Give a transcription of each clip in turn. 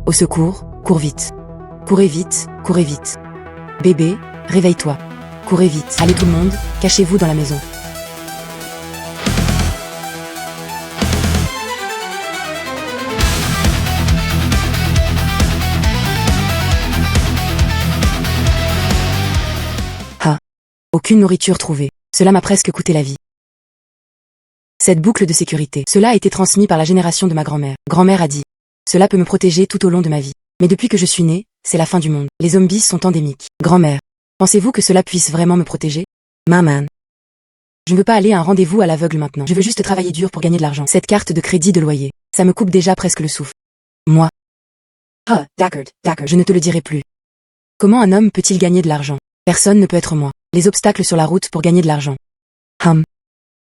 Au secours, cours vite. Courez vite, courez vite. Bébé, réveille-toi. Courez vite. Allez tout le monde, cachez-vous dans la maison. Ah. Aucune nourriture trouvée. Cela m'a presque coûté la vie. Cette boucle de sécurité, cela a été transmis par la génération de ma grand-mère. Grand-mère a dit, cela peut me protéger tout au long de ma vie. Mais depuis que je suis née, c'est la fin du monde. Les zombies sont endémiques. Grand-mère, pensez-vous que cela puisse vraiment me protéger? Maman. Je ne veux pas aller à un rendez-vous à l'aveugle maintenant. Je veux juste travailler dur pour gagner de l'argent. Cette carte de crédit de loyer, ça me coupe déjà presque le souffle. Moi. Ah, d'accord. Je ne te le dirai plus. Comment un homme peut-il gagner de l'argent? Personne ne peut être moi. Les obstacles sur la route pour gagner de l'argent.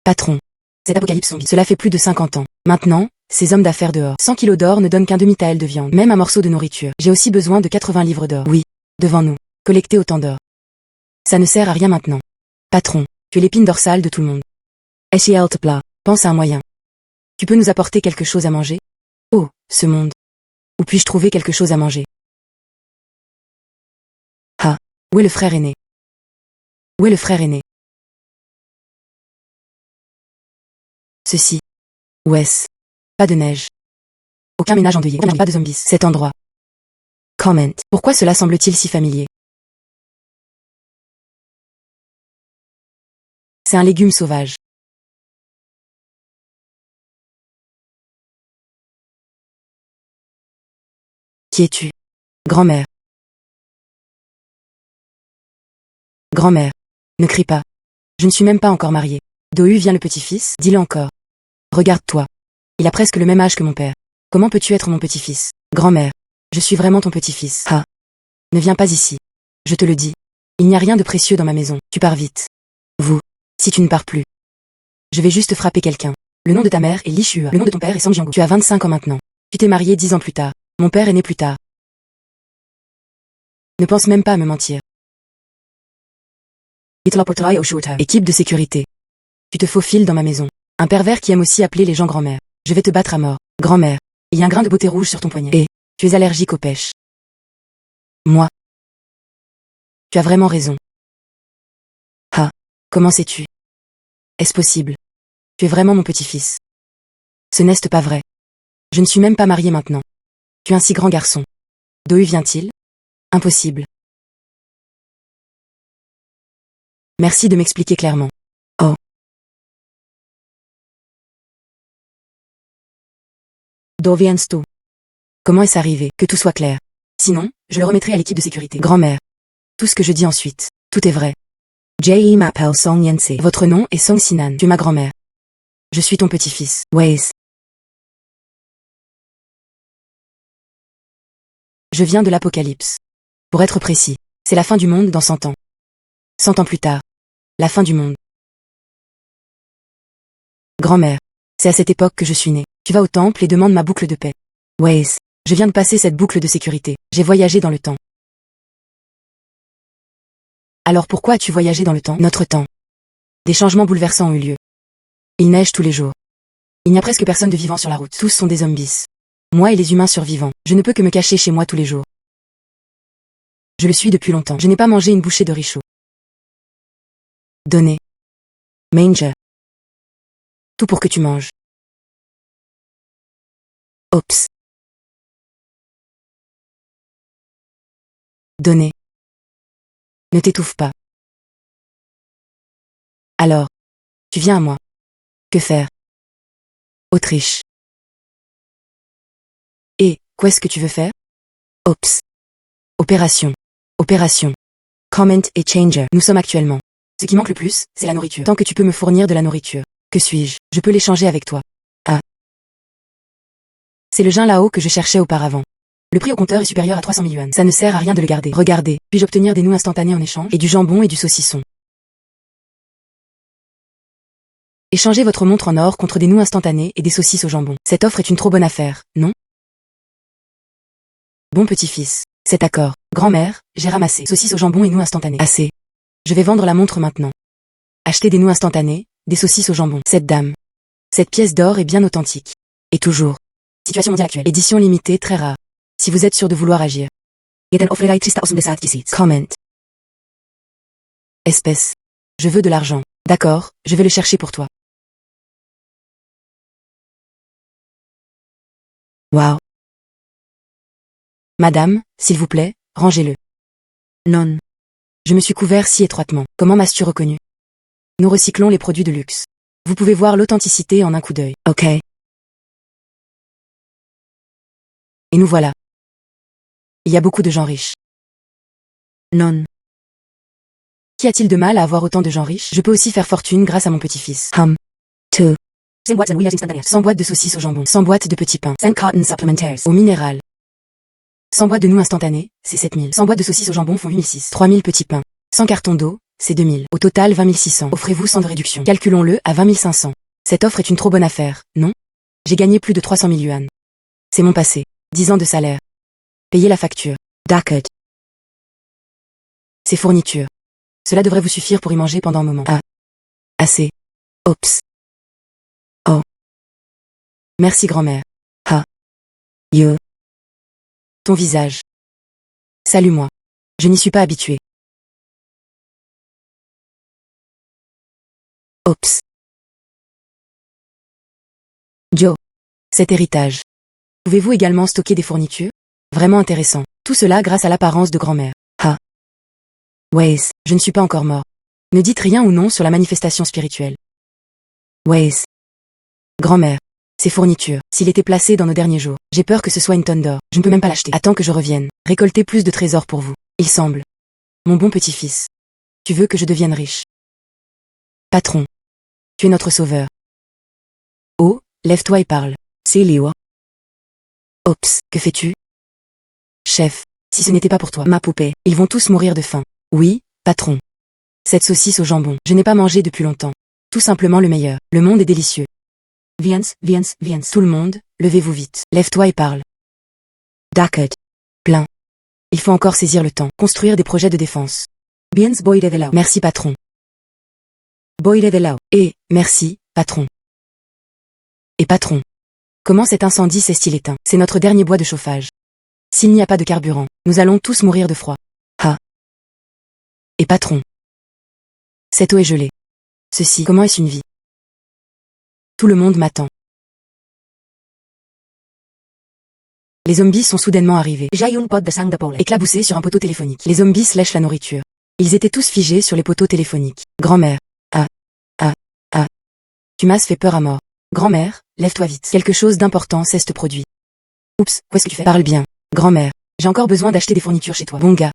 Patron. Cet apocalypse zombie. Cela fait plus de 50 ans. Maintenant, ces hommes d'affaires dehors. 100 kilos d'or ne donnent qu'un demi-taël de viande. Même un morceau de nourriture. J'ai aussi besoin de 80 livres d'or. Oui. Devant nous. Collecter autant d'or. Ça ne sert à rien maintenant. Patron. Tu es l'épine dorsale de tout le monde. Echiel te plat. Pense à un moyen. Tu peux nous apporter quelque chose à manger? Oh, ce monde. Où puis-je trouver quelque chose à manger? Ah. Où est le frère aîné? Où est le frère aîné? Ceci. Où est-ce? Pas de neige. Aucun ménage endeuillé. Pas de zombies. Cet endroit. Comment. Pourquoi cela semble-t-il si familier? C'est un légume sauvage. Qui es-tu? Grand-mère. Grand-mère. Ne crie pas. Je ne suis même pas encore mariée. D'où vient le petit-fils? Dis-le encore. Regarde-toi. Il a presque le même âge que mon père. Comment peux-tu être mon petit-fils? Grand-mère. Je suis vraiment ton petit-fils. Ah. Ne viens pas ici. Je te le dis. Il n'y a rien de précieux dans ma maison. Tu pars vite. Vous. Si tu ne pars plus. Je vais juste frapper quelqu'un. Le nom de ta mère est Li Shua. Le nom de ton père est Song Jiangu. Tu as 25 ans maintenant. Tu t'es marié 10 ans plus tard. Mon père est né plus tard. Ne pense même pas à me mentir. Équipe de sécurité. Tu te faufiles dans ma maison. Un pervers qui aime aussi appeler les gens grand-mère. Je vais te battre à mort. Grand-mère. Il y a un grain de beauté rouge sur ton poignet. Et, tu es allergique aux pêches. Moi. Tu as vraiment raison. Ah. Comment sais-tu? Est-ce possible? Tu es vraiment mon petit-fils. Ce n'est pas vrai. Je ne suis même pas mariée maintenant. Tu es un si grand garçon. D'où vient-il? Impossible. Merci de m'expliquer clairement. Oh. D'où viens-tu? Comment est-ce arrivé? Que tout soit clair. Sinon, je le remettrai à l'équipe de sécurité. Grand-mère. Tout ce que je dis ensuite, tout est vrai. J.E. m'appelle Song Yense. Votre nom est Song Sinan. Tu es ma grand-mère. Je suis ton petit-fils. Waze. Je viens de l'apocalypse. Pour être précis, c'est la fin du monde dans 100 ans. 100 ans plus tard. La fin du monde. Grand-mère. C'est à cette époque que je suis née. Tu vas au temple et demandes ma boucle de paix. Waze. Je viens de passer cette boucle de sécurité. J'ai voyagé dans le temps. Alors pourquoi as-tu voyagé dans le temps? Notre temps. Des changements bouleversants ont eu lieu. Il neige tous les jours. Il n'y a presque personne de vivant sur la route. Tous sont des zombies. Moi et les humains survivants. Je ne peux que me cacher chez moi tous les jours. Je le suis depuis longtemps. Je n'ai pas mangé une bouchée de riz chaud. Donner. Manger. Tout pour que tu manges. Oups. Donner. Ne t'étouffe pas. Alors. Tu viens à moi. Que faire? Autriche. Et, qu'est-ce que tu veux faire? Oups. Opération. Opération. Comment et changer. Nous sommes actuellement. Ce qui manque le plus, c'est la nourriture. Tant que tu peux me fournir de la nourriture. Que suis-je? Je peux l'échanger avec toi. Ah. C'est le jeun là-haut que je cherchais auparavant. Le prix au compteur est supérieur à 300 000 yuan. Ça ne sert à rien de le garder. Regardez, puis-je obtenir des nouilles instantanées en échange? Et du jambon et du saucisson. Échangez votre montre en or contre des nouilles instantanées et des saucisses au jambon. Cette offre est une trop bonne affaire, non? Bon petit-fils. C'est accord. Grand-mère, j'ai ramassé. Saucisses au jambon et nouilles instantanées. Assez. Je vais vendre la montre maintenant. Acheter des nouilles instantanées, des saucisses au jambon. Cette dame. Cette pièce d'or est bien authentique. Et toujours. Situation mondiale actuelle. Édition limitée très rare. Si vous êtes sûr de vouloir agir. Comment. Espèce. Je veux de l'argent. D'accord, je vais le chercher pour toi. Wow. Madame, s'il vous plaît, rangez-le. Non. Je me suis couvert si étroitement. Comment m'as-tu reconnu? Nous recyclons les produits de luxe. Vous pouvez voir l'authenticité en un coup d'œil. Ok. Et nous voilà. Il y a beaucoup de gens riches. Non. Qu'y a-t-il de mal à avoir autant de gens riches? Je peux aussi faire fortune grâce à mon petit-fils. 2. 100 boîtes de saucisses au jambon. 100 boîtes de petits pains. 5 cartons supplementaires. Au minéral. 100 boîtes de nouilles instantanées, c'est 7000. 100 boîtes de saucisses au jambon font 8006. 3000 petits pains. 100 cartons d'eau, c'est 2000. Au total 20 600. Offrez-vous 100 de réduction. Calculons-le à 20 500. Cette offre est une trop bonne affaire, non? J'ai gagné plus de 300 000 yuan. C'est mon passé. 10 ans de salaire. Payez la facture. D'accord. Ces fournitures. Cela devrait vous suffire pour y manger pendant un moment. Ah. Assez. Oups. Oh. Merci grand-mère. Ha. Yo. Ton visage. Salue-moi. Je n'y suis pas habitué. Oups. Joe. Cet héritage. Pouvez-vous également stocker des fournitures? Vraiment intéressant. Tout cela grâce à l'apparence de grand-mère. Ha. Waze, je ne suis pas encore mort. Ne dites rien ou non sur la manifestation spirituelle. Waze. Grand-mère. Ces fournitures, s'il était placé dans nos derniers jours, j'ai peur que ce soit une tonne d'or. Je ne peux même pas l'acheter. Attends que je revienne. Récolter plus de trésors pour vous. Il semble. Mon bon petit-fils. Tu veux que je devienne riche. Patron. Tu es notre sauveur. Oh, lève-toi et parle. C'est Léo. Oups, que fais-tu? Chef, si ce n'était pas pour toi, ma poupée, ils vont tous mourir de faim. Oui, patron. Cette saucisse au jambon, je n'ai pas mangé depuis longtemps. Tout simplement le meilleur. Le monde est délicieux. Viens. Tout le monde, levez-vous vite. Lève-toi et parle. D'accord. Plein. Il faut encore saisir le temps. Construire des projets de défense. Merci patron. Et, merci, patron. Et patron. Comment cet incendie s'est-il éteint? C'est notre dernier bois de chauffage. S'il n'y a pas de carburant, nous allons tous mourir de froid. Ha. Et patron. Cette eau est gelée. Ceci, comment est-ce une vie? Tout le monde m'attend. Les zombies sont soudainement arrivés. Éclaboussés sur un poteau téléphonique. Les zombies lèchent la nourriture. Ils étaient tous figés sur les poteaux téléphoniques. Grand-mère. Ah. Tu m'as fait peur à mort. Grand-mère, lève-toi vite. Quelque chose d'important s'est produit. Oups, qu'est-ce que tu fais? Parle bien. Grand-mère. J'ai encore besoin d'acheter des fournitures chez toi. Bon gars.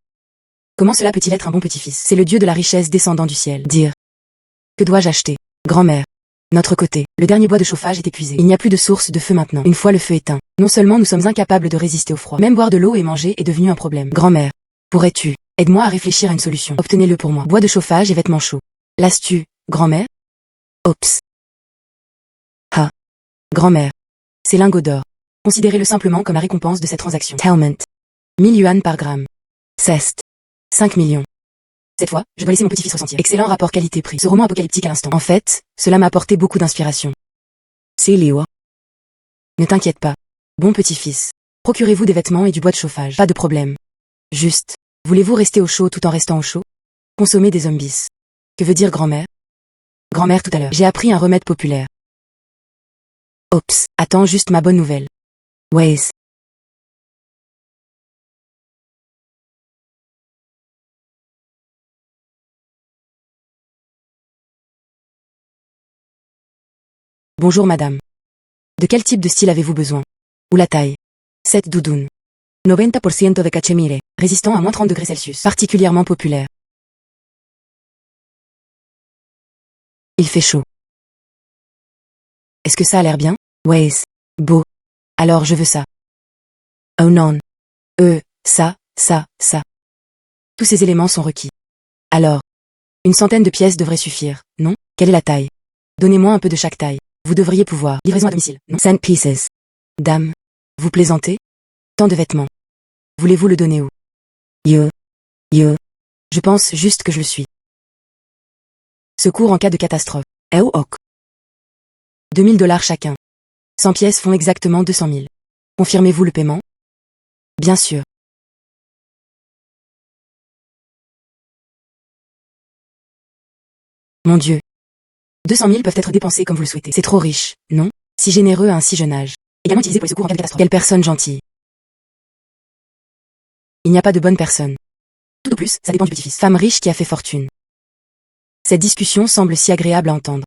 Comment cela peut-il être un bon petit-fils? C'est le dieu de la richesse descendant du ciel. Dire. Que dois-je acheter? Grand-mère. Notre côté, le dernier bois de chauffage est épuisé. Il n'y a plus de source de feu maintenant. Une fois le feu éteint, non seulement nous sommes incapables de résister au froid, même boire de l'eau et manger est devenu un problème. Grand-mère. Pourrais-tu? Aide-moi à réfléchir à une solution. Obtenez-le pour moi. Bois de chauffage et vêtements chauds. L'as-tu, grand-mère? Oups. Ha. Grand-mère. Ces lingots d'or. Considérez-le simplement comme la récompense de cette transaction. Talment. 1000 yuan par gramme. Cest. 5 millions. Cette fois, je dois laisser mon petit-fils ressentir. Excellent rapport qualité-prix. Ce roman apocalyptique à l'instant. En fait, cela m'a apporté beaucoup d'inspiration. C'est Léo. Ne t'inquiète pas. Bon petit-fils. Procurez-vous des vêtements et du bois de chauffage. Pas de problème. Juste. Voulez-vous rester au chaud tout en restant au chaud? Consommer des zombies. Que veut dire grand-mère? Grand-mère tout à l'heure. J'ai appris un remède populaire. Oups. Attends juste ma bonne nouvelle. Waze. Bonjour madame. De quel type de style avez-vous besoin? Ou la taille? Cette doudoune. 90% de cachemire, résistant à moins 30 degrés Celsius. Particulièrement populaire. Il fait chaud. Est-ce que ça a l'air bien? Waze. Beau. Alors je veux ça. Oh non. Ça. Tous ces éléments sont requis. Alors. Une centaine de pièces devrait suffire, non? Quelle est la taille? Donnez-moi un peu de chaque taille. Vous devriez pouvoir. Livraison à domicile, non? 5 pieces. Dame. Vous plaisantez? Tant de vêtements. Voulez-vous le donner où? Yo. Je pense juste que je le suis. Secours en cas de catastrophe. ok. 2000 $ chacun. 100 pièces font exactement 200 000. Confirmez-vous le paiement? Bien sûr. Mon Dieu. 200 000 peuvent être dépensés comme vous le souhaitez. C'est trop riche, non? Si généreux à un si jeune âge. Également utilisé pour les secours en cas de catastrophe. Quelle personne gentille. Il n'y a pas de bonne personne. Tout au plus, ça dépend du petit-fils. Femme riche qui a fait fortune. Cette discussion semble si agréable à entendre.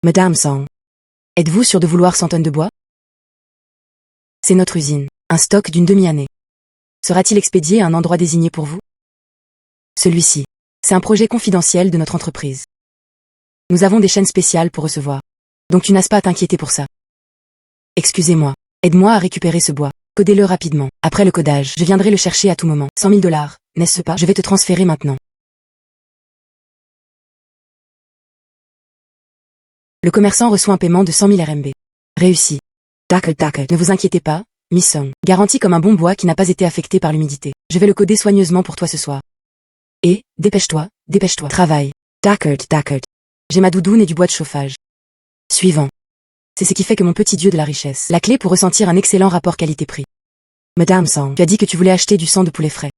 Madame Song. Êtes-vous sûre de vouloir 100 tonnes de bois? C'est notre usine. Un stock d'une demi-année. Sera-t-il expédié à un endroit désigné pour vous? Celui-ci. C'est un projet confidentiel de notre entreprise. Nous avons des chaînes spéciales pour recevoir. Donc tu n'as pas à t'inquiéter pour ça. Excusez-moi. Aide-moi à récupérer ce bois. Codez-le rapidement. Après le codage, je viendrai le chercher à tout moment. 100 000 $, n'est-ce pas? Je vais te transférer maintenant. Le commerçant reçoit un paiement de 100 000 RMB. Réussi. D'accord. Ne vous inquiétez pas, Miss Song. Garanti comme un bon bois qui n'a pas été affecté par l'humidité. Je vais le coder soigneusement pour toi ce soir. Et, dépêche-toi. Travaille. D'accord. J'ai ma doudoune et du bois de chauffage. Suivant. C'est ce qui fait que mon petit dieu de la richesse. La clé pour ressentir un excellent rapport qualité-prix. Madame Song, tu as dit que tu voulais acheter du sang de poulet frais.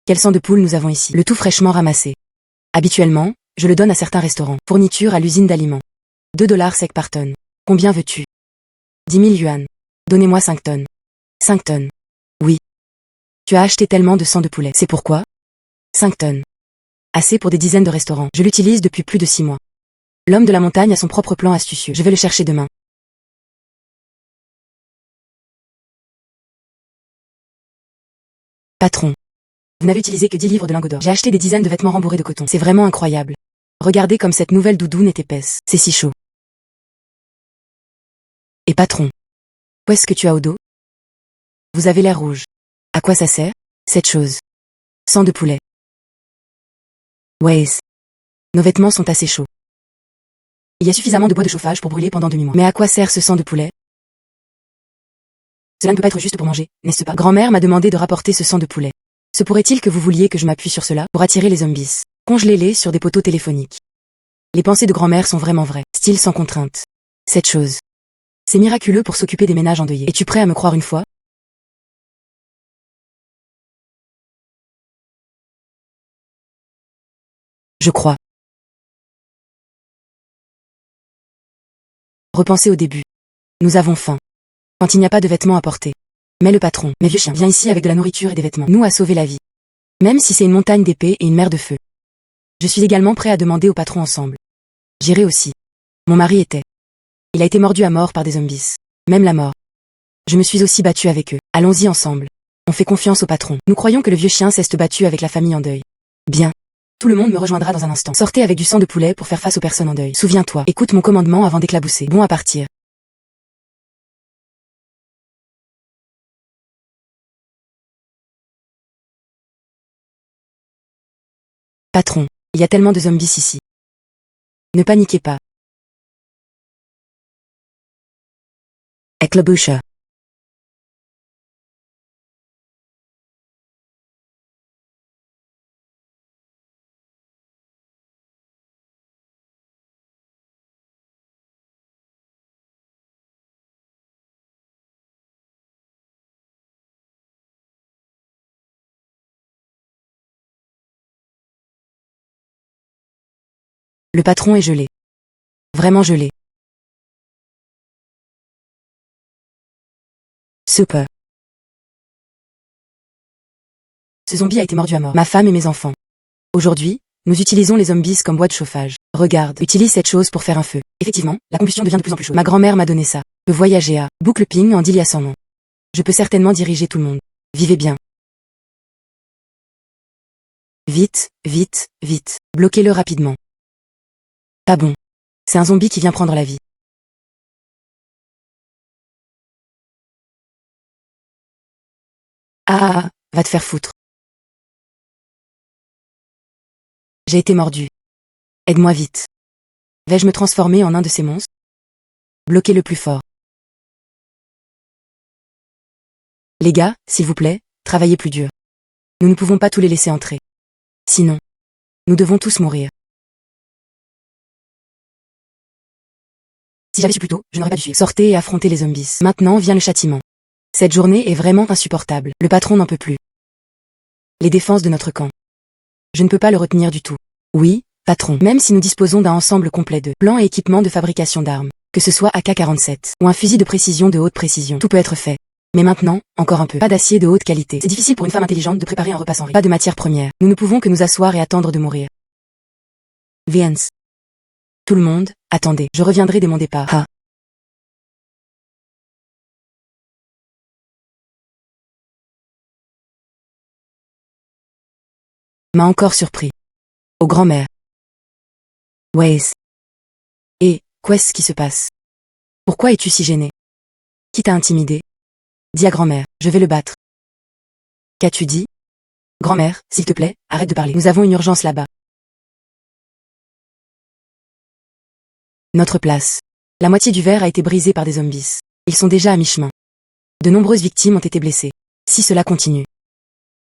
Quel sang de poule nous avons ici? Le tout fraîchement ramassé. Habituellement, je le donne à certains restaurants. Fourniture à l'usine d'aliments. 2 $ sec par tonne. Combien veux-tu? 10 000 yuan. Donnez-moi 5 tonnes. 5 tonnes. Oui. Tu as acheté tellement de sang de poulet. C'est pourquoi? 5 tonnes. Assez pour des dizaines de restaurants. Je l'utilise depuis plus de 6 mois. L'homme de la montagne a son propre plan astucieux. Je vais le chercher demain. Patron. Vous n'avez utilisé que 10 livres de lingots d'or. J'ai acheté des dizaines de vêtements rembourrés de coton. C'est vraiment incroyable. Regardez comme cette nouvelle doudoune est épaisse. C'est si chaud. Et patron. Où est-ce que tu as au dos? Vous avez l'air rouge. À quoi ça sert, cette chose? Sang de poulet. Waze. Nos vêtements sont assez chauds. Il y a suffisamment de bois de chauffage pour brûler pendant demi-mois. Mais à quoi sert ce sang de poulet? Cela ne peut pas être juste pour manger, n'est-ce pas? Grand-mère m'a demandé de rapporter ce sang de poulet. Se pourrait-il que vous vouliez que je m'appuie sur cela pour attirer les zombies? Congelez-les sur des poteaux téléphoniques. Les pensées de grand-mère sont vraiment vraies. Style sans contrainte. Cette chose. C'est miraculeux pour s'occuper des ménages endeuillés. Es-tu prêt à me croire une fois? Je crois. Repensez au début. Nous avons faim. Quand il n'y a pas de vêtements à porter. Mais le patron, mes vieux chiens, vient ici avec de la nourriture et des vêtements. Nous a sauvé la vie. Même si c'est une montagne d'épées et une mer de feu. Je suis également prêt à demander au patron ensemble. J'irai aussi. Mon mari était. Il a été mordu à mort par des zombies. Même la mort. Je me suis aussi battu avec eux. Allons-y ensemble. On fait confiance au patron. Nous croyons que le vieux chien s'est battu avec la famille en deuil. Bien. Tout le monde me rejoindra dans un instant. Sortez avec du sang de poulet pour faire face aux personnes en deuil. Souviens-toi, écoute mon commandement avant d'éclabousser. Bon à partir. Patron, il y a tellement de zombies ici. Ne paniquez pas. Éclaboucha. Le patron est gelé. Vraiment gelé. Super. Ce zombie a été mordu à mort. Ma femme et mes enfants. Aujourd'hui, nous utilisons les zombies comme bois de chauffage. Regarde, utilise cette chose pour faire un feu. Effectivement, la combustion devient de plus en plus chaude. Ma grand-mère m'a donné ça. Je peux voyager à Boucle Ping en Dilia sans nom. Je peux certainement diriger tout le monde. Vivez bien. Vite. Bloquez-le rapidement. Pas bon. C'est un zombie qui vient prendre la vie. Va te faire foutre. J'ai été mordu. Aide-moi vite. Vais-je me transformer en un de ces monstres? Bloquez le plus fort. Les gars, s'il vous plaît, travaillez plus dur. Nous ne pouvons pas tous les laisser entrer. Sinon, nous devons tous mourir. Si j'avais su plus tôt, je n'aurais pas dû suivre. Sortez et affrontez les zombies. Maintenant vient le châtiment. Cette journée est vraiment insupportable. Le patron n'en peut plus. Les défenses de notre camp. Je ne peux pas le retenir du tout. Oui, patron. Même si nous disposons d'un ensemble complet de plans et équipements de fabrication d'armes, que ce soit AK-47 ou un fusil de précision de haute précision, tout peut être fait. Mais maintenant, encore un peu. Pas d'acier de haute qualité. C'est difficile pour une femme intelligente de préparer un repas sans riz. Pas de matière première. Nous ne pouvons que nous asseoir et attendre de mourir. Viens. Tout le monde, attendez. Je reviendrai dès mon départ. Ah. M'a encore surpris. Aux grand-mère. Waze. Et, qu'est-ce qui se passe? Pourquoi es-tu si gêné? Qui t'a intimidé? Dis à grand-mère, je vais le battre. Qu'as-tu dit? Grand-mère, s'il te plaît, arrête de parler. Nous avons une urgence là-bas. Notre place. La moitié du verre a été brisée par des zombies. Ils sont déjà à mi-chemin. De nombreuses victimes ont été blessées. Si cela continue.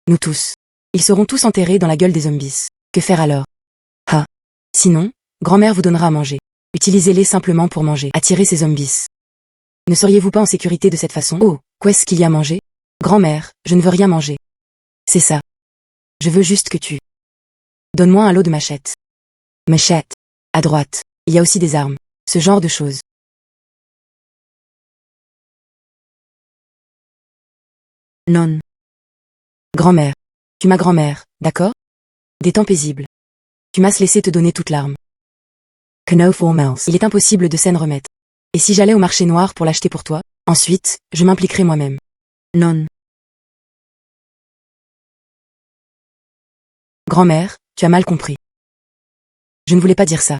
Nous tous. Ils seront tous enterrés dans la gueule des zombies. Que faire alors? Ah. Sinon, grand-mère vous donnera à manger. Utilisez-les simplement pour manger. Attirez ces zombies. Ne seriez-vous pas en sécurité de cette façon? Oh, qu'est-ce qu'il y a à manger? Grand-mère, je ne veux rien manger. C'est ça. Je veux juste que tu... Donne-moi un lot de machettes. Machettes. À droite. Il y a aussi des armes. Ce genre de choses. Non. Grand-mère. Tu m'as grand-mère, d'accord? Des temps paisibles. Tu m'as laissé te donner toute l'arme. Il est impossible de s'en remettre. Et si j'allais au marché noir pour l'acheter pour toi? Ensuite, je m'impliquerai moi-même. Non. Grand-mère, tu as mal compris. Je ne voulais pas dire ça.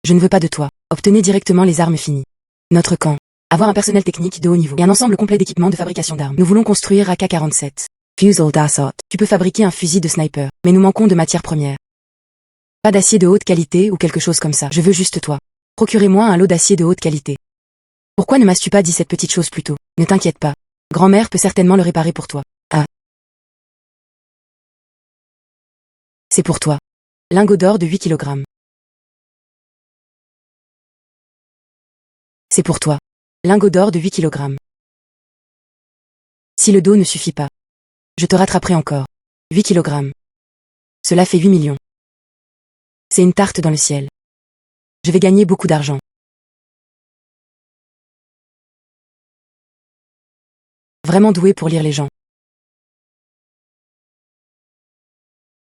Je ne veux pas de toi. Obtenez directement les armes finies. Notre camp. Avoir un personnel technique de haut niveau et un ensemble complet d'équipements de fabrication d'armes. Nous voulons construire AK-47. Fusil d'assaut. Tu peux fabriquer un fusil de sniper, mais nous manquons de matières premières. Pas d'acier de haute qualité ou quelque chose comme ça. Je veux juste toi. Procurez-moi un lot d'acier de haute qualité. Pourquoi ne m'as-tu pas dit cette petite chose plus tôt? Ne t'inquiète pas. Grand-mère peut certainement le réparer pour toi. Ah. C'est pour toi. Lingot d'or de 8 kg. C'est pour toi. Lingot d'or de 8 kg. Si le dos ne suffit pas, je te rattraperai encore. 8 kg. Cela fait 8 millions. C'est une tarte dans le ciel. Je vais gagner beaucoup d'argent. Vraiment doué pour lire les gens.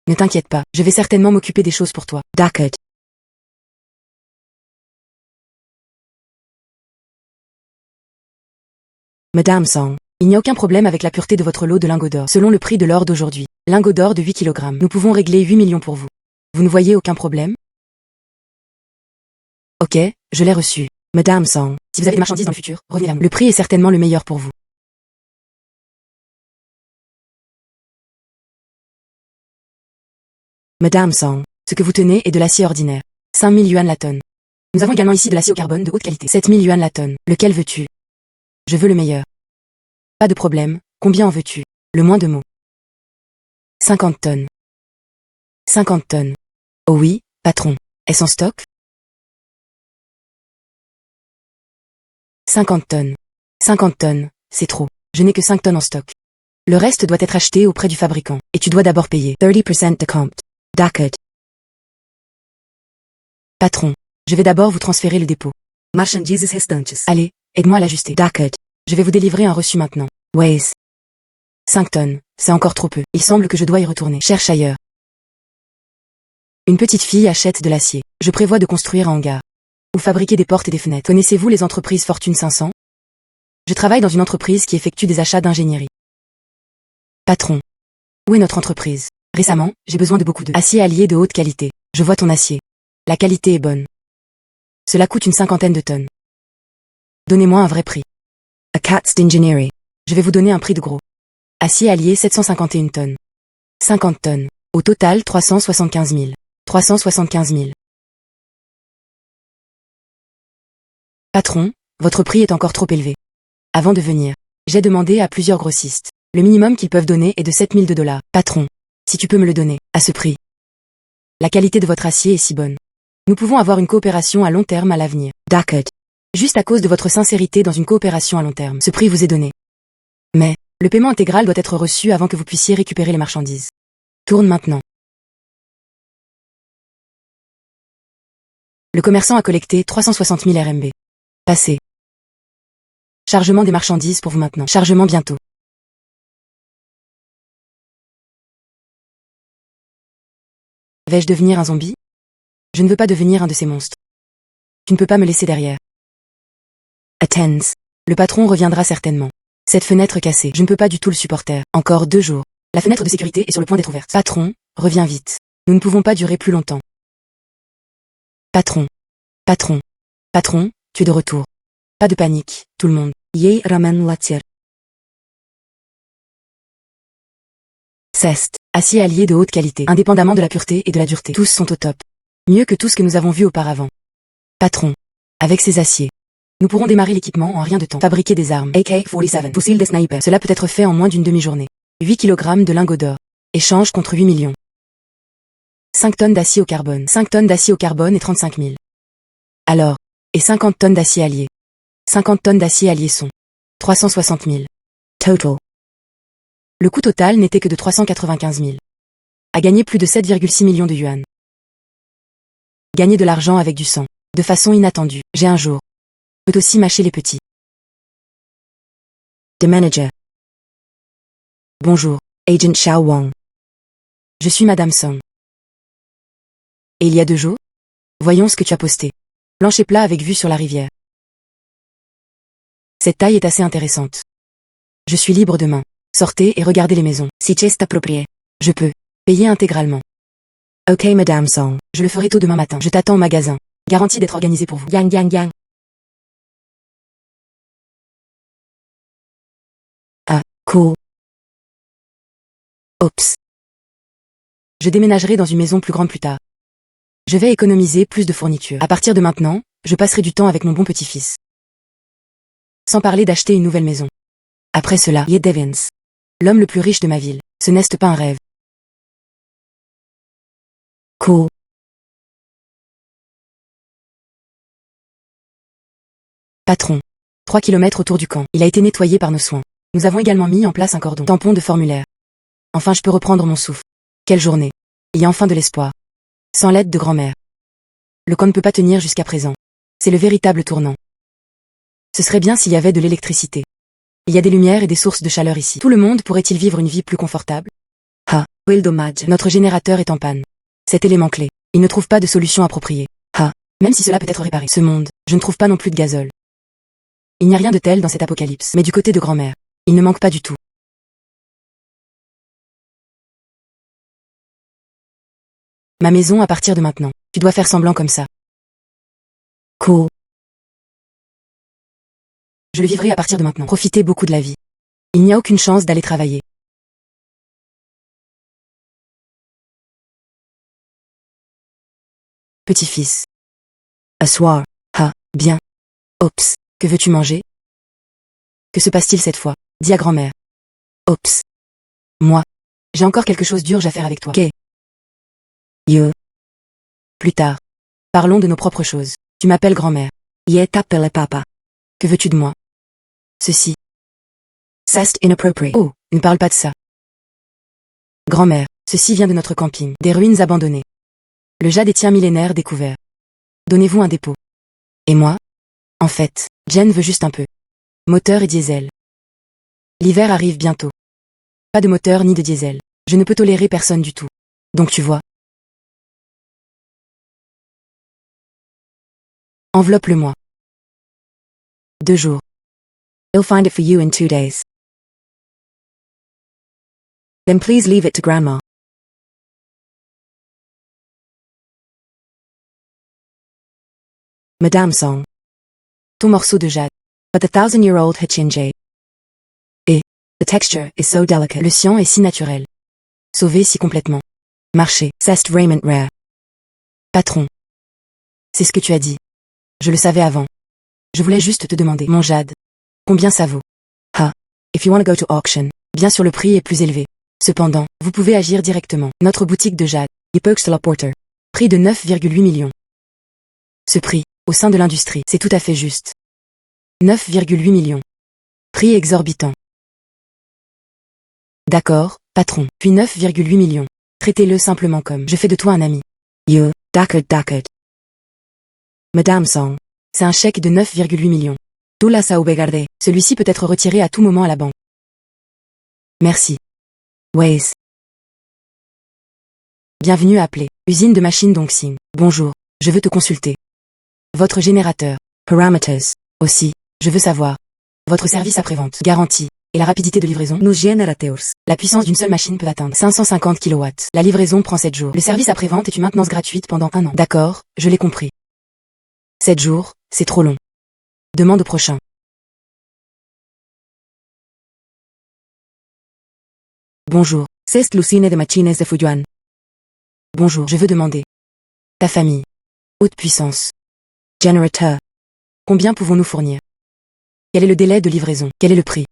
Ne t'inquiète pas, je vais certainement m'occuper des choses pour toi. D'accord. Madame Sang, il n'y a aucun problème avec la pureté de votre lot de lingots d'or. Selon le prix de l'or d'aujourd'hui, lingots d'or de 8 kg, nous pouvons régler 8 millions pour vous. Vous ne voyez aucun problème? Ok, je l'ai reçu. Madame Sang, si vous avez des marchandises dans le futur, revenez vers nous. Le prix est certainement le meilleur pour vous. Madame Sang, ce que vous tenez est de l'acier ordinaire. 5 000 yuan la tonne. Nous avons également ici de l'acier au carbone de haute qualité. 7 000 yuan la tonne. Lequel veux-tu? Je veux le meilleur. Pas de problème, combien en veux-tu? Le moins de mots. 50 tonnes. 50 tonnes. Oh oui, patron. Est-ce en stock? 50 tonnes. 50 tonnes, c'est trop. Je n'ai que 5 tonnes en stock. Le reste doit être acheté auprès du fabricant, et tu dois d'abord payer 30% de compte. D'accord. Patron, je vais d'abord vous transférer le dépôt. Marchandises restantes. Allez, aide-moi à l'ajuster. D'accord. Je vais vous délivrer un reçu maintenant. Waze. 5 tonnes, c'est encore trop peu. Il semble que je dois y retourner. Cherche ailleurs. Une petite fille achète de l'acier. Je prévois de construire un hangar. Ou fabriquer des portes et des fenêtres. Connaissez-vous les entreprises Fortune 500? Je travaille dans une entreprise qui effectue des achats d'ingénierie. Patron. Où est notre entreprise? Récemment, j'ai besoin de beaucoup de acier allié de haute qualité. Je vois ton acier. La qualité est bonne. Cela coûte une 50aine de tonnes. Donnez-moi un vrai prix. A Cat's d'Engineering. Je vais vous donner un prix de gros. Acier allié 751 tonnes. 50 tonnes. Au total 375 000. 375 000. Patron, votre prix est encore trop élevé. Avant de venir, j'ai demandé à plusieurs grossistes. Le minimum qu'ils peuvent donner est de 7 000 $. Patron, si tu peux me le donner, à ce prix. La qualité de votre acier est si bonne. Nous pouvons avoir une coopération à long terme à l'avenir. D'accord. Juste à cause de votre sincérité dans une coopération à long terme. Ce prix vous est donné. Mais, le paiement intégral doit être reçu avant que vous puissiez récupérer les marchandises. Tourne maintenant. Le commerçant a collecté 360 000 RMB. Passé. Chargement des marchandises pour vous maintenant. Chargement bientôt. Vais-je devenir un zombie? Je ne veux pas devenir un de ces monstres. Tu ne peux pas me laisser derrière. Attends. Le patron reviendra certainement. Cette fenêtre cassée, je ne peux pas du tout le supporter. Encore 2 jours. La fenêtre de sécurité est sur le point d'être ouverte. Patron, reviens vite. Nous ne pouvons pas durer plus longtemps. Patron. Patron. Patron, tu es de retour. Pas de panique, tout le monde. Yei ramen latir. Cest. Acier allié de haute qualité, indépendamment de la pureté et de la dureté. Tous sont au top. Mieux que tout ce que nous avons vu auparavant. Patron. Avec ces aciers. Nous pourrons démarrer l'équipement en rien de temps. Fabriquer des armes. AK-47. Fusil des snipers. Cela peut être fait en moins d'une demi-journée. 8 kg de lingots d'or. Échange contre 8 millions. 5 tonnes d'acier au carbone. 5 tonnes d'acier au carbone et 35 000. Alors. Et 50 tonnes d'acier allié. 50 tonnes d'acier allié sont. 360 000. Total. Le coût total n'était que de 395 000. A gagné plus de 7,6 millions de yuan. Gagner de l'argent avec du sang. De façon inattendue. J'ai un jour. Peut aussi mâcher les petits. The Manager. Bonjour, Agent Xiao Wang. Je suis Madame Song. Et il y a 2 jours? Voyons ce que tu as posté. Plancher plat avec vue sur la rivière. Cette taille est assez intéressante. Je suis libre demain. Sortez et regardez les maisons. Si c'est approprié. Je peux. Payer intégralement. Ok Madame Song. Je le ferai tôt demain matin. Je t'attends au magasin. Garantie d'être organisé pour vous. Gang gang gang. Ah, cool. Oups. Je déménagerai dans une maison plus grande plus tard. Je vais économiser plus de fournitures. À partir de maintenant, je passerai du temps avec mon bon petit-fils. Sans parler d'acheter une nouvelle maison. Après cela, Ye Devins. L'homme le plus riche de ma ville. Ce n'est pas un rêve. Cool. Patron. 3 km autour du camp. Il a été nettoyé par nos soins. Nous avons également mis en place un cordon. Tampon de formulaire. Enfin je peux reprendre mon souffle. Quelle journée. Il y a enfin de l'espoir. Sans l'aide de grand-mère. Le camp ne peut pas tenir jusqu'à présent. C'est le véritable tournant. Ce serait bien s'il y avait de l'électricité. Il y a des lumières et des sources de chaleur ici. Tout le monde pourrait-il vivre une vie plus confortable? Ah, quel dommage. Notre générateur est en panne. Cet élément clé. Il ne trouve pas de solution appropriée. Ah, même si cela peut être réparé. Ce monde, je ne trouve pas non plus de gazole. Il n'y a rien de tel dans cet apocalypse. Mais du côté de grand-mère, il ne manque pas du tout. Ma maison à partir de maintenant. Tu dois faire semblant comme ça. Cool. Je le vivrai à partir de maintenant. Profitez beaucoup de la vie. Il n'y a aucune chance d'aller travailler. Petit-fils. Asseoir. Ah, bien. Oups. Que veux-tu manger? Que se passe-t-il cette fois? Dis à grand-mère. Oups. Moi. J'ai encore quelque chose d'urgent à faire avec toi. Qu'est? Yo. Plus tard. Parlons de nos propres choses. Tu m'appelles grand-mère. Yeah, t'appelles papa. Que veux-tu de moi? Ceci. C'est inappropriate. Oh, ne parle pas de ça. Grand-mère, ceci vient de notre camping. Des ruines abandonnées. Le jade étien millénaire découvert. Donnez-vous un dépôt. Et moi? En fait, Jen veut juste un peu. Moteur et diesel. L'hiver arrive bientôt. Pas de moteur ni de diesel. Je ne peux tolérer personne du tout. Donc tu vois. Enveloppe-le-moi. 2 jours. He'll find it for you in 2 days. Then please leave it to Grandma. Madame Song. Ton morceau de jade. But the 1,000-year-old Hichinjay. Et, the texture is so delicate. Le cyan est si naturel. Sauvé si complètement. Marché. C'est Raymond Rare. Patron. C'est ce que tu as dit. Je le savais avant. Je voulais juste te demander. Mon jade. Combien ça vaut? Ah. If you want to go to auction. Bien sûr le prix est plus élevé. Cependant, vous pouvez agir directement. Notre boutique de jade. Epoxtla Porter. Prix de 9,8 millions. Ce prix, au sein de l'industrie, c'est tout à fait juste. 9,8 millions. Prix exorbitant. D'accord, patron. Puis 9,8 millions. Traitez-le simplement comme je fais de toi un ami. Yo, d'accord. Madame Song. C'est un chèque de 9,8 millions. Tout la sauvegarde. Celui-ci peut être retiré à tout moment à la banque. Merci. Waze. Bienvenue à appeler. Usine de machines Dongxing. Bonjour. Je veux te consulter. Votre générateur. Parameters. Aussi. Je veux savoir. Votre service après-vente. Garantie. Et la rapidité de livraison. Nos generators. La puissance d'une seule machine peut atteindre 550 kW. La livraison prend 7 jours. Le service après-vente est une maintenance gratuite pendant 1 an. D'accord, je l'ai compris. 7 jours, c'est trop long. Demande au prochain. Bonjour. C'est l'usine de machines de Fuyuan. Bonjour, je veux demander. Ta famille. Haute puissance. Generator. Combien pouvons-nous fournir? Quel est le délai de livraison? Quel est le prix?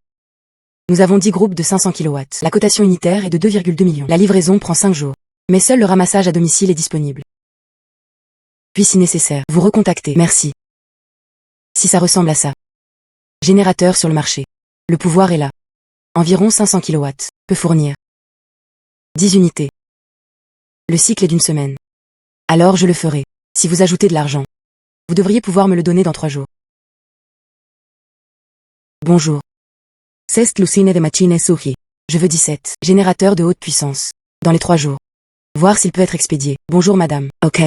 Nous avons 10 groupes de 500 kW. La cotation unitaire est de 2,2 millions. La livraison prend 5 jours. Mais seul le ramassage à domicile est disponible. Puis si nécessaire, vous recontactez. Merci. Si ça ressemble à ça. Générateur sur le marché. Le pouvoir est là. Environ 500 kW. Peut fournir 10 unités. Le cycle est d'une semaine. Alors je le ferai. Si vous ajoutez de l'argent. Vous devriez pouvoir me le donner dans 3 jours. Bonjour. C'est l'usine de machines Suhi. Je veux 17. Générateur de haute puissance. Dans les 3 jours. Voir s'il peut être expédié. Bonjour madame. Ok.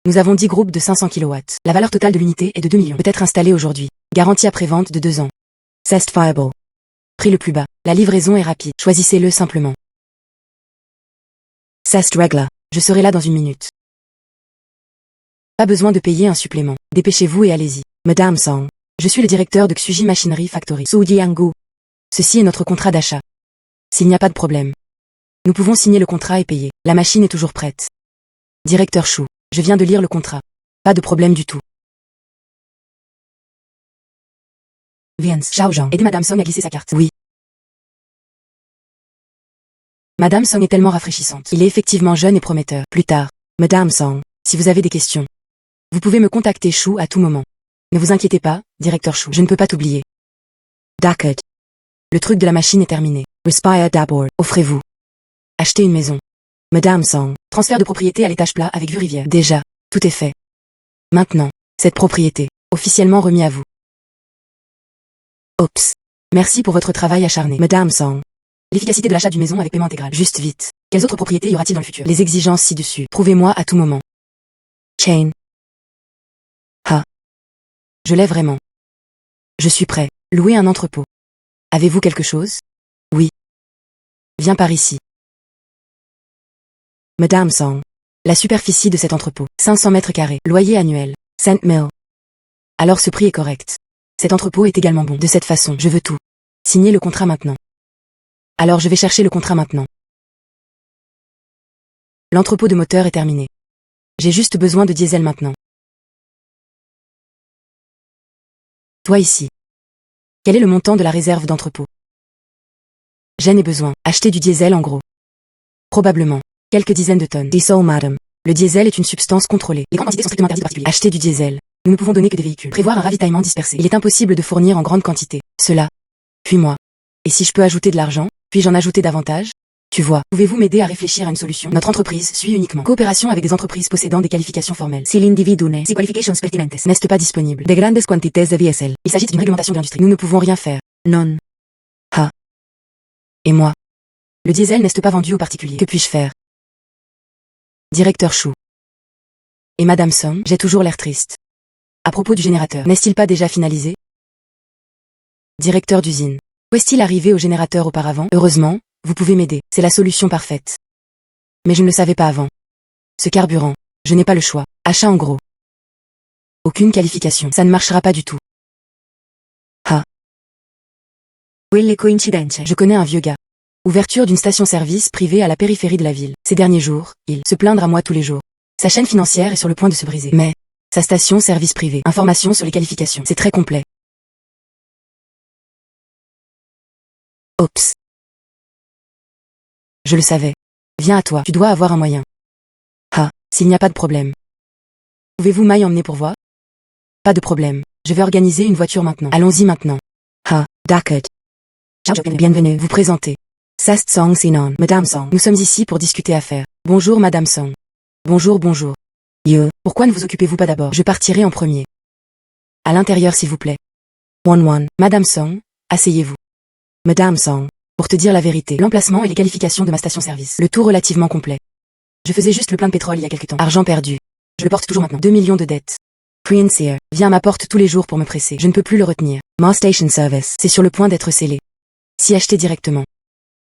Nous avons 10 groupes de 500 kW. La valeur totale de l'unité est de 2 millions. Peut être installé aujourd'hui. Garantie après-vente de 2 ans. C'est fiable. Prix le plus bas. La livraison est rapide. Choisissez-le simplement. C'est règle. Je serai là dans 1 minute. Pas besoin de payer un supplément. Dépêchez-vous et allez-y. Madame Song. Je suis le directeur de Xuji Machinery Factory. Su Jianggu. Ceci est notre contrat d'achat. S'il n'y a pas de problème. Nous pouvons signer le contrat et payer. La machine est toujours prête. Directeur Chou. Je viens de lire le contrat. Pas de problème du tout. Viens, Xiao Zhang. Aidez Madame Song à glisser sa carte. Oui. Madame Song est tellement rafraîchissante. Il est effectivement jeune et prometteur. Plus tard. Madame Song. Si vous avez des questions. Vous pouvez me contacter Chou à tout moment. Ne vous inquiétez pas, directeur Chou. Je ne peux pas t'oublier. D'accord. Le truc de la machine est terminé. Respire d'abord. Offrez-vous. Achetez une maison. Madame Song. Transfert de propriété à l'étage plat avec vue rivière. Déjà. Tout est fait. Maintenant. Cette propriété. Officiellement remis à vous. Oups. Merci pour votre travail acharné. Madame Song. L'efficacité de l'achat d'une maison avec paiement intégral. Juste vite. Quelles autres propriétés y aura-t-il dans le futur? Les exigences ci-dessus. Prouvez-moi à tout moment. Chain. Ha. Je l'ai vraiment. Je suis prêt. Louer un entrepôt. Avez-vous quelque chose? Oui. Viens par ici. Madame Song. La superficie de cet entrepôt. 500 mètres carrés. Loyer annuel. Cent mille. Alors ce prix est correct. Cet entrepôt est également bon. De cette façon, je veux tout. Signez le contrat maintenant. Alors je vais chercher le contrat maintenant. L'entrepôt de moteur est terminé. J'ai juste besoin de diesel maintenant. Toi ici. Quel est le montant de la réserve d'entrepôt? J'en ai besoin. Acheter du diesel en gros. Probablement. Quelques dizaines de tonnes. Diesel, madame. Le diesel est une substance contrôlée. Les grandes quantités sont strictement interdites aux particuliers. Acheter du diesel. Nous ne pouvons donner que des véhicules. Prévoir un ravitaillement dispersé. Il est impossible de fournir en grande quantité. Cela. Puis moi. Et si je peux ajouter de l'argent, puis-je en ajouter davantage? Tu vois. Pouvez-vous m'aider à réfléchir à une solution? Notre entreprise suit uniquement coopération avec des entreprises possédant des qualifications formelles. Si l'individu n'est, si qualifications pertinentes n'est pas disponible. De grandes quantités de VSL. Il s'agit d'une réglementation de l'industrie. Nous ne pouvons rien faire. Non. Ha. Et moi? Le diesel n'est pas vendu aux particuliers. Que puis-je faire? Directeur Chou. Et Madame Song, j'ai toujours l'air triste. À propos du générateur, n'est-il pas déjà finalisé? Directeur d'usine. Où est-il arrivé au générateur auparavant? Heureusement, vous pouvez m'aider. C'est la solution parfaite. Mais je ne le savais pas avant. Ce carburant, je n'ai pas le choix. Achat en gros. Aucune qualification. Ça ne marchera pas du tout. Ah. Quelle coïncidence. Je connais un vieux gars. Ouverture d'une station-service privée à la périphérie de la ville. Ces derniers jours, il se plaindre à moi tous les jours. Sa chaîne financière est sur le point de se briser. Mais, sa station-service privée. Information sur les qualifications. C'est très complet. Oups. Je le savais. Viens à toi. Tu dois avoir un moyen. Ah, s'il n'y a pas de problème. Pouvez-vous m'y emmener pour voir? Pas de problème. Je vais organiser une voiture maintenant. Allons-y maintenant. Ha, d'accord. Bienvenue. Vous présentez. Sast Song Sinon. Madame Song. Nous sommes ici pour discuter affaires. Bonjour Madame Song. Bonjour, bonjour. Pourquoi ne vous occupez-vous pas d'abord? Je partirai en premier. À l'intérieur s'il vous plaît. One. Madame Song, asseyez-vous. Madame Song. Pour te dire la vérité, l'emplacement et les qualifications de ma station-service. Le tout relativement complet. Je faisais juste le plein de pétrole il y a quelque temps. Argent perdu. Je le porte toujours maintenant. 2 millions de dettes. Prienceer vient à ma porte tous les jours pour me presser. Je ne peux plus le retenir. Ma station service. C'est sur le point d'être scellé. Si acheter directement.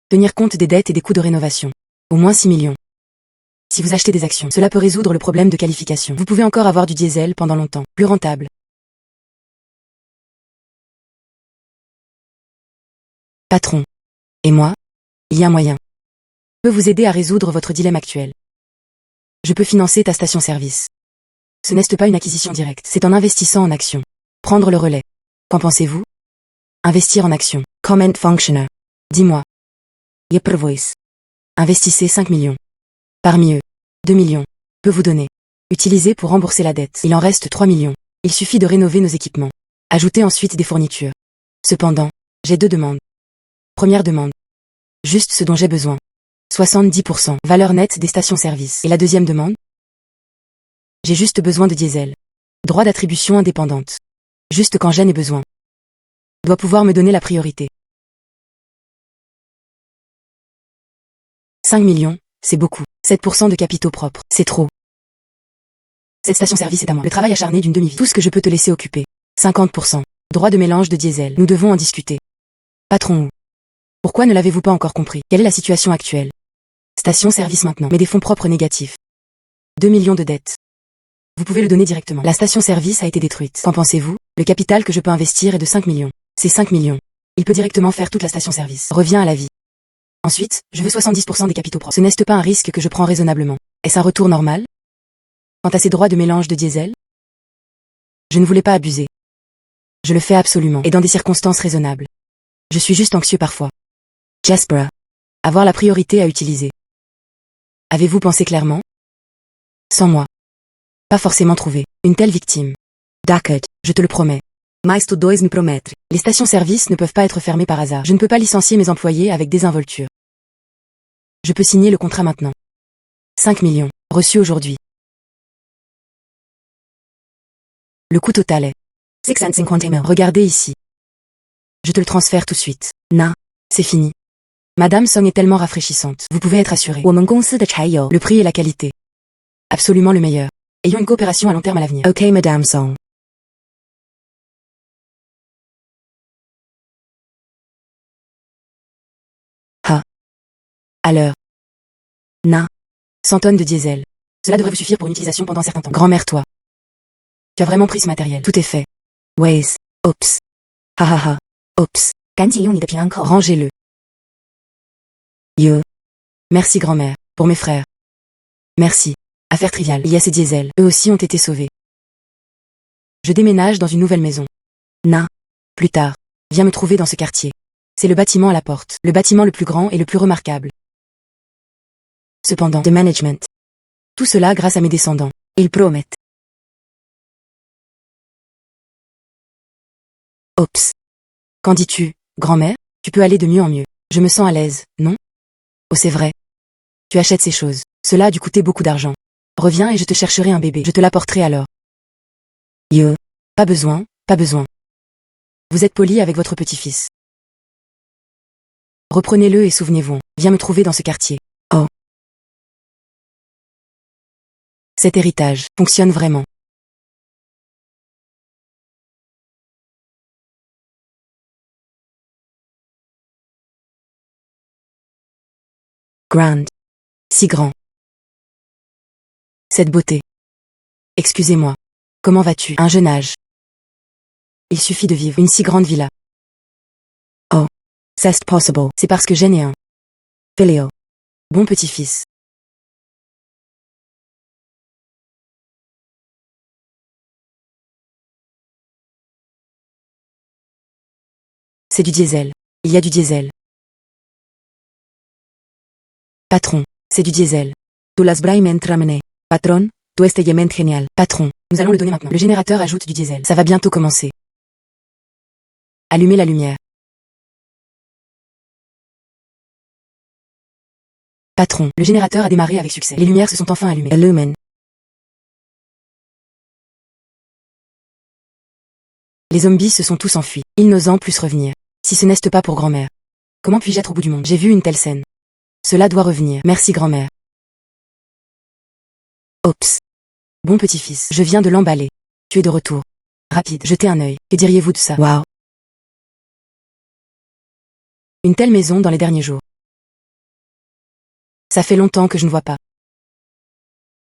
Tenir compte des dettes et des coûts de rénovation. Au moins 6 millions. Si vous achetez des actions, cela peut résoudre le problème de qualification. Vous pouvez encore avoir du diesel pendant longtemps. Plus rentable. Patron. Et moi? Il y a moyen. Je peux vous aider à résoudre votre dilemme actuel. Je peux financer ta station-service. Ce n'est pas une acquisition directe, c'est en investissant en actions. Prendre le relais. Qu'en pensez-vous? Investir en actions. Comment functioner. Dis-moi. Upper voice. Investissez 5 millions. Parmi eux, 2 millions. Peux vous donner. Utilisez pour rembourser la dette. Il en reste 3 millions. Il suffit de rénover nos équipements. Ajoutez ensuite des fournitures. Cependant, j'ai 2 demandes. Première demande. Juste ce dont j'ai besoin. 70%. Valeur nette des stations-service. Et la deuxième demande? J'ai juste besoin de diesel. Droit d'attribution indépendante. Juste quand j'en ai besoin. Doit pouvoir me donner la priorité. 5 millions, c'est beaucoup. 7% de capitaux propres, c'est trop. Cette station-service est à moi. Le travail acharné d'une demi-vie. Tout ce que je peux te laisser occuper. 50%. Droit de mélange de diesel. Nous devons en discuter. Patron. Pourquoi ne l'avez-vous pas encore compris? Quelle est la situation actuelle? Station-service maintenant, mais des fonds propres négatifs. 2 millions de dettes. Vous pouvez le donner directement. La station-service a été détruite. Qu'en pensez-vous? Le capital que je peux investir est de 5 millions. C'est 5 millions. Il peut directement faire toute la station-service. Reviens à la vie. Ensuite, je veux 70% des capitaux propres. Ce n'est pas un risque que je prends raisonnablement. Est-ce un retour normal? Quant à ces droits de mélange de diesel? Je ne voulais pas abuser. Je le fais absolument, et dans des circonstances raisonnables. Je suis juste anxieux parfois. Jasper. Avoir la priorité à utiliser. Avez-vous pensé clairement? Sans moi. Pas forcément trouvé une telle victime. D'accord, je te le promets. Mais tu dois me promettre. Les stations-service ne peuvent pas être fermées par hasard. Je ne peux pas licencier mes employés avec désinvolture. Je peux signer le contrat maintenant. 5 millions, reçus aujourd'hui. Le coût total est 650 000. Regardez ici. Je te le transfère tout de suite. C'est fini. Madame Song est tellement rafraîchissante. Vous pouvez être assuré. Le prix et la qualité. Absolument le meilleur. Ayons une coopération à long terme à l'avenir. Ok, Madame Song. À l'heure. 100 tonnes de diesel. Cela devrait vous suffire pour une utilisation pendant un certain temps. Grand-mère, toi. Tu as vraiment pris ce matériel. Tout est fait. Waze. Oups. Ha. Oups. Rangez-le. Merci grand-mère. Pour mes frères. Merci. Affaire triviale. Il y a ces diesels. Eux aussi ont été sauvés. Je déménage dans une nouvelle maison. Plus tard. Viens me trouver dans ce quartier. C'est le bâtiment à la porte. Le bâtiment le plus grand et le plus remarquable. Cependant, de management. Tout cela grâce à mes descendants. Ils promettent. Oups. Qu'en dis-tu, grand-mère? Tu peux aller de mieux en mieux. Je me sens à l'aise, non? Oh, c'est vrai. Tu achètes ces choses. Cela a dû coûter beaucoup d'argent. Reviens et je te chercherai un bébé. Je te l'apporterai alors. Pas besoin, pas besoin. Vous êtes poli avec votre petit-fils. Reprenez-le et souvenez-vous. Viens me trouver dans ce quartier. Oh. Cet héritage fonctionne vraiment. Grand. Si grand. Cette beauté. Excusez-moi. Comment vas-tu? Un jeune âge. Il suffit de vivre une si grande villa. Oh. C'est possible. C'est parce que j'en ai un. Filio. Bon petit-fils. C'est du diesel. Il y a du diesel. Patron. C'est du diesel. Tu las brai mentre amené. Patron, Tú este yemen genial. Patron, nous allons le donner maintenant. Le générateur ajoute du diesel. Ça va bientôt commencer. Allumez la lumière. Patron, le générateur a démarré avec succès. Les lumières se sont enfin allumées. Illumin. Les zombies se sont tous enfuis, ils n'osant plus revenir. Si ce n'est pas pour grand-mère. Comment puis-je être au bout du monde? J'ai vu une telle scène. Cela doit revenir. Merci grand-mère. Oups. Bon petit-fils, je viens de l'emballer. Tu es de retour. Rapide, jetez un œil. Que diriez-vous de ça? Wow. Une telle maison dans les derniers jours. Ça fait longtemps que je ne vois pas.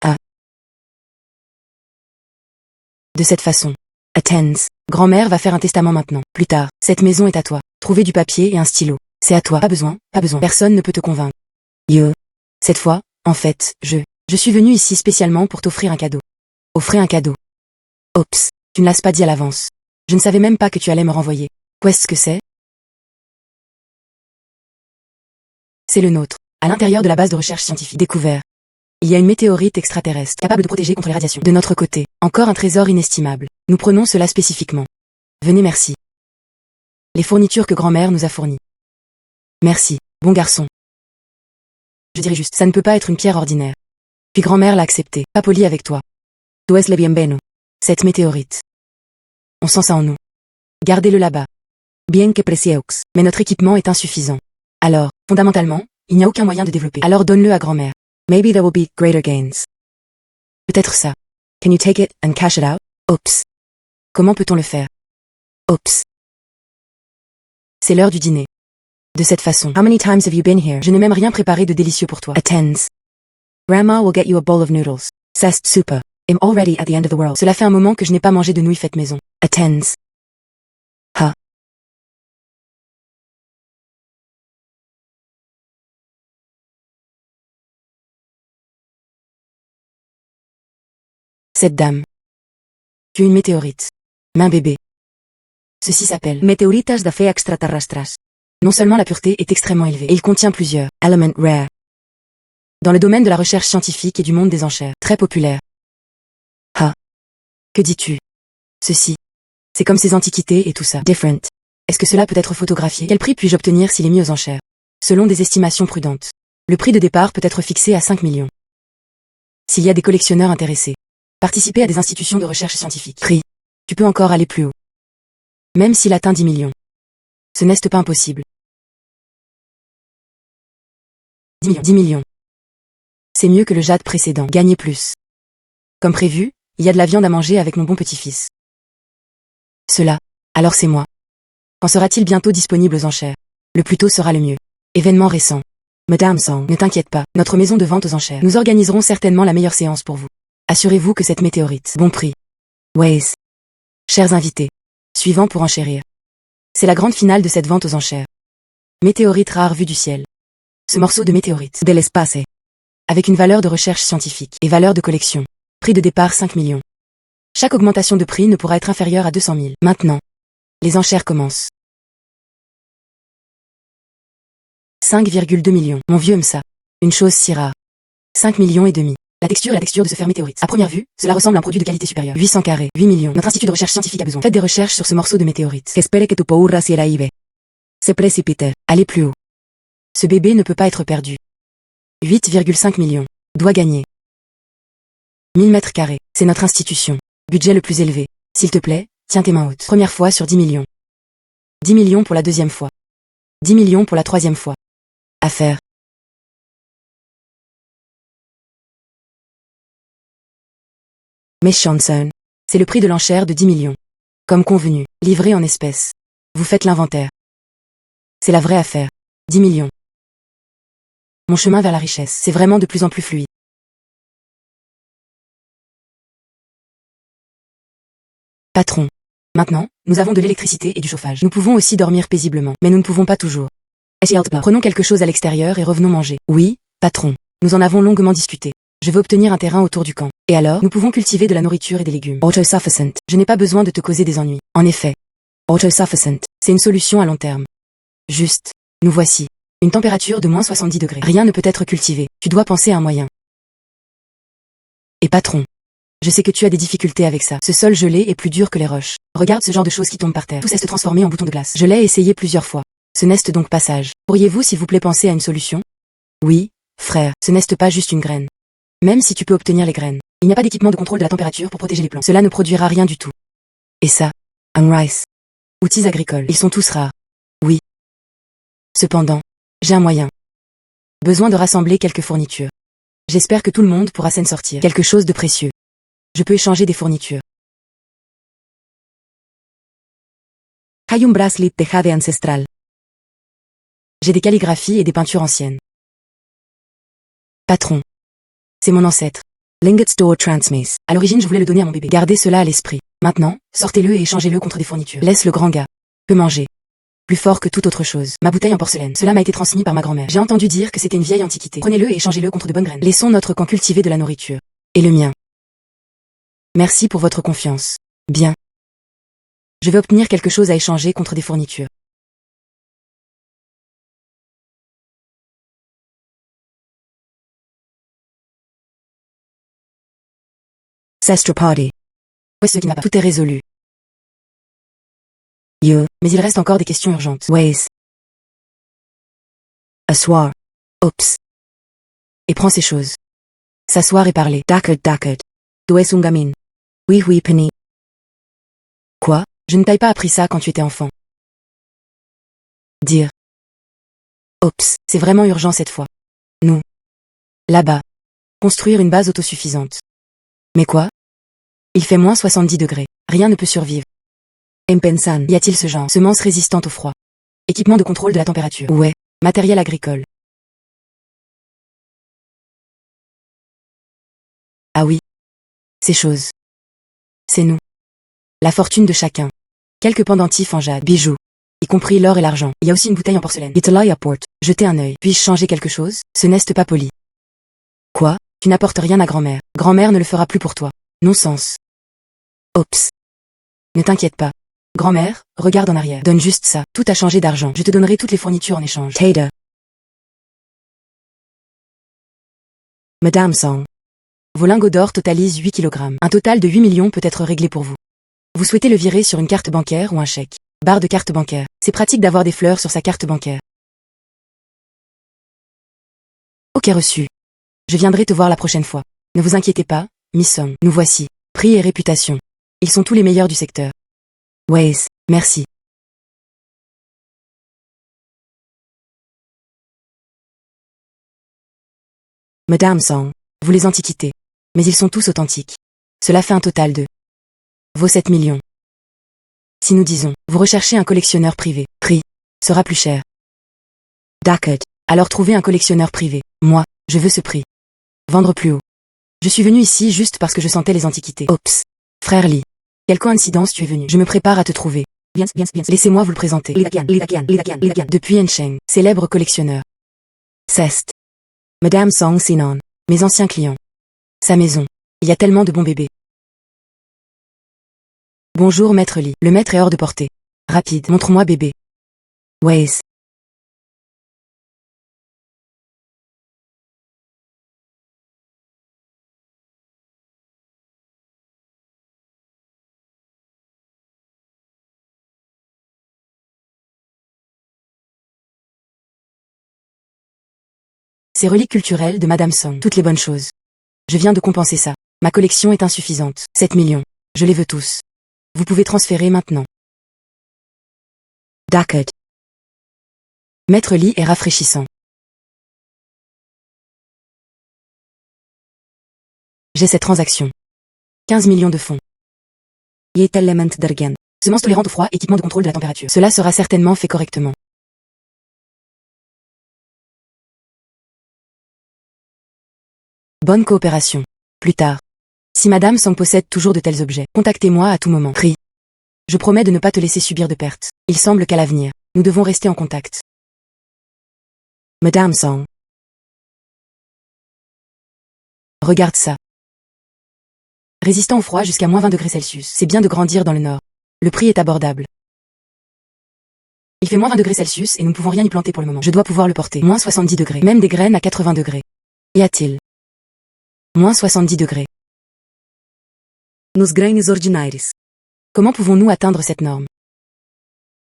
Ah. De cette façon. Attends. Grand-mère va faire un testament maintenant. Plus tard, cette maison est à toi. Trouvez du papier et un stylo. C'est à toi. Pas besoin, pas besoin. Personne ne peut te convaincre. You. Cette fois, en fait, je suis venu ici spécialement pour t'offrir un cadeau. Offrir un cadeau. Oups, tu ne l'as pas dit à l'avance. Je ne savais même pas que tu allais me renvoyer. Qu'est-ce que c'est? C'est le nôtre. À l'intérieur de la base de recherche scientifique. Découvert. Il y a une météorite extraterrestre capable de protéger contre les radiations. De notre côté, encore un trésor inestimable. Nous prenons cela spécifiquement. Venez, merci. Les fournitures que grand-mère nous a fournies. Merci, bon garçon. Je dirais juste, ça ne peut pas être une pierre ordinaire. Puis grand-mère l'a accepté, pas poli avec toi. Tú es le bienvenu. Cette météorite. On sent ça en nous. Gardez-le là-bas. Bien que précieux. Mais notre équipement est insuffisant. Alors, fondamentalement, il n'y a aucun moyen de développer. Alors donne-le à grand-mère. Maybe there will be greater gains. Peut-être ça. Can you take it and cash it out? Oups. Comment peut-on le faire? Oups. C'est l'heure du dîner. De cette façon. How many times have you been here? Je n'ai même rien préparé de délicieux pour toi. Attends. Grandma will get you a bowl of noodles. Sast super. I'm already at the end of the world. Cela fait un moment que je n'ai pas mangé de nouilles faites maison. Attends. Ha. Cette dame. Tu es une météorite. Main bébé. Ceci s'appelle Meteoritas de fe extraterrestres. Non seulement la pureté est extrêmement élevée, et il contient plusieurs Element rare. dans le domaine de la recherche scientifique et du monde des enchères, très populaire. Ah. Que dis-tu? Ceci. C'est comme ces antiquités et tout ça. Different. Est-ce que cela peut être photographié? Quel prix puis-je obtenir s'il est mis aux enchères? Selon des estimations prudentes. Le prix de départ peut être fixé à 5 millions. S'il y a des collectionneurs intéressés. Participer à des institutions de recherche scientifique. Prix. Tu peux encore aller plus haut. Même s'il atteint 10 millions. Ce n'est pas impossible. 10 millions. 10 millions. C'est mieux que le jade précédent. Gagner plus. Comme prévu, il y a de la viande à manger avec mon bon petit-fils. Cela. Alors c'est moi. Quand sera-t-il bientôt disponible aux enchères? Le plus tôt sera le mieux. Événement récent. Madame Song. Ne t'inquiète pas, notre maison de vente aux enchères. Nous organiserons certainement la meilleure séance pour vous. Assurez-vous que cette météorite. Bon prix. Ways. Chers invités. Suivant pour enchérir. C'est la grande finale de cette vente aux enchères. Météorite rare vue du ciel. Ce morceau de météorite. De l'espace. Avec une valeur de recherche scientifique et valeur de collection. Prix de départ 5 millions. Chaque augmentation de prix ne pourra être inférieure à 200 000. Maintenant. Les enchères commencent. 5,2 millions. Mon vieux Msa. Une chose si rare. 5 millions et demi. La texture est la texture de ce fer météorite. À première vue, cela ressemble à un produit de qualité supérieure. 800 carrés. 8 millions. Notre institut de recherche scientifique a besoin. Faites des recherches sur ce morceau de météorite. Espere que tu pourras y arriver. Se precipite. Allez plus haut. Ce bébé ne peut pas être perdu. 8,5 millions. Doit gagner. 1000 mètres carrés. C'est notre institution. Budget le plus élevé. S'il te plaît, tiens tes mains hautes. Première fois sur 10 millions. 10 millions pour la deuxième fois. 10 millions pour la troisième fois. Affaire. Miss Johnson. C'est le prix de l'enchère de 10 millions. Comme convenu, livré en espèces. Vous faites l'inventaire. C'est la vraie affaire. 10 millions. Mon chemin vers la richesse, c'est vraiment de plus en plus fluide. Patron. Maintenant, nous avons de l'électricité et du chauffage. Nous pouvons aussi dormir paisiblement, mais nous ne pouvons pas toujours. Prenons quelque chose à l'extérieur et revenons manger. Oui, patron. Nous en avons longuement discuté. Je veux obtenir un terrain autour du camp. Et alors, nous pouvons cultiver de la nourriture et des légumes. Autosufficient. Je n'ai pas besoin de te causer des ennuis. En effet. Autosufficient. C'est une solution à long terme. Juste. Nous voici. Une température de moins 70 degrés. Rien ne peut être cultivé. Tu dois penser à un moyen. Et patron. Je sais que tu as des difficultés avec ça. Ce sol gelé est plus dur que les roches. Regarde ce genre de choses qui tombent par terre. Tout cesse se transformer en boutons de glace. Je l'ai essayé plusieurs fois. Ce n'est donc pas sage. Pourriez-vous s'il vous plaît penser à une solution? Oui, frère, ce n'est pas juste une graine. Même si tu peux obtenir les graines, il n'y a pas d'équipement de contrôle de la température pour protéger les plants. Cela ne produira rien du tout. Et ça, un rice. Outils agricoles, ils sont tous rares. Oui. Cependant, j'ai un moyen. Besoin de rassembler quelques fournitures. J'espère que tout le monde pourra s'en sortir. Quelque chose de précieux. Je peux échanger des fournitures. Hay un bracelet de jade ancestral. J'ai des calligraphies et des peintures anciennes. Patron. C'est mon ancêtre. Lingot store transmiss. À l'origine, je voulais le donner à mon bébé. Gardez cela à l'esprit. Maintenant, sortez-le et échangez-le contre des fournitures. Laisse le grand gars. Peut manger. Plus fort que toute autre chose. Ma bouteille en porcelaine. Cela m'a été transmis par ma grand-mère. J'ai entendu dire que c'était une vieille antiquité. Prenez-le et échangez-le contre de bonnes graines. Laissons notre camp cultiver de la nourriture. Et le mien. Merci pour votre confiance. Bien. Je vais obtenir quelque chose à échanger contre des fournitures. Sestra party. Ouais, ce qui n'a pas. Tout est résolu. Mais il reste encore des questions urgentes. Ways. Asseoir. Oups. Et prends ces choses. S'asseoir et parler. Dakard. Duesungamin. Oui penny. Quoi? Je ne t'ai pas appris ça quand tu étais enfant. Dire. Oups, c'est vraiment urgent cette fois. Nous. Là-bas. Construire une base autosuffisante. Mais quoi? Il fait moins 70 degrés. Rien ne peut survivre. Impensan. Y a-t-il ce genre? Semences résistantes au froid. Équipement de contrôle de la température. Ouais. Matériel agricole. Ah oui. Ces choses. C'est nous. La fortune de chacun. Quelques pendentifs en jade. Bijoux. Y compris l'or et l'argent. Il y a aussi une bouteille en porcelaine. Italia port. Jetez un œil. Puis-je changer quelque chose? Ce n'est pas poli. Quoi? Tu n'apportes rien à grand-mère. Grand-mère ne le fera plus pour toi. Non-sens. Oups. Ne t'inquiète pas. Grand-mère, regarde en arrière. Donne juste ça. Tout a changé d'argent. Je te donnerai toutes les fournitures en échange. Tater. Madame Song. Vos lingots d'or totalisent 8 kg. Un total de 8 millions peut être réglé pour vous. Vous souhaitez le virer sur une carte bancaire ou un chèque. Barre de carte bancaire. C'est pratique d'avoir des fleurs sur sa carte bancaire. Ok, reçu. Je viendrai te voir la prochaine fois. Ne vous inquiétez pas, Miss Song. Nous voici. Prix et réputation. Ils sont tous les meilleurs du secteur. Ways. Merci. Madame Song. Vous les antiquités. Mais ils sont tous authentiques. Cela fait un total de vaut 7 millions. Si nous disons, vous recherchez un collectionneur privé, prix sera plus cher. Dakard. Alors trouvez un collectionneur privé. Moi, je veux ce prix. Vendre plus haut. Je suis venu ici juste parce que je sentais les antiquités. Oups. Frère Lee. Quelle coïncidence tu es venu. Je me prépare à te trouver. Bien. Laissez-moi vous le présenter. Depuis Encheng, célèbre collectionneur. Cest. Madame Song Sinon. Mes anciens clients. Sa maison. Il y a tellement de bons bébés. Bonjour maître Lee. Le maître est hors de portée. Rapide, montre-moi bébé. Ways. Ces reliques culturelles de Madame Song. Toutes les bonnes choses. Je viens de compenser ça. Ma collection est insuffisante. 7 millions. Je les veux tous. Vous pouvez transférer maintenant. Dakard. Maître Lee est rafraîchissant. J'ai cette transaction. 15 millions de fonds. Yet element dergen. Semences tolérantes au froid, équipement de contrôle de la température. Cela sera certainement fait correctement. Bonne coopération. Plus tard. Si Madame Song possède toujours de tels objets, contactez-moi à tout moment. Prix. Je promets de ne pas te laisser subir de pertes. Il semble qu'à l'avenir, nous devons rester en contact. Madame Song. Regarde ça. Résistant au froid jusqu'à moins 20 degrés Celsius. C'est bien de grandir dans le nord. Le prix est abordable. Il fait moins 20 degrés Celsius et nous ne pouvons rien y planter pour le moment. Je dois pouvoir le porter. Moins 70 degrés. Même des graines à 80 degrés. Y a-t-il? Moins 70 degrés. nos grains ordinaires. Comment pouvons-nous atteindre cette norme?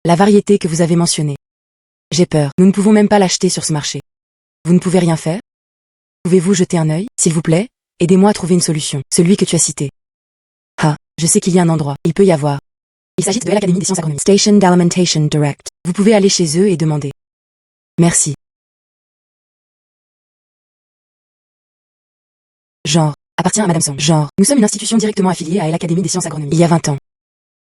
La variété que vous avez mentionnée. J'ai peur, nous ne pouvons même pas l'acheter sur ce marché. Vous ne pouvez rien faire? Pouvez-vous jeter un œil, s'il vous plaît? Aidez-moi à trouver une solution, celui que tu as cité. Ah, je sais qu'il y a un endroit, il peut y avoir. Il s'agit de l'Académie des sciences agronomiques. Station d'Alimentation Direct. Vous pouvez aller chez eux et demander. Merci. Genre, appartient à Madame Song. Genre, nous sommes une institution directement affiliée à l'Académie des sciences agronomiques. Il y a 20 ans.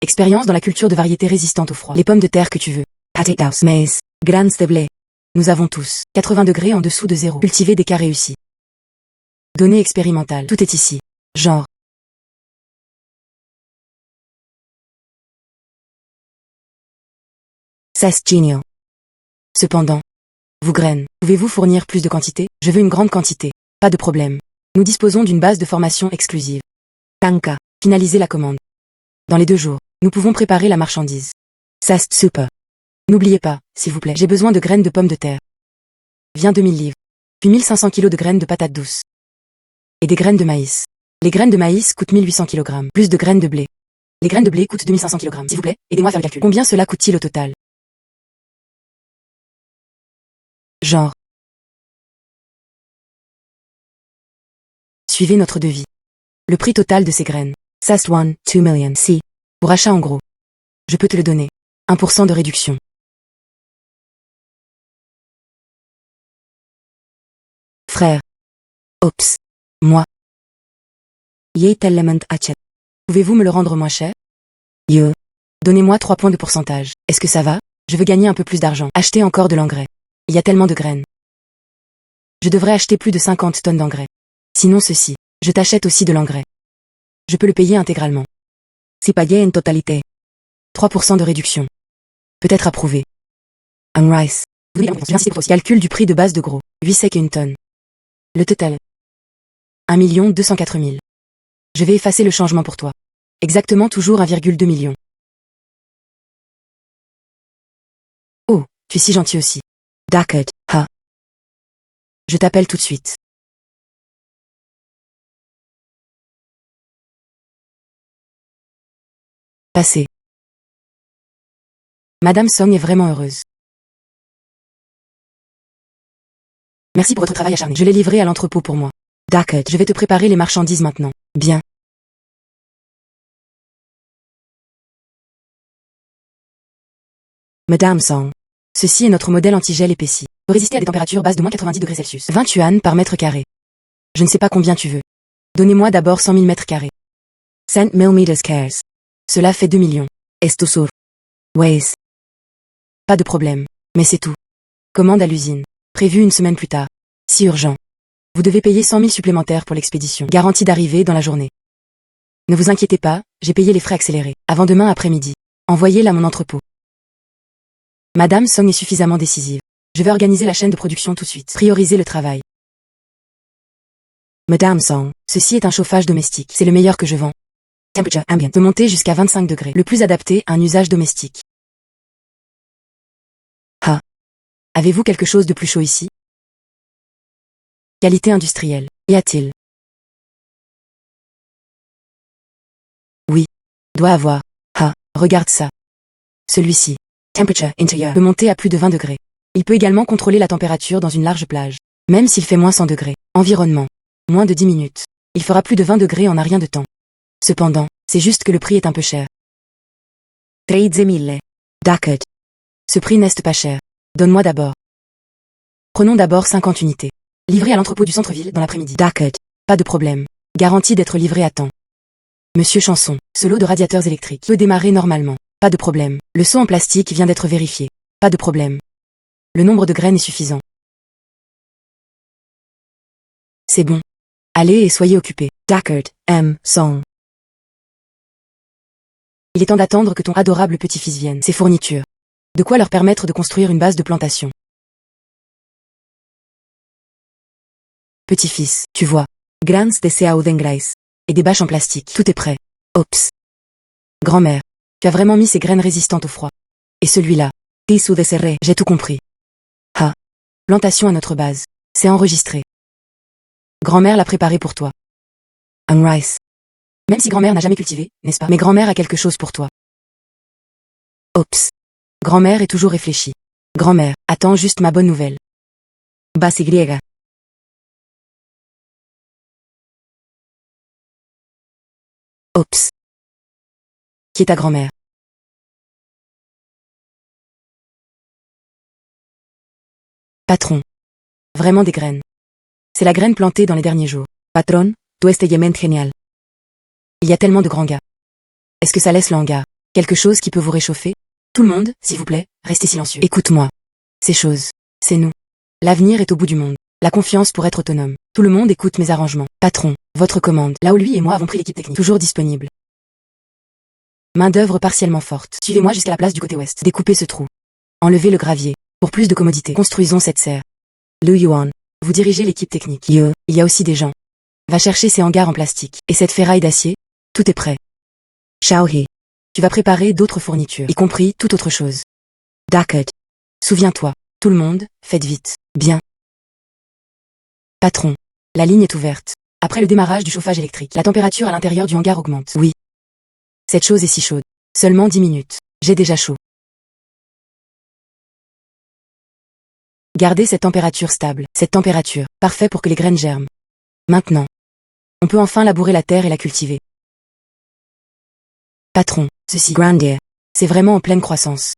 Expérience dans la culture de variétés résistantes au froid. Les pommes de terre que tu veux. Potatoes, maize, grains de blé. Nous avons tous 80 degrés en dessous de zéro. Cultiver des cas réussis. Données expérimentales. Tout est ici. Genre. C'est génial. Cependant. Vous graines. Pouvez-vous fournir plus de quantité? Je veux une grande quantité. Pas de problème. Nous disposons d'une base de formation exclusive. Tanka. Finalisez la commande. Dans les 2 jours, nous pouvons préparer la marchandise. C'est super. N'oubliez pas, s'il vous plaît, j'ai besoin de graines de pommes de terre. Viens 2000 livres. Puis 1500 kg de graines de patates douces. Et des graines de maïs. Les graines de maïs coûtent 1800 kg. Plus de graines de blé. Les graines de blé coûtent 2500 kg. S'il vous plaît, aidez-moi à faire le calcul. Combien cela coûte-t-il au total? Genre. Suivez notre devis. Le prix total de ces graines. C'est 2 millions. Si. Pour achat en gros. Je peux te le donner. 1% de réduction. Frère. Oups. Moi. Yet element achète. Pouvez-vous me le rendre moins cher? Yo. Donnez-moi 3 points de pourcentage. Est-ce que ça va? Je veux gagner un peu plus d'argent. Acheter encore de l'engrais. Il y a tellement de graines. Je devrais acheter plus de 50 tonnes d'engrais. Sinon ceci. Je t'achète aussi de l'engrais. Je peux le payer intégralement. Si payé en totalité. 3% de réduction. Peut-être approuvé. Un rice. Calcul du prix de base de gros. 8 secs et 1 tonne. Le total. 1 204 000. Je vais effacer le changement pour toi. Exactement toujours 1,2 million. Oh, tu es si gentil aussi. D'accord. Ha. Je t'appelle tout de suite. Passé. Madame Song est vraiment heureuse. Merci pour votre travail acharné. Je l'ai livré à l'entrepôt pour moi. D'accord. Je vais te préparer les marchandises maintenant. Bien. Madame Song. Ceci est notre modèle antigel épaissi. Peut résister à des températures basses de moins 90 degrés Celsius. 20 yuan par mètre carré. Je ne sais pas combien tu veux. Donnez-moi d'abord 100 000 mètres carrés. 100 millimeters cares. Cela fait 2 millions. Esto sur. Ways. Pas de problème. Mais c'est tout. Commande à l'usine. Prévu une semaine plus tard. Si urgent. Vous devez payer 100 000 supplémentaires pour l'expédition. Garantie d'arrivée dans la journée. Ne vous inquiétez pas, j'ai payé les frais accélérés. Avant demain après-midi. Envoyez-la à mon entrepôt. Madame Song est suffisamment décisive. Je vais organiser la chaîne de production tout de suite. Prioriser le travail. Madame Song. Ceci est un chauffage domestique. C'est le meilleur que je vends. Temperature ambient. Peut monter jusqu'à 25 degrés. Le plus adapté à un usage domestique. Ha. Avez-vous quelque chose de plus chaud ici? Qualité industrielle. Y a-t-il? Oui. Doit avoir. Ah, regarde ça. Celui-ci. Temperature intérieure. Peut monter à plus de 20 degrés. Il peut également contrôler la température dans une large plage. Même s'il fait moins 100 degrés. Environnement. Moins de 10 minutes. Il fera plus de 20 degrés en un rien de temps. Cependant, c'est juste que le prix est un peu cher. 13 000. D'accord. Ce prix n'est pas cher. Donne-moi d'abord. Prenons d'abord 50 unités. Livré à l'entrepôt du centre-ville dans l'après-midi. D'accord. Pas de problème. Garantie d'être livré à temps. Monsieur Chanson, ce lot de radiateurs électriques peut démarrer normalement. Pas de problème. Le seau en plastique vient d'être vérifié. Pas de problème. Le nombre de graines est suffisant. C'est bon. Allez et soyez occupés. D'accord. Song. Il est temps d'attendre que ton adorable petit-fils vienne. Ses fournitures. De quoi leur permettre de construire une base de plantation. Petit-fils, tu vois. Grans de Seaudengrais. Et des bâches en plastique. Tout est prêt. Oups. Grand-mère. Tu as vraiment mis ces graines résistantes au froid. Et celui-là. Tissu de serré. J'ai tout compris. Ah. Plantation à notre base. C'est enregistré. Grand-mère l'a préparé pour toi. Un rice. Même si grand-mère n'a jamais cultivé, n'est-ce pas? Mais grand-mère a quelque chose pour toi. Ops. Grand-mère est toujours réfléchie. Grand-mère, attends juste ma bonne nouvelle. Base griega. Ops. Qui est ta grand-mère? Patron. Vraiment des graines. C'est la graine plantée dans les derniers jours. Patrón, tú este yement genial. Il y a tellement de grands gars. Est-ce que ça laisse le hangar? Quelque chose qui peut vous réchauffer? Tout le monde, s'il vous plaît, restez silencieux. Écoute-moi. Ces choses, c'est nous. L'avenir est au bout du monde. La confiance pour être autonome. Tout le monde écoute mes arrangements. Patron, votre commande. Là où lui et moi avons pris l'équipe technique. Toujours disponible. Main d'œuvre partiellement forte. Suivez-moi jusqu'à la place du côté ouest. Découpez ce trou. Enlevez le gravier. Pour plus de commodité. Construisons cette serre. Lu Yuan. Vous dirigez l'équipe technique. Yo. Il y a aussi des gens. Va chercher ces hangars en plastique. Et cette ferraille d'acier. Tout est prêt. Xiaohe. Tu vas préparer d'autres fournitures. Y compris toute autre chose. Dakar. Souviens-toi. Tout le monde, faites vite. Bien. Patron. La ligne est ouverte. Après le démarrage du chauffage électrique, la température à l'intérieur du hangar augmente. Oui. Cette chose est si chaude. Seulement 10 minutes. J'ai déjà chaud. Gardez cette température stable. Cette température, parfait pour que les graines germent. Maintenant. On peut enfin labourer la terre et la cultiver. Patron, ceci, Grandir. c'est vraiment en pleine croissance.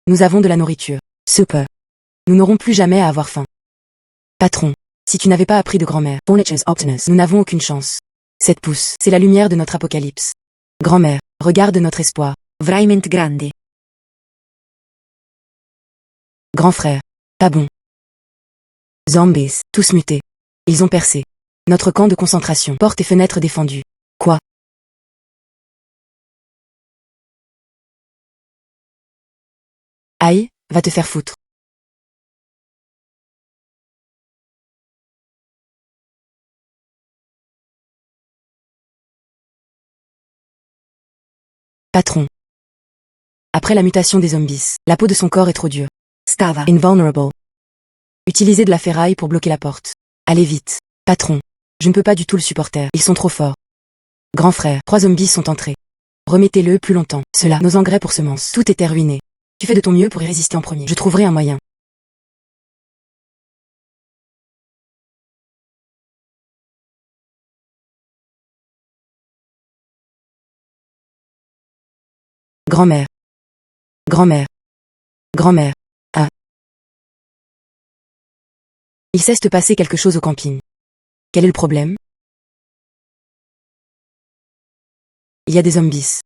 Nous avons de la nourriture. Super. Nous n'aurons plus jamais à avoir faim. Patron, si tu n'avais pas appris de grand-mère, Furnitures Optimus. nous n'avons aucune chance. 7 pouces, c'est la lumière de notre apocalypse. Grand-mère, regarde notre espoir. Vraiment grande. Grand frère, pas bon. Zombies. Tous mutés. Ils ont percé. Notre camp de concentration. Portes et fenêtres défendues. Quoi? Aïe, va te faire foutre. Patron. Après la mutation des zombies, la peau de son corps est trop dure. Stava. Invulnerable. Utilisez de la ferraille pour bloquer la porte. Allez vite. Patron. Je ne peux pas du tout le supporter. Ils sont trop forts. Grand frère, 3 zombies sont entrés. Remettez-le plus longtemps. Cela, nos engrais pour semences. Tout était ruiné. Tu fais de ton mieux pour y résister en premier. Je trouverai un moyen. Grand-mère. Grand-mère. Grand-mère. Ah. Il cesse de passer quelque chose au camping. Quel est le problème? Il y a des zombies.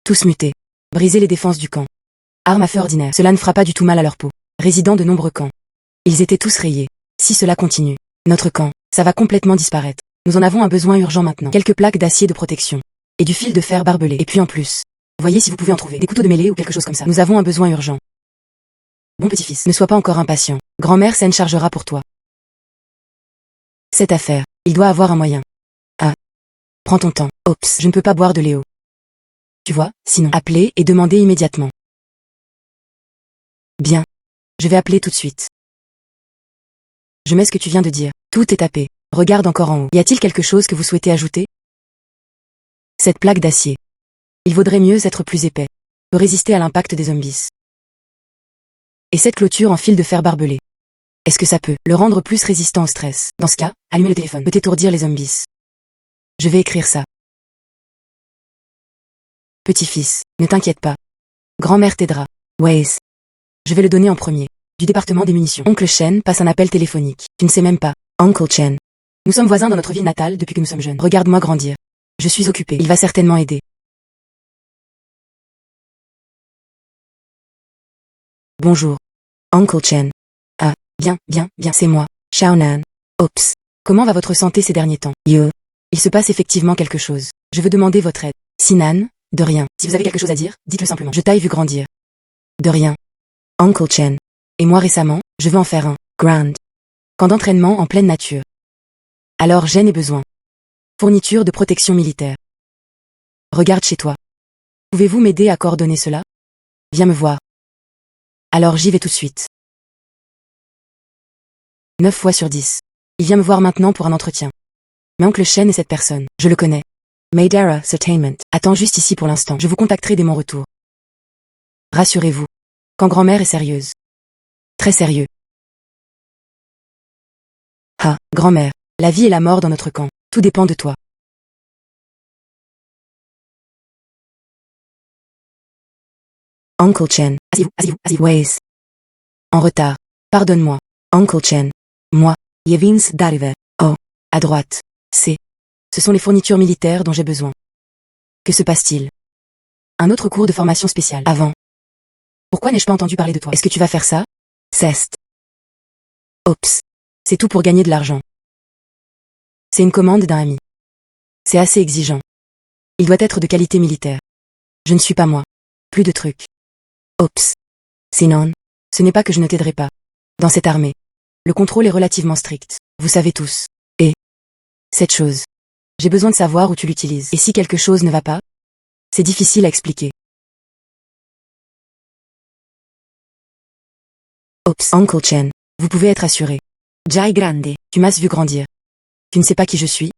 Tous mutés. Brisez les défenses du camp. Armes à feu ordinaire. Cela ne fera pas du tout mal à leur peau. Résidents de nombreux camps. Ils étaient tous rayés. Si cela continue, notre camp, ça va complètement disparaître. Nous en avons un besoin urgent maintenant. Quelques plaques d'acier de protection. Et du fil de fer barbelé. Et puis en plus, voyez si vous pouvez en trouver. Des couteaux de mêlée ou quelque chose comme ça. Nous avons un besoin urgent. Bon petit-fils, ne sois pas encore impatient. Grand-mère s'en chargera pour toi. Cette affaire, il doit avoir un moyen. Ah. Prends ton temps. Oups, je ne peux pas boire de Léo. Tu vois, sinon, appelez et demandez immédiatement. Bien. Je vais appeler tout de suite. Je mets ce que tu viens de dire. Tout est tapé. Regarde encore en haut. Y a-t-il quelque chose que vous souhaitez ajouter? Cette plaque d'acier. Il vaudrait mieux être plus épais. Peut résister à l'impact des zombies. Et cette clôture en fil de fer barbelé. Est-ce que ça peut le rendre plus résistant au stress? Dans ce cas, allumez le téléphone. Peut étourdir les zombies. Je vais écrire ça. Petit-fils, ne t'inquiète pas. Grand-mère t'aidera. Waze. Je vais le donner en premier. Du département des munitions. Oncle Chen passe un appel téléphonique. Tu ne sais même pas. Uncle Chen. Nous sommes voisins dans notre ville natale depuis que nous sommes jeunes. Regarde-moi grandir. Je suis occupé. Il va certainement aider. Bonjour. Uncle Chen. Ah, bien, c'est moi. Xiaonan. Oups. Comment va votre santé ces derniers temps? Yo. Il se passe effectivement quelque chose. Je veux demander votre aide. Sinan, de rien. Si vous avez quelque chose à dire, dites-le simplement. Je t'ai vu grandir. De rien. Uncle Chen. Et moi récemment, je veux en faire un. Grand. Camp d'entraînement en pleine nature. Alors j'en ai besoin. Fourniture de protection militaire. Regarde chez toi. Pouvez-vous m'aider à coordonner cela? Viens me voir. Alors j'y vais tout de suite. 9 fois sur 10. Il vient me voir maintenant pour un entretien. Mais oncle Chen est cette personne. Je le connais. Madeira, Certainment. Attends juste ici pour l'instant. Je vous contacterai dès mon retour. Rassurez-vous. Quand grand-mère est sérieuse. Très sérieux. Ah, grand-mère. La vie et la mort dans notre camp. Tout dépend de toi. Uncle Chen. Asseyez-vous. Waze. En retard. Pardonne-moi. Uncle Chen. Moi. Yevins d'arriver. Oh. À droite. Ce sont les fournitures militaires dont j'ai besoin. Que se passe-t-il? Un autre cours de formation spéciale. Avant. Pourquoi n'ai-je pas entendu parler de toi? Est-ce que tu vas faire ça? Cest. Oups. C'est tout pour gagner de l'argent. C'est une commande d'un ami. C'est assez exigeant. Il doit être de qualité militaire. Je ne suis pas moi. Plus de trucs. Oups. Sinon, ce n'est pas que je ne t'aiderai pas. Dans cette armée, le contrôle est relativement strict. Vous savez tous. Et cette chose. J'ai besoin de savoir où tu l'utilises. Et si quelque chose ne va pas? C'est difficile à expliquer. Oups. Uncle Chen. Vous pouvez être assuré. Jai grande. Tu m'as vu grandir. Tu ne sais pas qui je suis?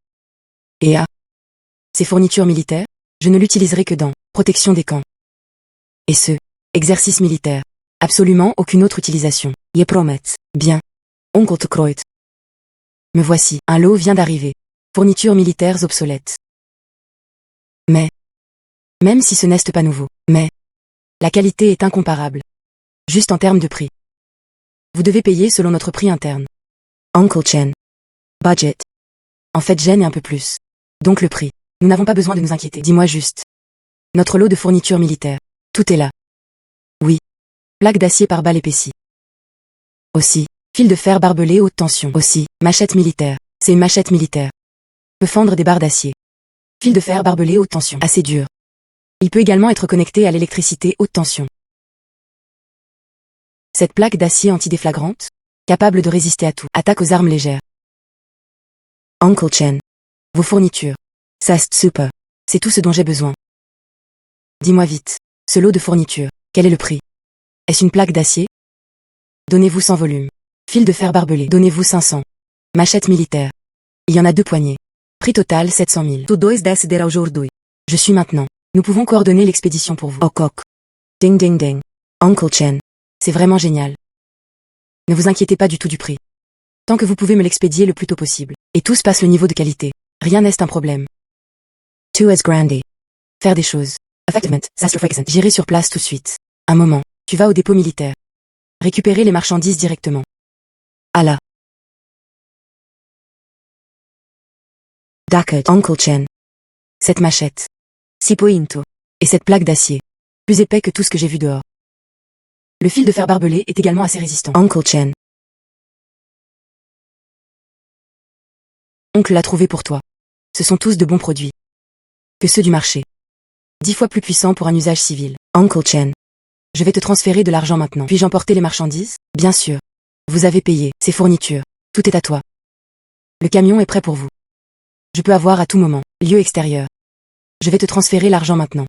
Et ces fournitures militaires, je ne l'utiliserai que dans protection des camps. Et exercice militaire. Absolument aucune autre utilisation. Je promet. Bien. Onkel te Kreut. Me voici. Un lot vient d'arriver. Fournitures militaires obsolètes. Mais, même si ce n'est pas nouveau, la qualité est incomparable. Juste en termes de prix. Vous devez payer selon notre prix interne. Uncle Chen. Budget. En fait, Jen est un peu plus. Donc le prix. Nous n'avons pas besoin de nous inquiéter. Dis-moi juste. Notre lot de fournitures militaires. Tout est là. Oui. Plaque d'acier par balle épaissie. Aussi. Fil de fer barbelé haute tension. Aussi. Machette militaire. C'est une machette militaire. Peut fendre des barres d'acier. Fil de fer barbelé haute tension. Assez dur. Il peut également être connecté à l'électricité haute tension. Cette plaque d'acier antidéflagrante, capable de résister à tout. Attaque aux armes légères. Uncle Chen. Vos fournitures. C'est super. C'est tout ce dont j'ai besoin. Dis-moi vite. Ce lot de fournitures, quel est le prix? Est-ce une plaque d'acier? Donnez-vous 100 volumes. Fil de fer barbelé. Donnez-vous 500. Machette militaire. Il y en a 2 poignées. Prix total 700 000. Tu dois decidir aujourd'hui. Je suis maintenant. Nous pouvons coordonner l'expédition pour vous. Ok. Ding ding ding. Uncle Chen. C'est vraiment génial. Ne vous inquiétez pas du tout du prix. Tant que vous pouvez me l'expédier le plus tôt possible. Et tout se passe le niveau de qualité. Rien n'est un problème. Tu es grande. Faire des choses. Effectivement, j'irai sur place tout de suite. Un moment. Tu vas au dépôt militaire. Récupérer les marchandises directement. Allah. D'accord, Uncle Chen. Cette machette. Si pointo. Et cette plaque d'acier. Plus épais que tout ce que j'ai vu dehors. Le fil de fer barbelé est également assez résistant. Uncle Chen. Oncle l'a trouvé pour toi. Ce sont tous de bons produits. Que ceux du marché. 10 fois plus puissants pour un usage civil. Uncle Chen. Je vais te transférer de l'argent maintenant. Puis-je emporter les marchandises? Bien sûr. Vous avez payé ces fournitures. Tout est à toi. Le camion est prêt pour vous. Je peux avoir à tout moment. Lieu extérieur. Je vais te transférer l'argent maintenant.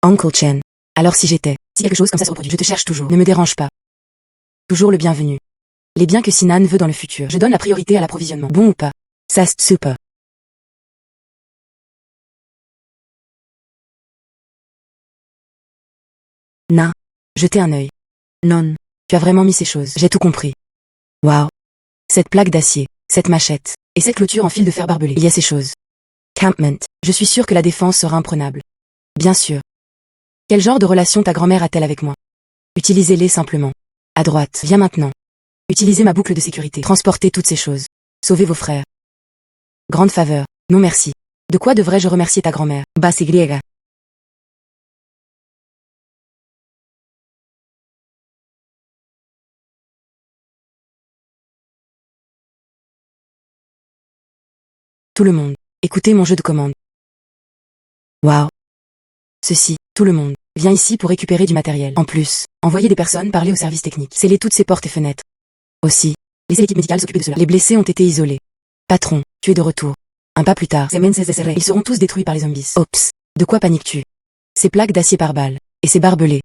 Uncle Chen. Alors si quelque chose comme ça se reproduit, je te cherche toujours. Ne me dérange pas. Toujours le bienvenu. Les biens que Sinan veut dans le futur. Je donne la priorité à l'approvisionnement. Bon ou pas? C'est super. Na. Jetez un œil. Non. Tu as vraiment mis ces choses. J'ai tout compris. Waouh. Cette plaque d'acier, cette machette, et cette clôture en fil de fer barbelé. Il y a ces choses. Campment. Je suis sûr que la défense sera imprenable. Bien sûr. Quel genre de relation ta grand-mère a-t-elle avec moi? Utilisez-les simplement. À droite. Viens maintenant. Utilisez ma boucle de sécurité. Transportez toutes ces choses. Sauvez vos frères. Grande faveur. Non merci. De quoi devrais-je remercier ta grand-mère? Base griega. Tout le monde. Écoutez mon jeu de commande. Waouh. Ceci, tout le monde, vient ici pour récupérer du matériel. En plus, envoyez des personnes parler au service technique. Scellez toutes ces portes et fenêtres. Aussi, laissez l'équipe médicale s'occuper de cela. Les blessés ont été isolés. Patron, tu es de retour. Un pas plus tard, ils seront tous détruits par les zombies. Oups. De quoi paniques-tu? Ces plaques d'acier par balle. Et ces barbelés.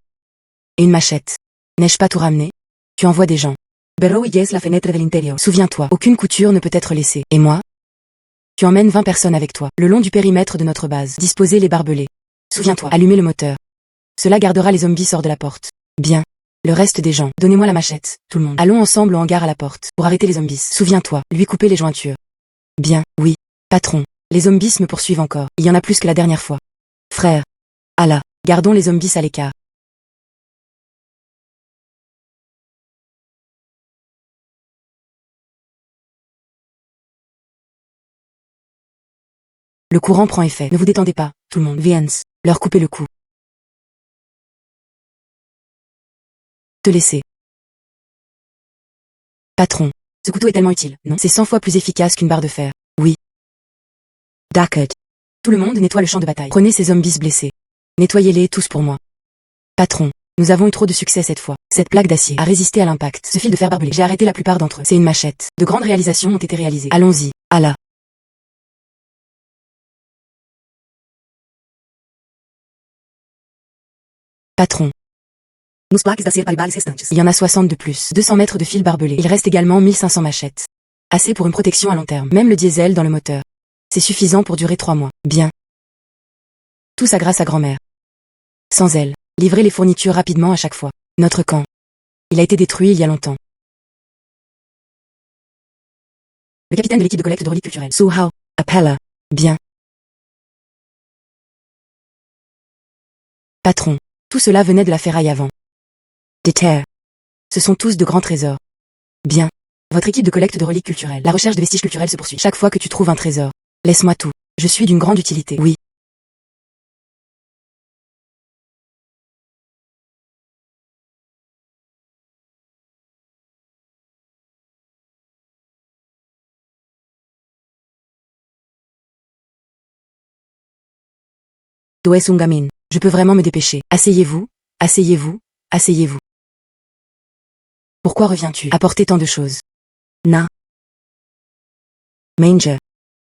Et une machette. N'ai-je pas tout ramené? Tu envoies des gens. Berrow y es la fenêtre de l'intérieur. Souviens-toi, aucune couture ne peut être laissée. Et moi? Tu emmènes 20 personnes avec toi, le long du périmètre de notre base. Disposez les barbelés. Souviens-toi, allumez le moteur. Cela gardera les zombies hors de la porte. Bien. Le reste des gens, donnez-moi la machette, tout le monde. Allons ensemble au hangar à la porte, pour arrêter les zombies. Souviens-toi, lui couper les jointures. Bien, oui. Patron, les zombies me poursuivent encore. Il y en a plus que la dernière fois. Frère. Allah, gardons les zombies à l'écart. Le courant prend effet. Ne vous détendez pas, tout le monde. Viens, leur couper le cou. Te laisser. Patron, ce couteau est tellement utile, non? C'est 100 fois plus efficace qu'une barre de fer. Oui. D'accord. Tout le monde nettoie le champ de bataille. Prenez ces zombies blessés. Nettoyez-les tous pour moi. Patron, nous avons eu trop de succès cette fois. Cette plaque d'acier a résisté à l'impact. Ce fil de fer barbelé, j'ai arrêté la plupart d'entre eux. C'est une machette. De grandes réalisations ont été réalisées. Allons-y. Allah. Patron. Il y en a 60 de plus. 200 mètres de fil barbelé. Il reste également 1500 machettes. Assez pour une protection à long terme. Même le diesel dans le moteur. C'est suffisant pour durer 3 mois. Bien. Tout ça grâce à grand-mère. Sans elle, livrez les fournitures rapidement à chaque fois. Notre camp. Il a été détruit il y a longtemps. Le capitaine de l'équipe de collecte de reliques culturelles. Suhao. Appella. Bien. Patron. Tout cela venait de la ferraille avant. Des terres. Ce sont tous de grands trésors. Bien. Votre équipe de collecte de reliques culturelles. La recherche de vestiges culturels se poursuit. Chaque fois que tu trouves un trésor, laisse-moi tout. Je suis d'une grande utilité. Oui. Doe Sungamin. Je peux vraiment me dépêcher. Asseyez-vous, asseyez-vous, asseyez-vous. Pourquoi reviens-tu apporter tant de choses? Na. Manger.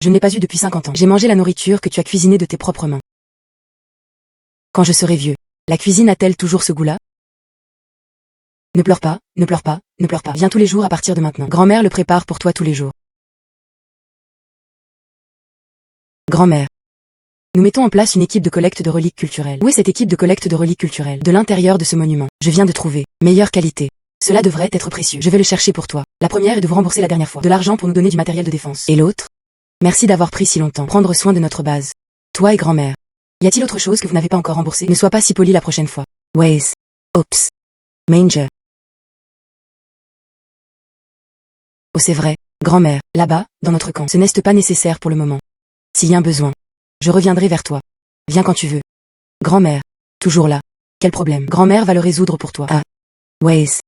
Je ne l'ai pas eu depuis 50 ans. J'ai mangé la nourriture que tu as cuisinée de tes propres mains. Quand je serai vieux, la cuisine a-t-elle toujours ce goût-là? Ne pleure pas, ne pleure pas, ne pleure pas. Viens tous les jours à partir de maintenant. Grand-mère le prépare pour toi tous les jours. Grand-mère. Nous mettons en place une équipe de collecte de reliques culturelles. Où est cette équipe de collecte de reliques culturelles? De l'intérieur de ce monument. Je viens de trouver. Meilleure qualité. Cela devrait être précieux. Je vais le chercher pour toi. La première est de vous rembourser la dernière fois. De l'argent pour nous donner du matériel de défense. Et l'autre? Merci d'avoir pris si longtemps. Prendre soin de notre base. Toi et grand-mère. Y a-t-il autre chose que vous n'avez pas encore remboursé? Ne sois pas si poli la prochaine fois. Waze. Oops. Manger. Oh c'est vrai. Grand-mère. Là-bas, dans notre camp. Ce n'est pas nécessaire pour le moment. S'il y a un besoin. Je reviendrai vers toi. Viens quand tu veux. Grand-mère. Toujours là. Quel problème? Grand-mère va le résoudre pour toi. Ah. Waze.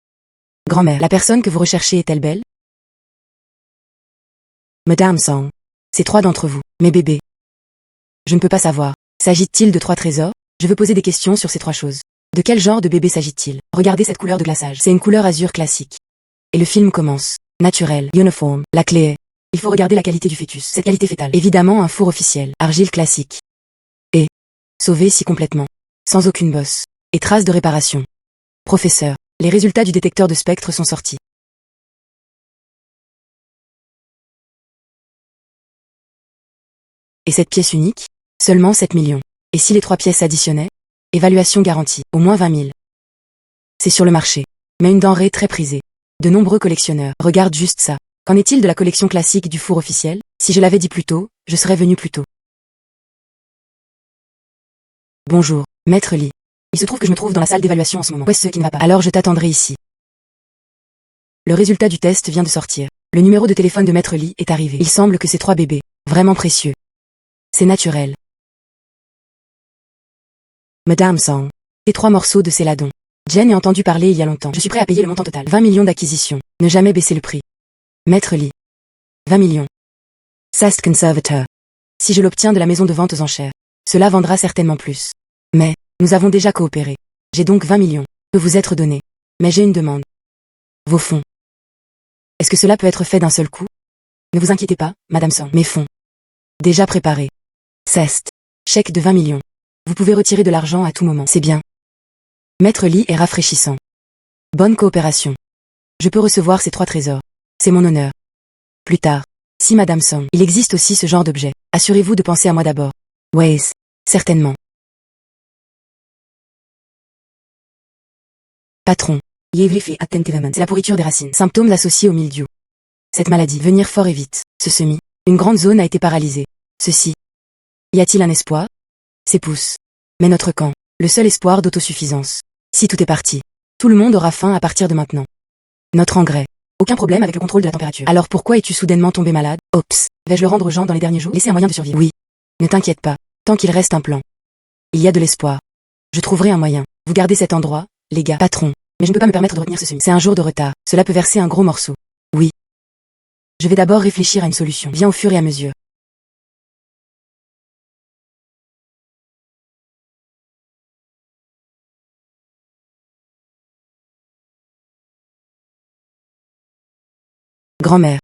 Grand-mère. La personne que vous recherchez est-elle belle? Madame Song. C'est 3 d'entre vous. Mes bébés. Je ne peux pas savoir. S'agit-il de 3 trésors? Je veux poser des questions sur ces 3 choses. De quel genre de bébé s'agit-il? Regardez cette couleur de glaçage. C'est une couleur azur classique. Et le film commence. Naturel. Uniforme. La clé est. Il faut regarder la qualité du fœtus. Cette qualité fétale. Évidemment un four officiel. Argile classique. Et. Sauvé si complètement. Sans aucune bosse. Et trace de réparation. Professeur. Les résultats du détecteur de spectres sont sortis. Et cette pièce unique? Seulement 7 millions. Et si les 3 pièces additionnaient? Évaluation garantie. Au moins 20 000. C'est sur le marché. Mais une denrée très prisée. De nombreux collectionneurs. Regarde juste ça. Qu'en est-il de la collection classique du four officiel? Si je l'avais dit plus tôt, je serais venu plus tôt. Bonjour, Maître Lee. Il se trouve que je me trouve dans la salle d'évaluation en ce moment. Où est-ce qui ne va pas? Alors je t'attendrai ici. Le résultat du test vient de sortir. Le numéro de téléphone de Maître Lee est arrivé. Il semble que ces 3 bébés, vraiment précieux. C'est naturel. Madame Song. Ces 3 morceaux de céladon. Jen a entendu parler il y a longtemps. Je suis prêt à payer le montant total. 20 millions d'acquisition. Ne jamais baisser le prix. Maître Lee. 20 millions. Sast Conservateur. Si je l'obtiens de la maison de vente aux enchères, cela vendra certainement plus. Mais, nous avons déjà coopéré. J'ai donc 20 millions. Peut vous être donné. Mais j'ai une demande. Vos fonds. Est-ce que cela peut être fait d'un seul coup? Ne vous inquiétez pas, Madame Song. Mes fonds. Déjà préparés. Cest. Chèque de 20 millions. Vous pouvez retirer de l'argent à tout moment. C'est bien. Maître Lee est rafraîchissant. Bonne coopération. Je peux recevoir ces 3 trésors. C'est mon honneur. Plus tard. Si Madame Song, il existe aussi ce genre d'objet. Assurez-vous de penser à moi d'abord. Waze. Certainement. Patron. C'est la pourriture des racines. Symptômes associés au mildiou. Cette maladie. Venir fort et vite. Ce semis. Une grande zone a été paralysée. Ceci. Y a-t-il un espoir? C'est pousse. Mais notre camp. Le seul espoir d'autosuffisance. Si tout est parti. Tout le monde aura faim à partir de maintenant. Notre engrais. Aucun problème avec le contrôle de la température. Alors pourquoi es-tu soudainement tombé malade? Oups. Vais-je le rendre aux gens dans les derniers jours? Laisser un moyen de survivre. Oui. Ne t'inquiète pas. Tant qu'il reste un plan. Il y a de l'espoir. Je trouverai un moyen. Vous gardez cet endroit, les gars. Patron. Mais je ne peux pas me permettre de retenir ce semis. C'est un jour de retard. Cela peut verser un gros morceau. Oui. Je vais d'abord réfléchir à une solution. Viens au fur et à mesure. Grand-mère.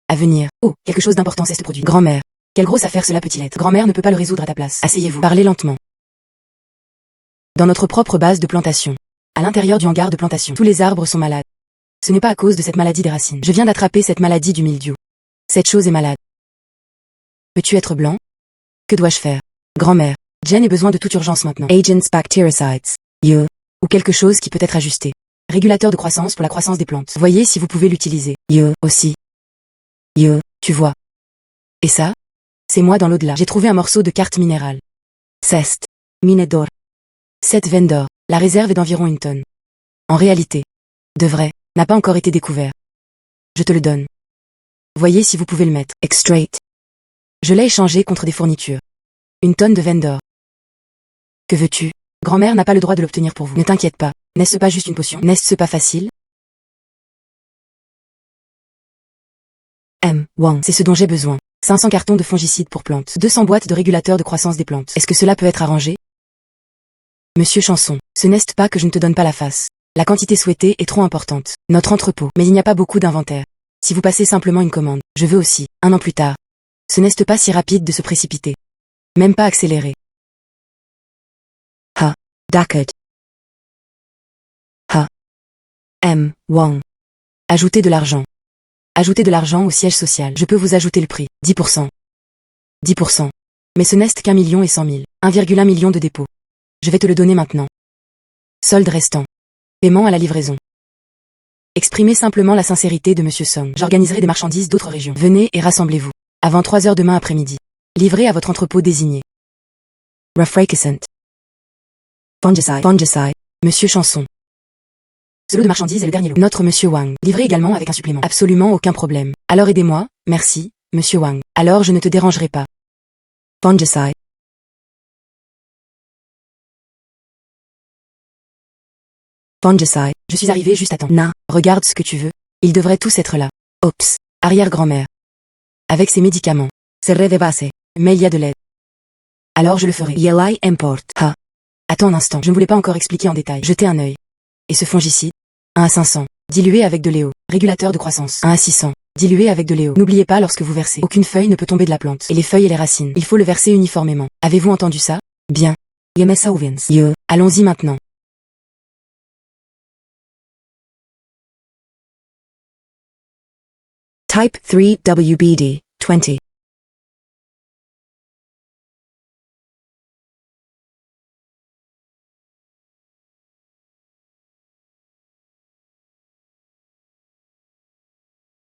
À venir. Oh, quelque chose d'important c'est ce produit. Grand-mère. Quelle grosse affaire cela peut-il être? Grand-mère ne peut pas le résoudre à ta place. Asseyez-vous. Parlez lentement. Dans notre propre base de plantation. À l'intérieur du hangar de plantation. Tous les arbres sont malades. Ce n'est pas à cause de cette maladie des racines. Je viens d'attraper cette maladie du mildiou. Cette chose est malade. Peux-tu être blanc? Que dois-je faire? Grand-mère. Jen a besoin de toute urgence maintenant. Agents bactericides. Ou quelque chose qui peut être ajusté. Régulateur de croissance pour la croissance des plantes. Voyez si vous pouvez l'utiliser. Aussi. Tu vois. Et ça? C'est moi dans l'au-delà. J'ai trouvé un morceau de carte minérale. Cest. Mine d'or. 7 veines d'or. La réserve est d'environ 1 tonne. En réalité. De vrai. N'a pas encore été découvert. Je te le donne. Voyez si vous pouvez le mettre. Extrait. Je l'ai échangé contre des fournitures. 1 tonne de veines d'or. Que veux-tu? Grand-mère n'a pas le droit de l'obtenir pour vous. Ne t'inquiète pas. N'est-ce pas juste une potion? N'est-ce pas facile? Wang. C'est ce dont j'ai besoin. 500 cartons de fongicides pour plantes. 200 boîtes de régulateurs de croissance des plantes. Est-ce que cela peut être arrangé? Monsieur Chanson. Ce n'est pas que je ne te donne pas la face. La quantité souhaitée est trop importante. Notre entrepôt. Mais il n'y a pas beaucoup d'inventaire. Si vous passez simplement une commande. Je veux aussi. 1 an plus tard. Ce n'est pas si rapide de se précipiter. Même pas accéléré. D'accord. Wang. Ajoutez de l'argent. Ajoutez de l'argent au siège social. Je peux vous ajouter le prix. 10%. 10%. Mais ce n'est qu'1 million et 100 000. 1,1 million de dépôts. Je vais te le donner maintenant. Solde restant. Paiement à la livraison. Exprimez simplement la sincérité de Monsieur Song. J'organiserai des marchandises d'autres régions. Venez et rassemblez-vous. Avant 3 heures demain après-midi. Livrez à votre entrepôt désigné. Refracissant. Fongicide. Monsieur Chanson. Ce lot de marchandises est le dernier lot. Notre Monsieur Wang. Livré également avec un supplément. Absolument aucun problème. Alors aidez-moi, merci, Monsieur Wang. Alors je ne te dérangerai pas. Fongicide. Fongicide. Je suis arrivé juste à temps. Regarde ce que tu veux. Ils devraient tous être là. Oups. Arrière-grand-mère. Avec ses médicaments. Serré de base. Mais il y a de l'aide. Alors je le ferai. Yelai importe. Attends un instant. Je ne voulais pas encore expliquer en détail. Jetez un œil. Et ce fongicide? 1 à 500. Dilué avec de l'éau. Régulateur de croissance. 1 à 600. Dilué avec de l'éau. N'oubliez pas lorsque vous versez. Aucune feuille ne peut tomber de la plante. Et les feuilles et les racines. Il faut le verser uniformément. Avez-vous entendu ça? Bien. Allons-y maintenant. Type 3 WBD 20.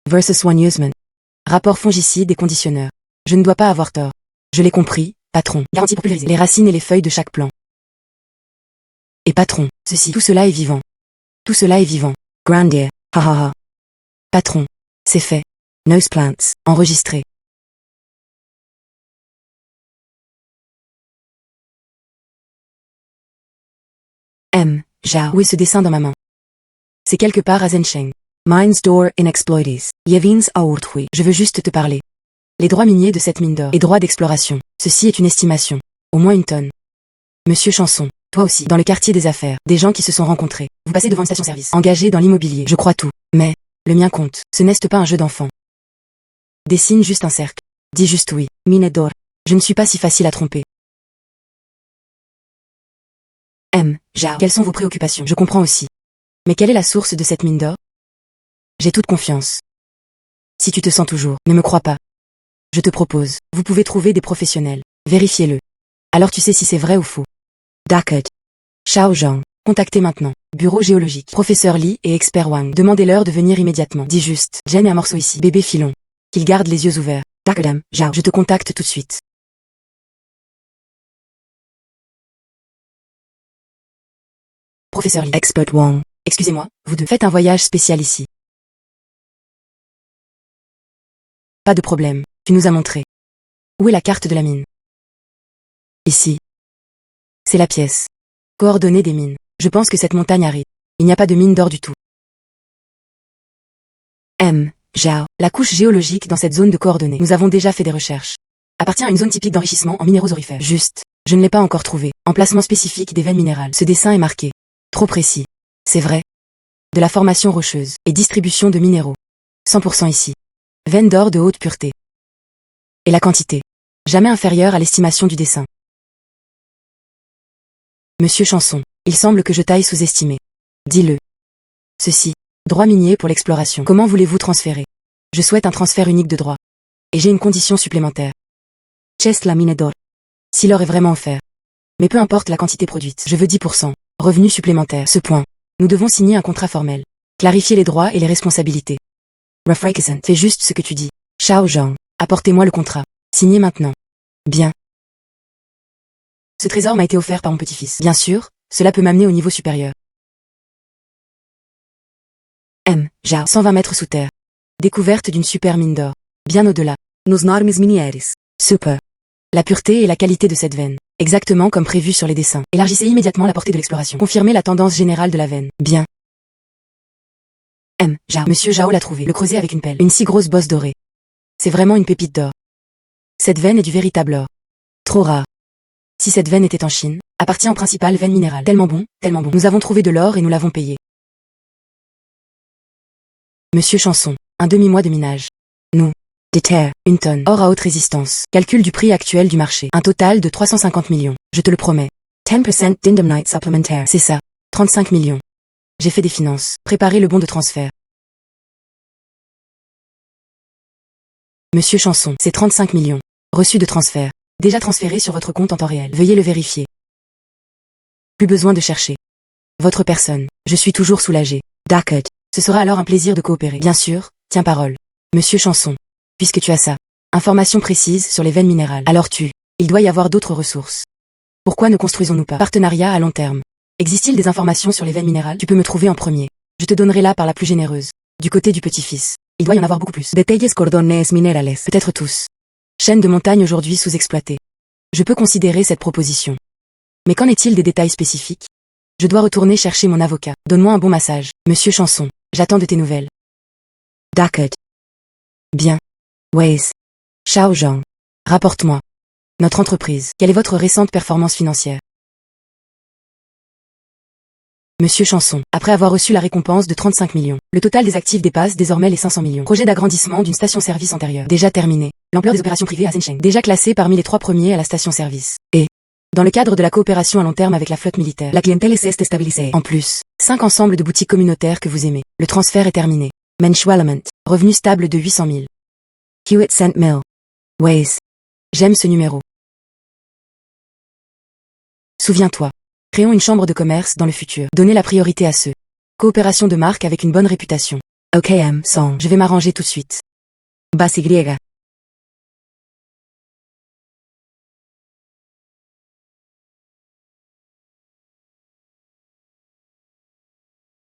Versus One Usement. Rapport fongicide et conditionneur. Je ne dois pas avoir tort. Je l'ai compris, patron. Garantie pour pulvériser les racines et les feuilles de chaque plant. Et patron, tout cela est vivant. Tout cela est vivant. Grandier, Patron, c'est fait. Nose plants, enregistré. Où est ce dessin dans ma main? C'est quelque part à Zhencheng. Mines d'or inexploited. Yevins Aurthui. Je veux juste te parler. Les droits miniers de cette mine d'or et droits d'exploration. Ceci est une estimation. Au moins 1 tonne. Monsieur Chanson. Toi aussi. Dans le quartier des affaires. Des gens qui se sont rencontrés. Vous passez devant une station-service. Engagé dans l'immobilier. Je crois tout. Mais, le mien compte. Ce n'est pas un jeu d'enfant. Dessine juste un cercle. Dis juste oui. Mine d'or. Je ne suis pas si facile à tromper. Quelles sont vos préoccupations? Je comprends aussi. Mais quelle est la source de cette mine d'or? J'ai toute confiance. Si tu te sens toujours, ne me crois pas. Je te propose. Vous pouvez trouver des professionnels. Vérifiez-le. Alors tu sais si c'est vrai ou faux. D'accord. Xiao Zhang. Contactez maintenant. Bureau géologique. Professeur Li et expert Wang. Demandez-leur de venir immédiatement. Dis juste. Jen est un morceau ici. Bébé filon. Qu'il garde les yeux ouverts. D'accord, dame. Zhao. Je te contacte tout de suite. Professeur Li. Expert Wang. Excusez-moi, vous deux. Faites un voyage spécial ici. Pas de problème. Tu nous as montré. Où est la carte de la mine? Ici. C'est la pièce. Coordonnées des mines. Je pense que cette montagne aride. Il n'y a pas de mine d'or du tout. Zhao. La couche géologique dans cette zone de coordonnées. Nous avons déjà fait des recherches. Appartient à une zone typique d'enrichissement en minéraux aurifères. Juste. Je ne l'ai pas encore trouvé. Emplacement spécifique des veines minérales. Ce dessin est marqué. Trop précis. C'est vrai. De la formation rocheuse. Et distribution de minéraux. 100% ici. Veines d'or de haute pureté. Et la quantité. Jamais inférieure à l'estimation du dessin. Monsieur Chanson. Il semble que je t'aille sous-estimé. Dis-le. Ceci. Droit minier pour l'exploration. Comment voulez-vous transférer? Je souhaite un transfert unique de droit. Et j'ai une condition supplémentaire. Chest la mine d'or. Si l'or est vraiment offert. Mais peu importe la quantité produite. Je veux 10%. Revenu supplémentaire. Ce point. Nous devons signer un contrat formel. Clarifier les droits et les responsabilités. Refrakesen. Fais juste ce que tu dis. Xiao Zhang. Apportez-moi le contrat. Signez maintenant. Bien. Ce trésor m'a été offert par mon petit-fils. Bien sûr, cela peut m'amener au niveau supérieur. Zhao. 120 mètres sous terre. Découverte d'une super mine d'or. Bien au-delà. Nos normes minieres. Super. La pureté et la qualité de cette veine. Exactement comme prévu sur les dessins. Élargissez immédiatement la portée de l'exploration. Confirmez la tendance générale de la veine. Bien. Zhao. Monsieur Zhao l'a trouvé. Le creuser avec une pelle. Une si grosse bosse dorée. C'est vraiment une pépite d'or. Cette veine est du véritable or. Trop rare. Si cette veine était en Chine, appartient en principal veine minérale. Tellement bon, tellement bon. Nous avons trouvé de l'or et nous l'avons payé. Monsieur Chanson. Un demi-mois de minage. Nous. Des terres. Une tonne. Or à haute résistance. Calcul du prix actuel du marché. Un total de 350 millions. Je te le promets. 10% d'indemnité supplémentaire. C'est ça. 35 millions. J'ai fait des finances. Préparez le bon de transfert. Monsieur Chanson. C'est 35 millions. Reçu de transfert. Déjà transféré sur votre compte en temps réel. Veuillez le vérifier. Plus besoin de chercher. Votre personne. Je suis toujours soulagé. D'accord. Ce sera alors un plaisir de coopérer. Bien sûr, tiens parole. Monsieur Chanson. Puisque tu as ça. Information précise sur les veines minérales. Alors il doit y avoir d'autres ressources. Pourquoi ne construisons-nous pas partenariat à long terme? Existe-t-il des informations sur les veines minérales? Tu peux me trouver en premier. Je te donnerai là par la plus généreuse. Du côté du petit-fils. Il doit y en avoir beaucoup plus. Detalles cordones minerales. Peut-être tous. Chaîne de montagne aujourd'hui sous-exploitée. Je peux considérer cette proposition. Mais qu'en est-il des détails spécifiques? Je dois retourner chercher mon avocat. Donne-moi un bon massage. Monsieur Chanson. J'attends de tes nouvelles. D'accord. Bien. Waze. Xiao Zhang. Rapporte-moi. Notre entreprise. Quelle est votre récente performance financière? Monsieur Chanson. Après avoir reçu la récompense de 35 millions, le total des actifs dépasse désormais les 500 millions. Projet d'agrandissement d'une station-service antérieure. Déjà terminé. L'ampleur des opérations privées à Shenzhen. Déjà classé parmi les 3 premiers à la station-service. Et, dans le cadre de la coopération à long terme avec la flotte militaire. La clientèle s'est stabilisée. En plus, 5 ensembles de boutiques communautaires que vous aimez. Le transfert est terminé. Mensuellement. Revenu stable de 800 000. Hewitt Cent Mill. Waze. J'aime ce numéro. Souviens-toi. Créons une chambre de commerce dans le futur. Donnez la priorité à ceux. Coopération de marque avec une bonne réputation. Ok, Song. Je vais m'arranger tout de suite. Base Y.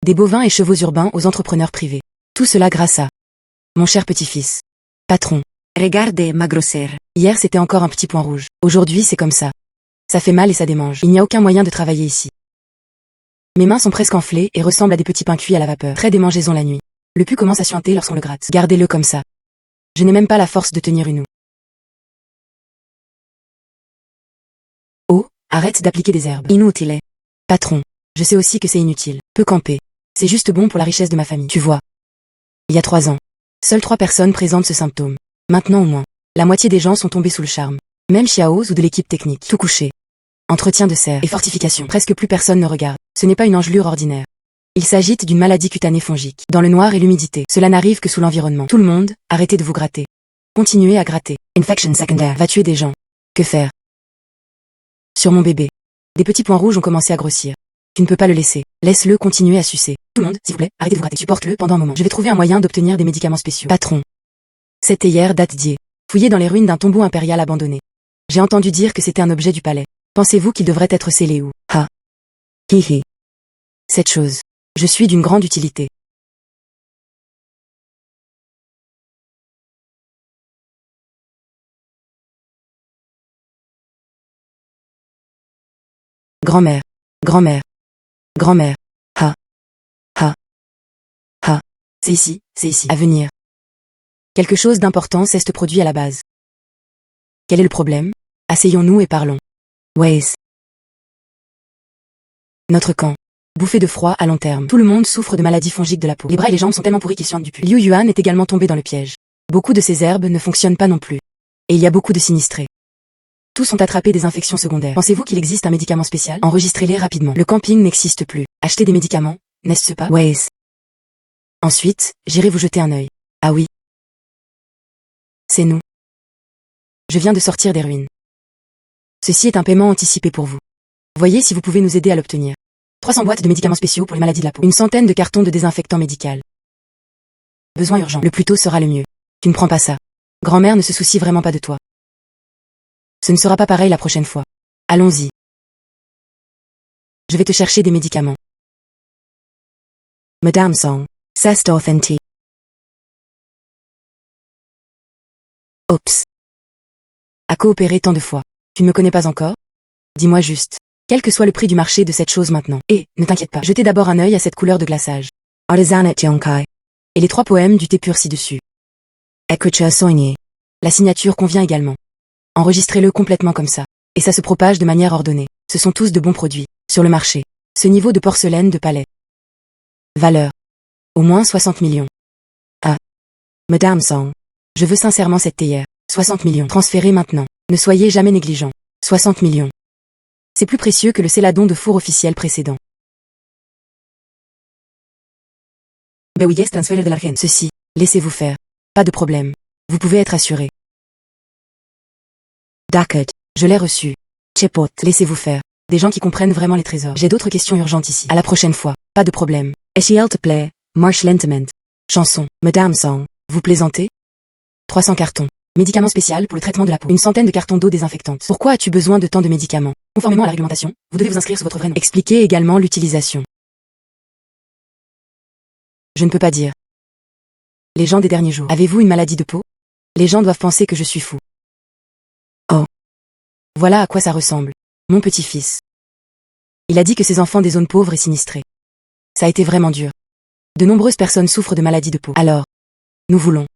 Des bovins et chevaux urbains aux entrepreneurs privés. Tout cela grâce à mon cher petit-fils. Patron. Regarde ma grosseur. Hier c'était encore un petit point rouge. Aujourd'hui c'est comme ça. Ça fait mal et ça démange. Il n'y a aucun moyen de travailler ici. Mes mains sont presque enflées et ressemblent à des petits pains cuits à la vapeur. Très démangeaison la nuit. Le pus commence à suinter lorsqu'on le gratte. Gardez-le comme ça. Je n'ai même pas la force de tenir une houe. Oh, arrête d'appliquer des herbes. Inutile. Patron. Je sais aussi que c'est inutile. Peu camper. C'est juste bon pour la richesse de ma famille. Tu vois. Il y a 3 ans. Seules 3 personnes présentent ce symptôme. Maintenant au moins. La moitié des gens sont tombés sous le charme. Même Xiao's ou de l'équipe technique. Tout couché. Entretien de serre et fortification. Presque plus personne ne regarde. Ce n'est pas une engelure ordinaire. Il s'agit d'une maladie cutanée fongique. Dans le noir et l'humidité. Cela n'arrive que sous l'environnement. Tout le monde, arrêtez de vous gratter. Continuez à gratter. Infection secondaire. Va tuer des gens. Que faire? Sur mon bébé. Des petits points rouges ont commencé à grossir. Tu ne peux pas le laisser. Laisse-le continuer à sucer. Tout le monde, s'il vous plaît, arrêtez de vous gratter. Supporte-le pendant un moment. Je vais trouver un moyen d'obtenir des médicaments spéciaux. Patron. Cette théière date d'hier. Fouillée dans les ruines d'un tombeau impérial abandonné. J'ai entendu dire que c'était un objet du palais. Pensez-vous qu'il devrait être scellé où? Ha. Hi. Cette chose. Je suis d'une grande utilité. Grand-mère. Grand-mère. Grand-mère. Ha. Ha. Ha. C'est ici, à venir. Quelque chose d'important s'est produit à la base. Quel est le problème? Asseyons-nous et parlons. Ways. Notre camp. Bouffée de froid à long terme. Tout le monde souffre de maladies fongiques de la peau. Les bras et les jambes sont tellement pourris qu'ils suintent du pus. Liu Yuan est également tombé dans le piège. Beaucoup de ces herbes ne fonctionnent pas non plus. Et il y a beaucoup de sinistrés. Tous ont attrapé des infections secondaires. Pensez-vous qu'il existe un médicament spécial? Enregistrez-les rapidement. Le camping n'existe plus. Achetez des médicaments, n'est-ce pas? Ways. Ensuite, j'irai vous jeter un œil. Ah oui. C'est nous. Je viens de sortir des ruines. Ceci est un paiement anticipé pour vous. Voyez si vous pouvez nous aider à l'obtenir. 300 boîtes de médicaments spéciaux pour les maladies de la peau. Une centaine de cartons de désinfectant médical. Besoin urgent. Le plus tôt sera le mieux. Tu ne prends pas ça. Grand-mère ne se soucie vraiment pas de toi. Ce ne sera pas pareil la prochaine fois. Allons-y. Je vais te chercher des médicaments. Madame Song. C'est authentique. Oups. À coopérer tant de fois. Tu ne me connais pas encore? Dis-moi juste. Quel que soit le prix du marché de cette chose maintenant. Et, ne t'inquiète pas, jetez d'abord un œil à cette couleur de glaçage. Artisanat Yonkai. Et les 3 poèmes du thé pur ci-dessus. Écriture soignée. La signature convient également. Enregistrez-le complètement comme ça. Et ça se propage de manière ordonnée. Ce sont tous de bons produits. Sur le marché. Ce niveau de porcelaine de palais. Valeur. Au moins 60 millions. Ah. Madame Song. Je veux sincèrement cette théière. 60 millions. Transférez maintenant. Ne soyez jamais négligent. 60 millions. C'est plus précieux que le céladon de four officiel précédent. Bewilles transfert de l'argent. Ceci, laissez-vous faire. Pas de problème. Vous pouvez être assuré. D'accord. Je l'ai reçu. Chepot. Laissez-vous faire. Des gens qui comprennent vraiment les trésors. J'ai d'autres questions urgentes ici. À la prochaine fois. Pas de problème. Echiel te plaît. Marche lentement. Chanson. Madame Song. Vous plaisantez? 300 cartons. Médicaments spécial pour le traitement de la peau. Une centaine de cartons d'eau désinfectante. Pourquoi as-tu besoin de tant de médicaments? Conformément à la réglementation, vous devez vous inscrire sur votre vrai nom. Expliquez également l'utilisation. Je ne peux pas dire. Les gens des derniers jours. Avez-vous une maladie de peau? Les gens doivent penser que je suis fou. Oh. Voilà à quoi ça ressemble. Mon petit-fils. Il a dit que ses enfants des zones pauvres et sinistrées. Ça a été vraiment dur. De nombreuses personnes souffrent de maladies de peau. Alors, nous voulons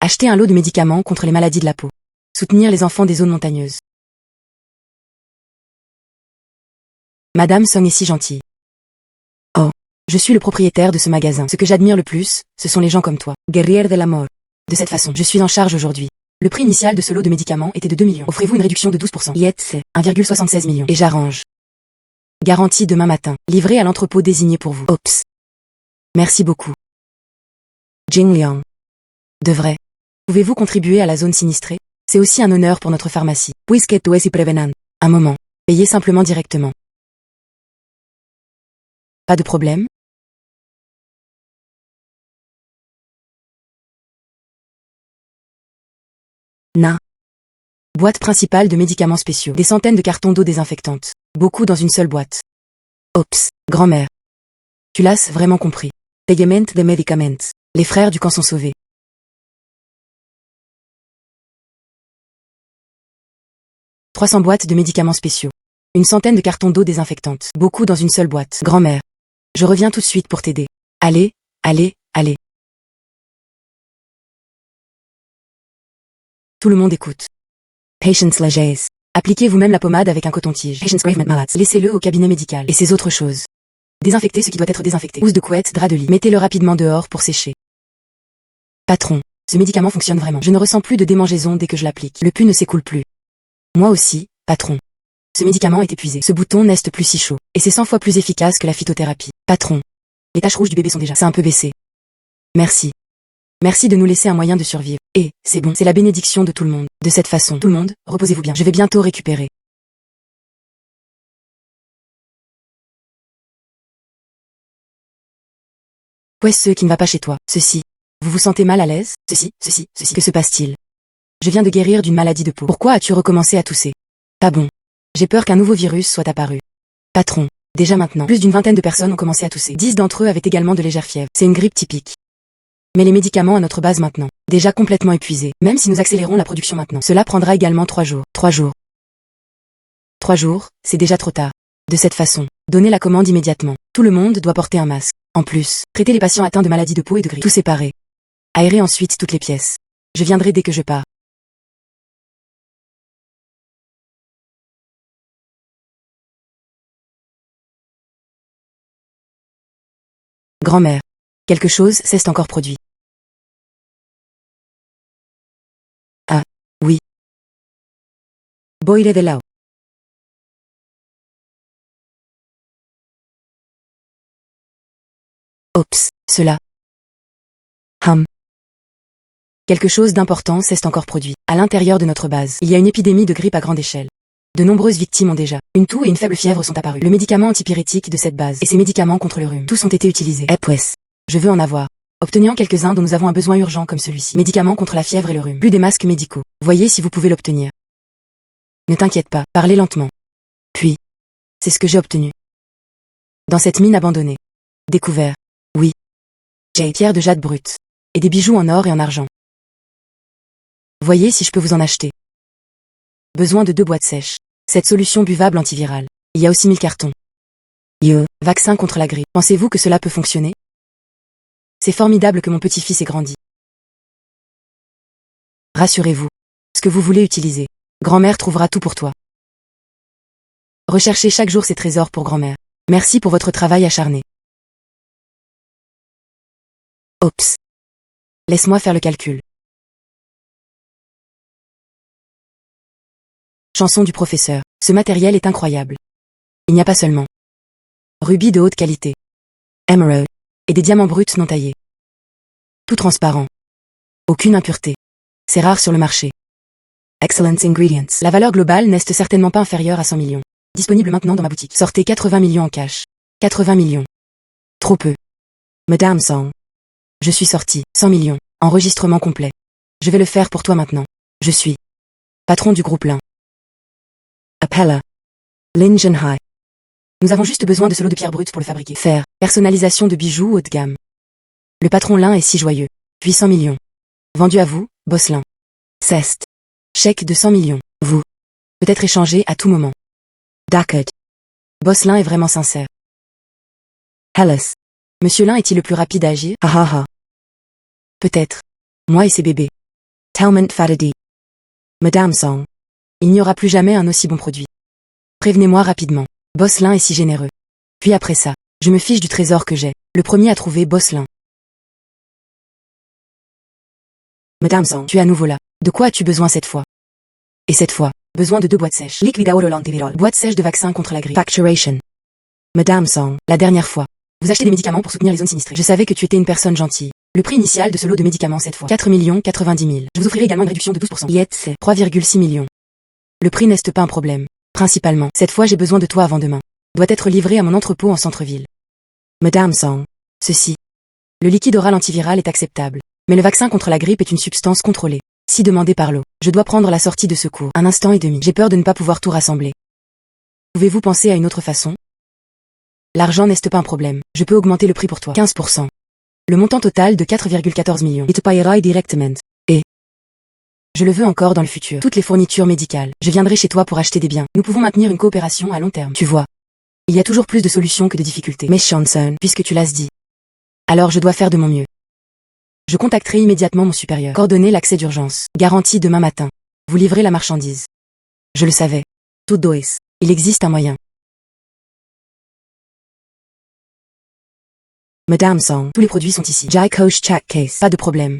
acheter un lot de médicaments contre les maladies de la peau. Soutenir les enfants des zones montagneuses. Madame Song est si gentille. Oh. Je suis le propriétaire de ce magasin. Ce que j'admire le plus, ce sont les gens comme toi. Guerrière de la mort. De cette façon, je suis en charge aujourd'hui. Le prix initial de ce lot de médicaments était de 2 millions. Offrez-vous une réduction de 12%. Yetse. 1,76 millions. Et j'arrange. Garantie demain matin. Livré à l'entrepôt désigné pour vous. Oups. Merci beaucoup. Jingliang. De vrai. Pouvez-vous contribuer à la zone sinistrée? C'est aussi un honneur pour notre pharmacie. Puisque tu es si prévenant. Un moment. Payez simplement directement. Pas de problème? Na. Boîte principale de médicaments spéciaux. Des centaines de cartons d'eau désinfectante. Beaucoup dans une seule boîte. Oups. Grand-mère. Tu l'as vraiment compris. Paiement de médicaments. Les frères du camp sont sauvés. « 300 boîtes de médicaments spéciaux. Une centaine de cartons d'eau désinfectante. Beaucoup dans une seule boîte. Grand-mère. Je reviens tout de suite pour t'aider. Allez, allez, allez. Tout le monde écoute. Patience légers. Appliquez vous-même la pommade avec un coton-tige. Patience gravement malade. Laissez-le au cabinet médical. Et ces autres choses. Désinfectez ce qui doit être désinfecté. Housse de couette, drap de lit. Mettez-le rapidement dehors pour sécher. Patron, ce médicament fonctionne vraiment. Je ne ressens plus de démangeaison dès que je l'applique. Le pus ne s'écoule plus. Moi aussi, patron. Ce médicament est épuisé. Ce bouton n'est plus si chaud. Et c'est 100 fois plus efficace que la phytothérapie. Patron. Les taches rouges du bébé sont déjà. C'est un peu baissé. Merci. Merci de nous laisser un moyen de survivre. Et, c'est bon, c'est la bénédiction de tout le monde. De cette façon, tout le monde, reposez-vous bien. Je vais bientôt récupérer. Qu'est-ce qui ne va pas chez toi? Ceci. Vous vous sentez mal à l'aise? Ceci. Que se passe-t-il? Je viens de guérir d'une maladie de peau. Pourquoi as-tu recommencé à tousser? Pas bon. J'ai peur qu'un nouveau virus soit apparu. Patron. Déjà maintenant, plus d'une vingtaine de personnes ont commencé à tousser. 10 d'entre eux avaient également de légères fièvres. C'est une grippe typique. Mais les médicaments à notre base maintenant, déjà complètement épuisés. Même si nous accélérons la production maintenant, cela prendra également 3 jours. 3 jours. 3 jours, c'est déjà trop tard. De cette façon, donnez la commande immédiatement. Tout le monde doit porter un masque. En plus, traitez les patients atteints de maladies de peau et de grippe. Tout séparé. Aérez ensuite toutes les pièces. Je viendrai dès que je pars. Grand-mère. Quelque chose s'est encore produit. Ah, oui. Boire de l'eau. Oups, cela. Quelque chose d'important s'est encore produit. À l'intérieur de notre base, il y a une épidémie de grippe à grande échelle. De nombreuses victimes ont déjà. Une toux et une faible fièvre sont apparues. Le médicament antipyrétique de cette base et ses médicaments contre le rhume, tous ont été utilisés. Eh pues. Je veux en avoir. Obtenez en quelques-uns dont nous avons un besoin urgent comme celui-ci. Médicaments contre la fièvre et le rhume. Plus des masques médicaux. Voyez si vous pouvez l'obtenir. Ne t'inquiète pas, parlez lentement. Puis. C'est ce que j'ai obtenu. Dans cette mine abandonnée. Découvert. Oui. J'ai pierre de jade brute. Et des bijoux en or et en argent. Voyez si je peux vous en acheter. Besoin de 2 boîtes sèches. Cette solution buvable antivirale. Il y a aussi 1000 cartons. Vaccin contre la grippe. Pensez-vous que cela peut fonctionner? C'est formidable que mon petit-fils ait grandi. Rassurez-vous. Ce que vous voulez utiliser. Grand-mère trouvera tout pour toi. Recherchez chaque jour ces trésors pour grand-mère. Merci pour votre travail acharné. Oups. Laisse-moi faire le calcul. Chanson du professeur. Ce matériel est incroyable. Il n'y a pas seulement rubis de haute qualité, émeraude, et des diamants bruts non taillés. Tout transparent. Aucune impureté. C'est rare sur le marché. Excellent ingredients. La valeur globale n'est certainement pas inférieure à 100 millions. Disponible maintenant dans ma boutique. Sortez 80 millions en cash. 80 millions. Trop peu. Madame Song. Je suis sorti. 100 millions. Enregistrement complet. Je vais le faire pour toi maintenant. Je suis patron du groupe Lin. Appella. Lin Zhenhai. Nous avons juste besoin de ce lot de pierres brutes pour le fabriquer. Faire. Personnalisation de bijoux haut de gamme. Le patron Lin est si joyeux. Puis 100 millions. Vendu à vous, boss Lin. Cest. Chèque de 100 millions. Vous. Peut-être échangé à tout moment. D'accord. Boss Lin est vraiment sincère. Hellas. Monsieur Lin est-il le plus rapide à agir? Ah ah ah. Peut-être. Moi et ses bébés. Talment Fadadi. Madame Song. Il n'y aura plus jamais un aussi bon produit. Prévenez-moi rapidement. Boss Lin est si généreux. Puis après ça, je me fiche du trésor que j'ai. Le premier à trouver Boss Lin. Madame Song, tu es à nouveau là. De quoi as-tu besoin cette fois? Et cette fois, besoin de 2 boîtes sèches. Liquid oral antiviral. Boîte sèche de vaccin contre la grippe. Facturation. Madame Song, la dernière fois. Vous achetez des médicaments pour soutenir les zones sinistrées. Je savais que tu étais une personne gentille. Le prix initial de ce lot de médicaments cette fois. 4 90 000. Je vous offrirai également une réduction de 12%. Yet c'est 3,6 millions. Le prix n'est pas un problème. Principalement, cette fois j'ai besoin de toi avant demain. Doit être livré à mon entrepôt en centre-ville. Madame Song. Ceci. Le liquide oral antiviral est acceptable. Mais le vaccin contre la grippe est une substance contrôlée. Si demandé par l'eau, je dois prendre la sortie de secours. Un instant et demi. J'ai peur de ne pas pouvoir tout rassembler. Pouvez-vous penser à une autre façon? L'argent n'est pas un problème. Je peux augmenter le prix pour toi. 15%. Le montant total de 4,14 millions. Il te paiera directement. Et je le veux encore dans le futur. Toutes les fournitures médicales. Je viendrai chez toi pour acheter des biens. Nous pouvons maintenir une coopération à long terme. Tu vois. Il y a toujours plus de solutions que de difficultés. Mais Shanson, puisque tu l'as dit. Alors je dois faire de mon mieux. Je contacterai immédiatement mon supérieur. Coordonner l'accès d'urgence. Garantie demain matin. Vous livrez la marchandise. Je le savais. Tout dois. Il existe un moyen. Madame Song, tous les produits sont ici. Jai Kosh Chak Case. Pas de problème.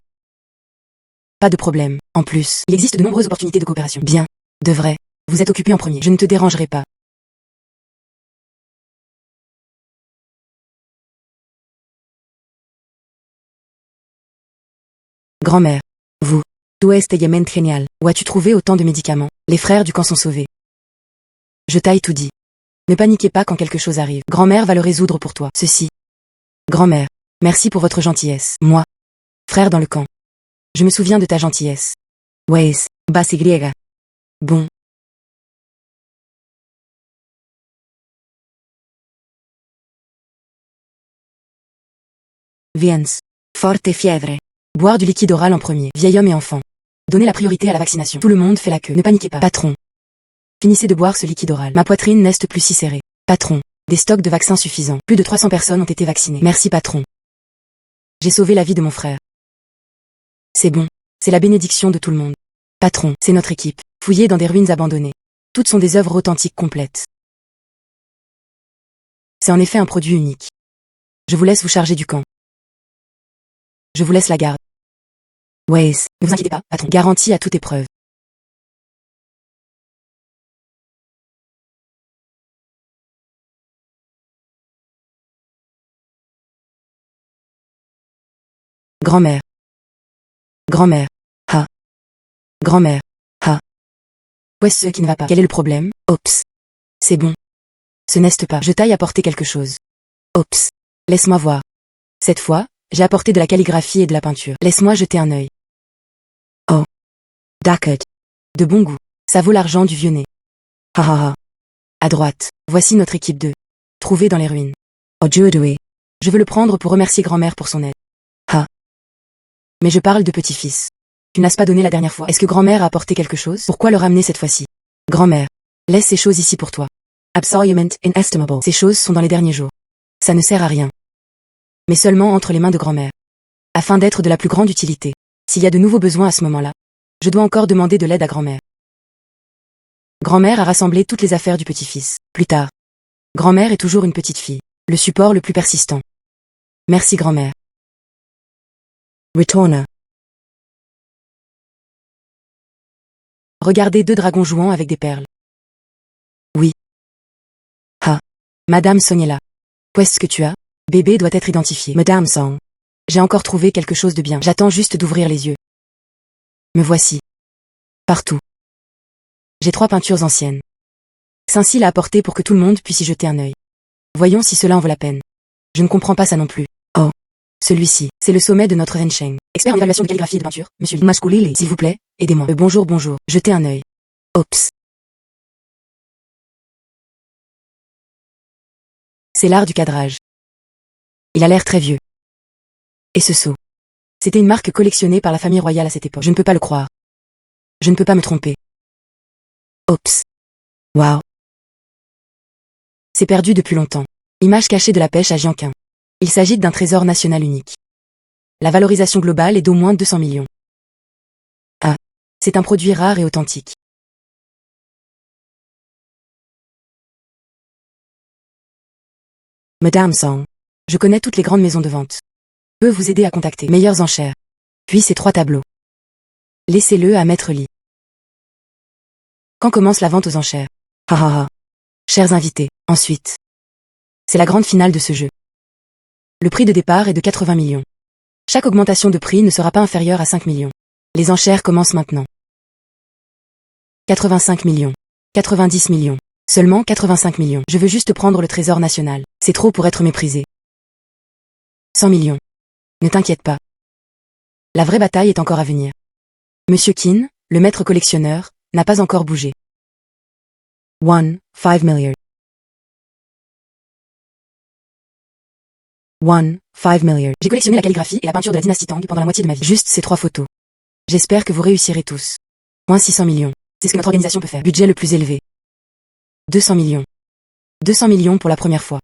Pas de problème. En plus, il existe de nombreuses opportunités de coopération. Bien. De vrai. Vous êtes occupé en premier. Je ne te dérangerai pas. Grand-mère. Vous. Tu este yement genial. Où as-tu trouvé autant de médicaments? Les frères du camp sont sauvés. Je t'aille tout dit. Ne paniquez pas quand quelque chose arrive. Grand-mère va le résoudre pour toi. Ceci. Grand-mère. Merci pour votre gentillesse. Moi. Frère dans le camp. Je me souviens de ta gentillesse. Weis, base griega. Bon. Viens. Forte fievre. Boire du liquide oral en premier. Vieil homme et enfant. Donnez la priorité à la vaccination. Tout le monde fait la queue. Ne paniquez pas. Patron. Finissez de boire ce liquide oral. Ma poitrine n'est plus si serrée. Patron. Des stocks de vaccins suffisants. Plus de 300 personnes ont été vaccinées. Merci patron. J'ai sauvé la vie de mon frère. C'est bon. C'est la bénédiction de tout le monde. Patron, c'est notre équipe. Fouillée dans des ruines abandonnées. Toutes sont des œuvres authentiques complètes. C'est en effet un produit unique. Je vous laisse vous charger du camp. Je vous laisse la garde. Weis. Ne vous inquiétez pas, patron. Garantie à toute épreuve. Grand-mère. Grand-mère. Ha. Grand-mère. Ha. Où est-ce qui ne va pas? Quel est le problème? Ops. C'est bon. Ce n'est pas. Je t'aille apporter quelque chose. Ops. Laisse-moi voir. Cette fois, j'ai apporté de la calligraphie et de la peinture. Laisse-moi jeter un œil. Oh. D'accord. De bon goût. Ça vaut l'argent du vieux nez. Ha ha ha. À droite, voici notre équipe 2. Trouvée dans les ruines. Oh Judoé. Je veux le prendre pour remercier grand-mère pour son aide. Ha. Mais je parle de petit-fils. Tu n'as pas donné la dernière fois. Est-ce que grand-mère a apporté quelque chose? Pourquoi le ramener cette fois-ci? Grand-mère. Laisse ces choses ici pour toi. Absolument inestimable. Ces choses sont dans les derniers jours. Ça ne sert à rien. Mais seulement entre les mains de grand-mère. Afin d'être de la plus grande utilité. S'il y a de nouveaux besoins à ce moment-là, je dois encore demander de l'aide à grand-mère. Grand-mère a rassemblé toutes les affaires du petit-fils. Plus tard. Grand-mère est toujours une petite fille. Le support le plus persistant. Merci grand-mère. Retourna. Regardez 2 dragons jouant avec des perles. Oui. Ha. Madame Soniela. Qu'est-ce que tu as? Bébé doit être identifié. Madame Song. J'ai encore trouvé quelque chose de bien. J'attends juste d'ouvrir les yeux. Me voici. Partout. J'ai 3 peintures anciennes. Saint-Cyr l'a apporté pour que tout le monde puisse y jeter un œil. Voyons si cela en vaut la peine. Je ne comprends pas ça non plus. Oh. Celui-ci, c'est le sommet de notre Rensheng. Expert en évaluation de calligraphie et de peinture, monsieur Masculili. S'il vous plaît, aidez-moi. Bonjour, bonjour. Jetez un œil. Ops. C'est l'art du cadrage. Il a l'air très vieux. Et ce sceau. C'était une marque collectionnée par la famille royale à cette époque. Je ne peux pas le croire. Je ne peux pas me tromper. Ops. Waouh. C'est perdu depuis longtemps. Image cachée de la pêche à Jianquin. Il s'agit d'un trésor national unique. La valorisation globale est d'au moins 200 millions. Ah. C'est un produit rare et authentique. Madame Song. Je connais toutes les grandes maisons de vente. Peux vous aider à contacter. Meilleures enchères. Puis ces 3 tableaux. Laissez-le à Maître Lee. Quand commence la vente aux enchères? Ha ha ha. Chers invités, ensuite. C'est la grande finale de ce jeu. Le prix de départ est de 80 millions. Chaque augmentation de prix ne sera pas inférieure à 5 millions. Les enchères commencent maintenant. 85 millions. 90 millions. Seulement 85 millions. Je veux juste prendre le trésor national. C'est trop pour être méprisé. 100 millions. Ne t'inquiète pas. La vraie bataille est encore à venir. Monsieur Qin, le maître collectionneur, n'a pas encore bougé. 5 million. 5 million. J'ai collectionné la calligraphie et la peinture de la dynastie Tang pendant la moitié de ma vie. Juste ces 3 photos. J'espère que vous réussirez tous. 600 millions. C'est ce que notre organisation peut faire. Budget le plus élevé. 200 millions. 200 millions pour la première fois.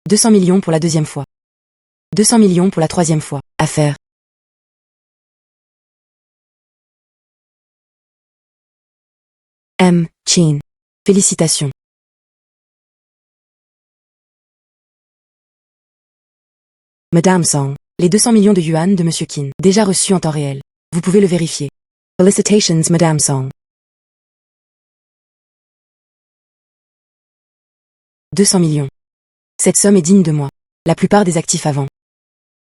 200 millions pour la deuxième fois. 200 millions pour la troisième fois. Affaire. M. Qin. Félicitations. Madame Song. Les 200 millions de yuan de Monsieur Qin, déjà reçus en temps réel. Vous pouvez le vérifier. Felicitations Madame Song. 200 millions. Cette somme est digne de moi. La plupart des actifs avant.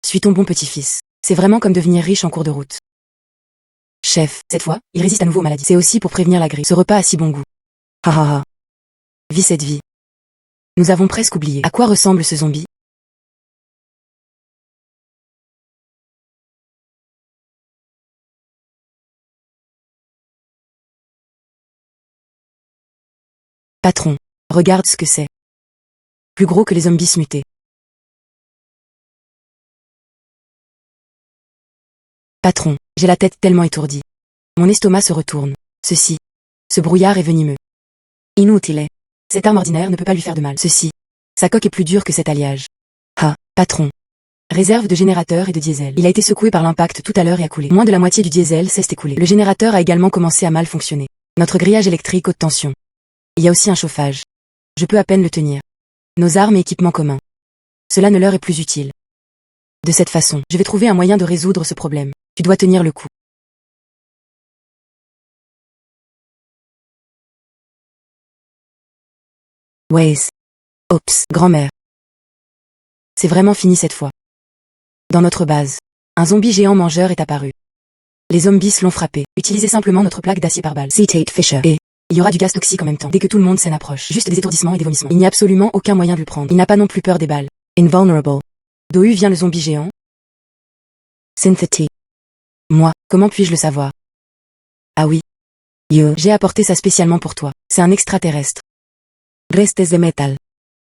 Suis ton bon petit-fils. C'est vraiment comme devenir riche en cours de route. Chef, cette fois, il résiste à nouveau aux maladies. C'est aussi pour prévenir la grippe. Ce repas a si bon goût. Ha ha ha. Vis cette vie. Nous avons presque oublié. À quoi ressemble ce zombie? Patron, regarde ce que c'est. Plus gros que les zombies mutés. Patron, j'ai la tête tellement étourdie. Mon estomac se retourne. Ce brouillard est venimeux. Inutile. Cette arme ordinaire ne peut pas lui faire de mal. Sa coque est plus dure que cet alliage. Ah, patron. Réserve de générateur et de diesel. Il a été secoué par l'impact tout à l'heure et a coulé. Moins de la moitié du diesel s'est écoulé. Le générateur a également commencé à mal fonctionner. Notre grillage électrique haute tension. Il y a aussi un chauffage. Je peux à peine le tenir. Nos armes et équipements communs. Cela ne leur est plus utile. De cette façon, je vais trouver un moyen de résoudre ce problème. Tu dois tenir le coup. Waze. Oups, grand-mère. C'est vraiment fini cette fois. Dans notre base, un zombie géant mangeur est apparu. Les zombies l'ont frappé. Utilisez simplement notre plaque d'acier par balle. C-Tate Fisher. Et il y aura du gaz toxique en même temps. Dès que tout le monde s'en approche. Juste des étourdissements et des vomissements. Il n'y a absolument aucun moyen de le prendre. Il n'a pas non plus peur des balles. Invulnerable. D'où vient le zombie géant? Synthety. Moi, comment puis-je le savoir? Ah oui. J'ai apporté ça spécialement pour toi. C'est un extraterrestre. Restes de métal.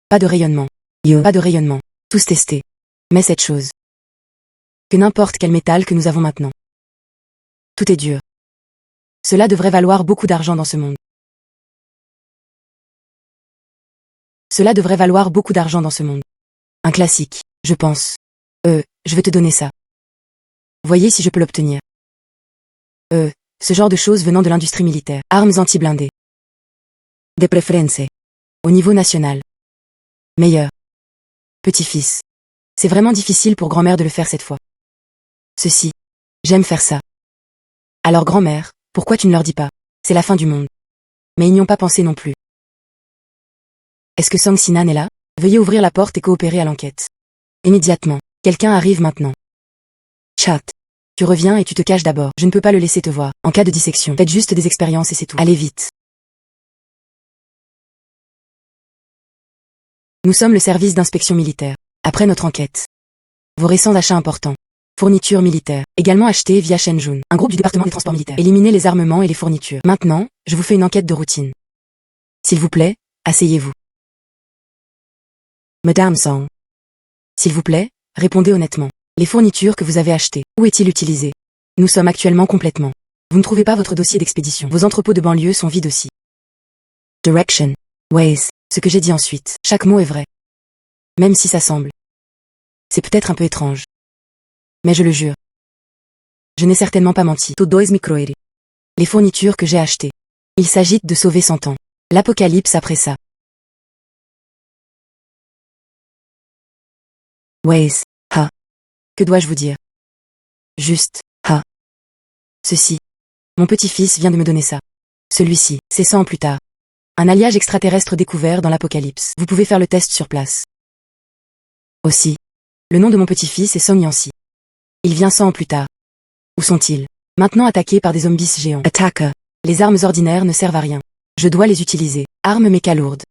Pas de rayonnement. Pas de rayonnement. Tous testés. Mais cette chose. Que n'importe quel métal que nous avons maintenant. Tout est dur. Cela devrait valoir beaucoup d'argent dans ce monde. Cela devrait valoir beaucoup d'argent dans ce monde. Un classique, je pense. Je vais te donner ça. Voyez si je peux l'obtenir. Ce genre de choses venant de l'industrie militaire. Armes anti-blindées. De préférence. Au niveau national. Meilleur. Petit-fils. C'est vraiment difficile pour grand-mère de le faire cette fois. J'aime faire ça. Alors grand-mère, pourquoi tu ne leur dis pas? C'est la fin du monde. Mais ils n'y ont pas pensé non plus. Est-ce que Song Sinan est là? Veuillez ouvrir la porte et coopérer à l'enquête. Immédiatement. Quelqu'un arrive maintenant. Chat. Tu reviens et tu te caches d'abord. Je ne peux pas le laisser te voir. En cas de dissection, faites juste des expériences et c'est tout. Allez vite. Nous sommes le service d'inspection militaire. Après notre enquête. Vos récents achats importants. Fournitures militaires. Également achetées via Shenzhen, un groupe du département des transports militaires. Éliminez les armements et les fournitures. Maintenant, je vous fais une enquête de routine. S'il vous plaît, asseyez-vous. Madame Song. S'il vous plaît, répondez honnêtement. Les fournitures que vous avez achetées, où est-il utilisé? Nous sommes actuellement complètement. Vous ne trouvez pas votre dossier d'expédition. Vos entrepôts de banlieue sont vides aussi. Direction. Waze. Ce que j'ai dit ensuite. Chaque mot est vrai. Même si ça semble. C'est peut-être un peu étrange. Mais je le jure. Je n'ai certainement pas menti. Les fournitures que j'ai achetées. Il s'agit de sauver 100 ans. L'apocalypse après ça. Waze. Ha. Que dois-je vous dire? Juste. Ha. Ceci. Mon petit-fils vient de me donner ça. Celui-ci, c'est 100 ans plus tard. Un alliage extraterrestre découvert dans l'apocalypse. Vous pouvez faire le test sur place. Aussi. Le nom de mon petit-fils est Song Yancy. Il vient 100 ans plus tard. Où sont-ils? Maintenant attaqués par des zombies géants. Attaque. Les armes ordinaires ne servent à rien. Je dois les utiliser. Armes méca lourdes.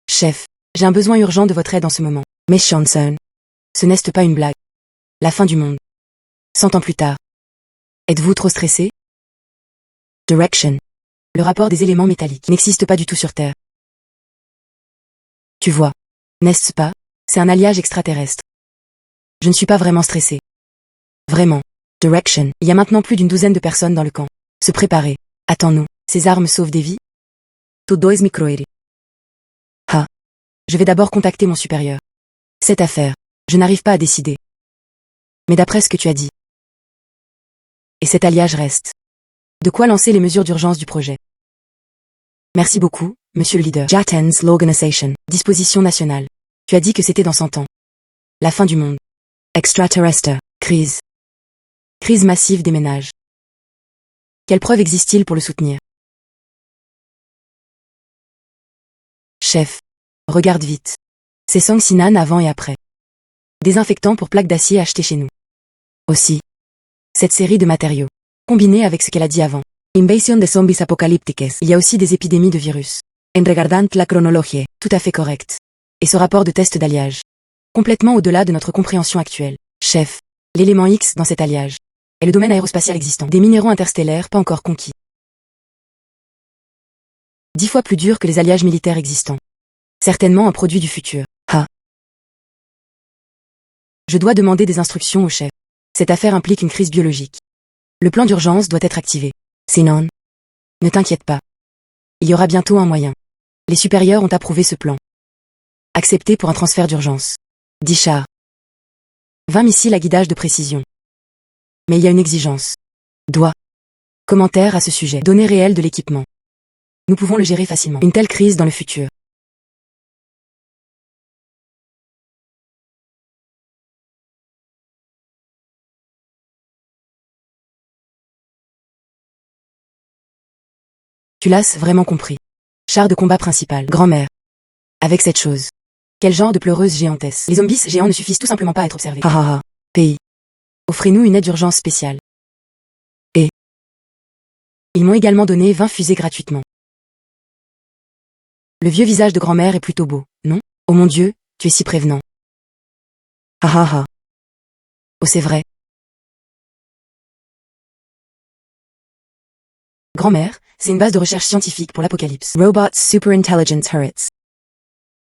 Chef, j'ai un besoin urgent de votre aide en ce moment. Mais Shanson. Ce n'est pas une blague. La fin du monde. 100 ans plus tard. Êtes-vous trop stressé? Direction. Le rapport des éléments métalliques n'existe pas du tout sur Terre. Tu vois. N'est-ce pas? C'est un alliage extraterrestre. Je ne suis pas vraiment stressé. Vraiment. Direction. Il y a maintenant plus d'une douzaine de personnes dans le camp. Se préparer. Attends-nous. Ces armes sauvent des vies? Todo microeri. Ah. Je vais d'abord contacter mon supérieur. Cette affaire. Je n'arrive pas à décider. Mais d'après ce que tu as dit. Et cet alliage reste. De quoi lancer les mesures d'urgence du projet. Merci beaucoup, monsieur le leader. Jatens l'organisation. Disposition nationale. Tu as dit que c'était dans 100 ans. La fin du monde. Extraterrestre. Crise. Crise massive des ménages. Quelle preuve existe-t-il pour le soutenir? Chef. Regarde vite. C'est Song Sinan avant et après. Désinfectant pour plaques d'acier acheté chez nous. Aussi. Cette série de matériaux, combinée avec ce qu'elle a dit avant. Invasion de zombies apocalípticos. Il y a aussi des épidémies de virus. En regardant la cronologie. Tout à fait correct. Et ce rapport de test d'alliage. Complètement au-delà de notre compréhension actuelle. Chef. L'élément X dans cet alliage est le domaine aérospatial existant. Des minéraux interstellaires pas encore conquis. 10 fois plus dur que les alliages militaires existants. Certainement un produit du futur. Ah. Je dois demander des instructions au chef. Cette affaire implique une crise biologique. Le plan d'urgence doit être activé. Sinon, ne t'inquiète pas. Il y aura bientôt un moyen. Les supérieurs ont approuvé ce plan. Accepté pour un transfert d'urgence. 10 chars. 20 missiles à guidage de précision. Mais il y a une exigence. Doigt. Commentaire à ce sujet. Données réelles de l'équipement. Nous pouvons le gérer facilement. Une telle crise dans le futur. Tu l'as vraiment compris. Char de combat principal. Grand-mère. Avec cette chose. Quel genre de pleureuse géantesse. Les zombies géants ne suffisent tout simplement pas à être observés. Ha ha ha. Pays. Offrez-nous une aide d'urgence spéciale. Et ils m'ont également donné 20 fusées gratuitement. Le vieux visage de grand-mère est plutôt beau, non? Oh mon Dieu, tu es si prévenant. Ah ah ah. Oh c'est vrai. Grand-mère, c'est une base de recherche scientifique pour l'apocalypse. Robots Super Intelligence Turrets.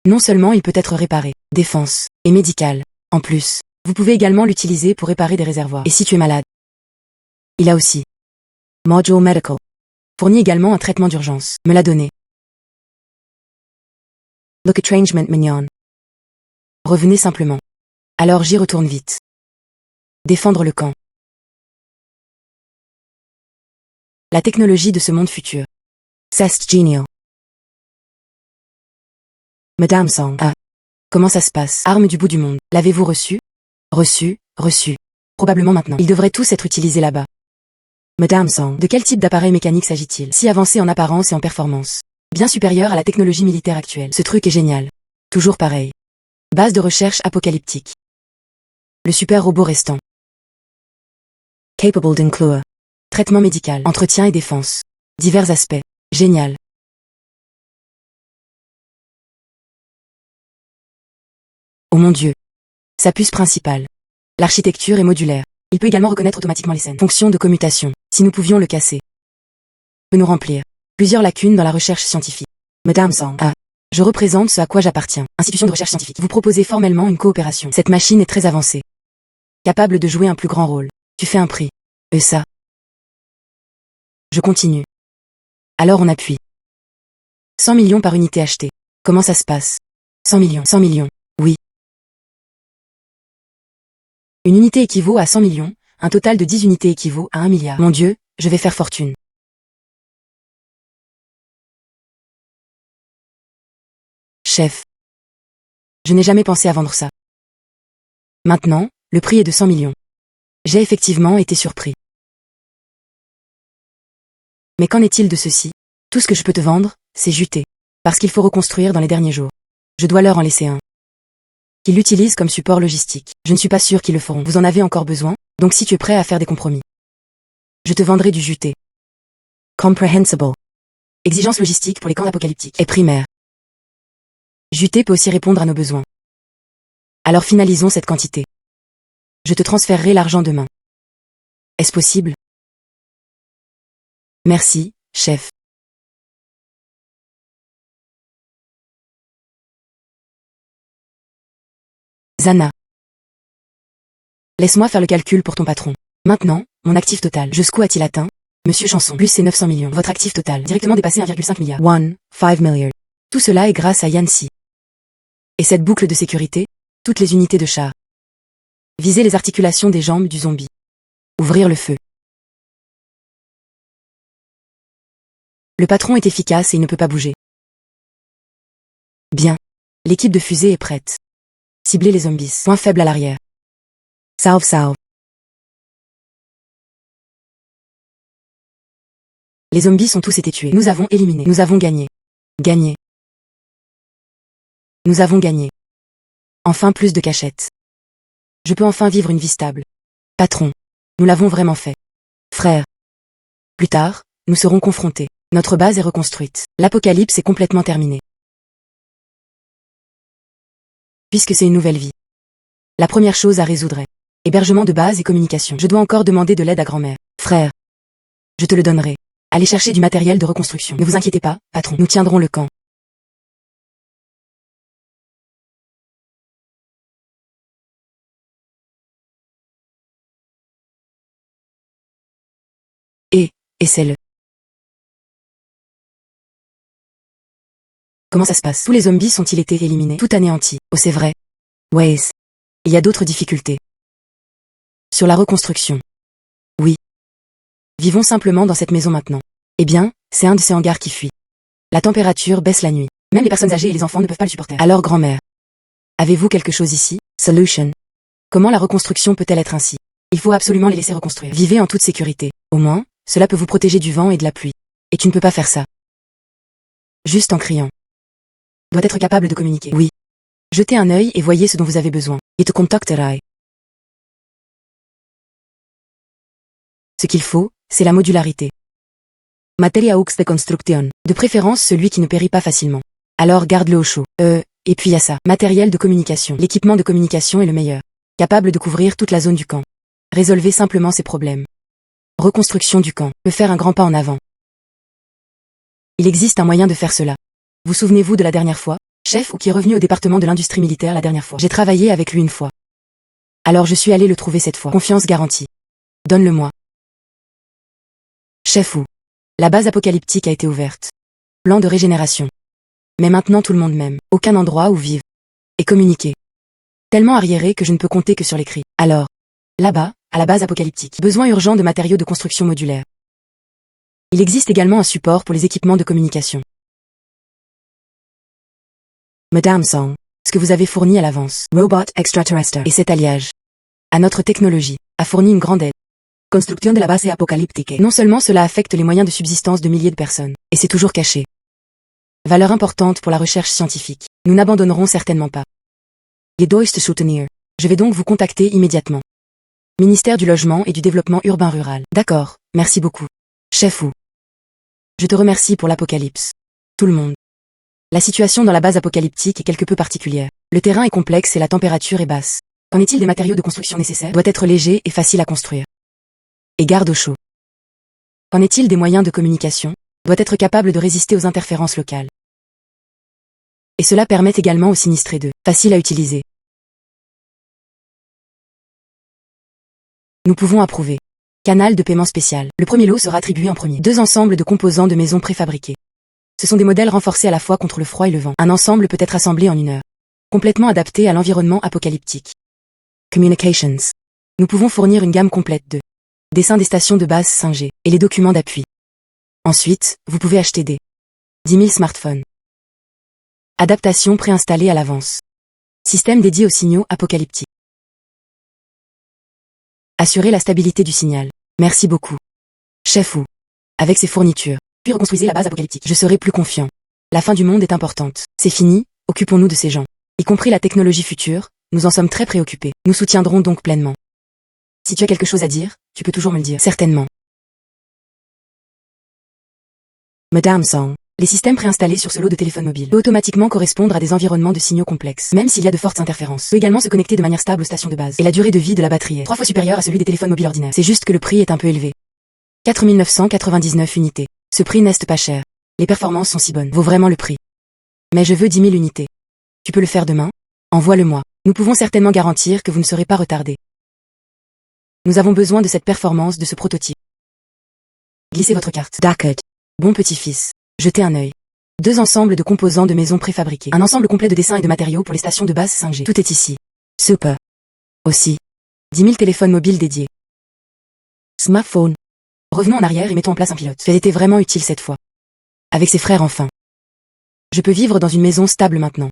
Non seulement il peut être réparé, défense, et médical. En plus, vous pouvez également l'utiliser pour réparer des réservoirs. Et si tu es malade? Il a aussi. Module Medical. Fournit également un traitement d'urgence. Me l'a donné. Look Etrangement Mignon. Revenez simplement. Alors j'y retourne vite. Défendre le camp. La technologie de ce monde futur. C'est genial. Madame Sang. Ah. Comment ça se passe? Arme du bout du monde. L'avez-vous reçu? Reçu, reçu. Probablement maintenant. Ils devraient tous être utilisés là-bas. Madame Sang. De quel type d'appareil mécanique s'agit-il? Si avancé en apparence et en performance. Bien supérieur à la technologie militaire actuelle. Ce truc est génial. Toujours pareil. Base de recherche apocalyptique. Le super robot restant. Capable d'inclure. Traitement médical, entretien et défense. Divers aspects. Génial. Oh mon Dieu. Sa puce principale. L'architecture est modulaire. Il peut également reconnaître automatiquement les scènes. Fonction de commutation. Si nous pouvions le casser. Peut nous remplir. Plusieurs lacunes dans la recherche scientifique. Madame Sang. Ah. Je représente ce à quoi j'appartiens. Institution de recherche scientifique. Vous proposez formellement une coopération. Cette machine est très avancée. Capable de jouer un plus grand rôle. Tu fais un prix. Ça. Je continue. Alors on appuie. 100 millions par unité achetée. Comment ça se passe? 100 millions. 100 millions. Oui. Une unité équivaut à 100 millions. Un total de 10 unités équivaut à 1 milliard. Mon Dieu, je vais faire fortune. Chef. Je n'ai jamais pensé à vendre ça. Maintenant, le prix est de 100 millions. J'ai effectivement été surpris. Mais qu'en est-il de ceci? Tout ce que je peux te vendre, c'est juté. Parce qu'il faut reconstruire dans les derniers jours. Je dois leur en laisser un. Qu'ils l'utilisent comme support logistique. Je ne suis pas sûr qu'ils le feront. Vous en avez encore besoin, donc si tu es prêt à faire des compromis. Je te vendrai du juté. Comprehensible. Exigence logistique pour les camps apocalyptiques. Et primaire. Juté peut aussi répondre à nos besoins. Alors finalisons cette quantité. Je te transférerai l'argent demain. Est-ce possible? Merci, chef. Zana. Laisse-moi faire le calcul pour ton patron. Maintenant, mon actif total. Jusqu'où a-t-il atteint? Monsieur Chanson. Plus c'est 900 millions. Votre actif total. Directement dépassé 1,5 milliard. 5 million. Tout cela est grâce à Yancy. Et cette boucle de sécurité? Toutes les unités de char. Viser les articulations des jambes du zombie. Ouvrir le feu. Le patron est efficace et il ne peut pas bouger. Bien. L'équipe de fusée est prête. Cibler les zombies. Point faible à l'arrière. Salve. Les zombies sont tous été tués. Nous avons éliminé. Nous avons gagné. Gagné. Nous avons gagné. Enfin plus de cachettes. Je peux enfin vivre une vie stable. Patron. Nous l'avons vraiment fait. Frère. Plus tard, nous serons confrontés. Notre base est reconstruite. L'apocalypse est complètement terminé. Puisque c'est une nouvelle vie. La première chose à résoudre est hébergement de base et communication. Je dois encore demander de l'aide à grand-mère. Frère. Je te le donnerai. Allez chercher du matériel de reconstruction. Ne vous inquiétez pas, patron. Nous tiendrons le camp. Et c'est le... Comment ça se passe? Tous les zombies ont-ils été éliminés? Tout anéanti. Oh, c'est vrai. Waze. Il y a d'autres difficultés. Sur la reconstruction. Oui. Vivons simplement dans cette maison maintenant. Eh bien, c'est un de ces hangars qui fuit. La température baisse la nuit. Même les personnes âgées et les enfants ne peuvent pas le supporter. Alors, grand-mère. Avez-vous quelque chose ici? Solution. Comment la reconstruction peut-elle être ainsi? Il faut absolument les laisser reconstruire. Vivez en toute sécurité. Au moins, cela peut vous protéger du vent et de la pluie. Et tu ne peux pas faire ça. Juste en criant. Doit être capable de communiquer. Oui. Jetez un œil et voyez ce dont vous avez besoin. Et te contacterai. Ce qu'il faut, c'est la modularité. Materia aux de construction. De préférence celui qui ne périt pas facilement. Alors garde-le au chaud. Et puis y a ça. Matériel de communication. L'équipement de communication est le meilleur. Capable de couvrir toute la zone du camp. Résolvez simplement ces problèmes. Reconstruction du camp. Peut faire un grand pas en avant. Il existe un moyen de faire cela. Vous souvenez-vous de la dernière fois, chef ou qui est revenu au département de l'industrie militaire la dernière fois? J'ai travaillé avec lui une fois. Alors je suis allé le trouver cette fois. Confiance garantie. Donne-le-moi. Chef ou. La base apocalyptique a été ouverte. Plan de régénération. Mais maintenant tout le monde m'aime. Aucun endroit où vivre. Et communiquer. Tellement arriéré que je ne peux compter que sur les cris. Alors. Là-bas, à la base apocalyptique. Besoin urgent de matériaux de construction modulaire. Il existe également un support pour les équipements de communication. Madame Song, ce que vous avez fourni à l'avance, Robot Extraterrestre, et cet alliage à notre technologie, a fourni une grande aide. Construction de la base apocalyptique. Non seulement cela affecte les moyens de subsistance de milliers de personnes, et c'est toujours caché. Valeur importante pour la recherche scientifique. Nous n'abandonnerons certainement pas. Gedoist soutenir. Je vais donc vous contacter immédiatement. Ministère du Logement et du Développement Urbain-Rural. D'accord, merci beaucoup. Chef ou. Je te remercie pour l'apocalypse. Tout le monde. La situation dans la base apocalyptique est quelque peu particulière. Le terrain est complexe et la température est basse. Qu'en est-il des matériaux de construction nécessaires? Doit être léger et facile à construire. Et garde au chaud. Qu'en est-il des moyens de communication? Doit être capable de résister aux interférences locales. Et cela permet également aux sinistrés de facile à utiliser. Nous pouvons approuver. Canal de paiement spécial. Le premier lot sera attribué en premier. 2 ensembles de composants de maisons préfabriqués. Ce sont des modèles renforcés à la fois contre le froid et le vent. Un ensemble peut être assemblé en 1 heure. Complètement adapté à l'environnement apocalyptique. Communications. Nous pouvons fournir une gamme complète de dessins des stations de base 5G et les documents d'appui. Ensuite, vous pouvez acheter des 10 000 smartphones. Adaptation préinstallée à l'avance. Système dédié aux signaux apocalyptiques. Assurer la stabilité du signal. Merci beaucoup. Chef ou. Avec ces fournitures, puis reconstruisez la base apocalyptique. Je serai plus confiant. La fin du monde est importante. C'est fini, occupons-nous de ces gens. Y compris la technologie future, nous en sommes très préoccupés. Nous soutiendrons donc pleinement. Si tu as quelque chose à dire, tu peux toujours me le dire. Certainement. Madame Song. Les systèmes préinstallés sur ce lot de téléphone mobile peuvent automatiquement correspondre à des environnements de signaux complexes, même s'il y a de fortes interférences. Peut également se connecter de manière stable aux stations de base. Et la durée de vie de la batterie est 3 fois supérieure à celui des téléphones mobiles ordinaires. C'est juste que le prix est un peu élevé. 4 999 unités. Ce prix n'est pas cher. Les performances sont si bonnes. Vaut vraiment le prix. Mais je veux 10 000 unités. Tu peux le faire demain? Envoie-le-moi. Nous pouvons certainement garantir que vous ne serez pas retardé. Nous avons besoin de cette performance de ce prototype. Glissez votre carte. D'accord. Bon petit-fils. Jetez un œil. 2 ensembles de composants de maisons préfabriqués. Un ensemble complet de dessins et de matériaux pour les stations de base 5G. Tout est ici. Super. Aussi. 10 000 téléphones mobiles dédiés. Smartphone. Revenons en arrière et mettons en place un pilote. Ça a été vraiment utile cette fois. Avec ses frères enfin. Je peux vivre dans une maison stable maintenant.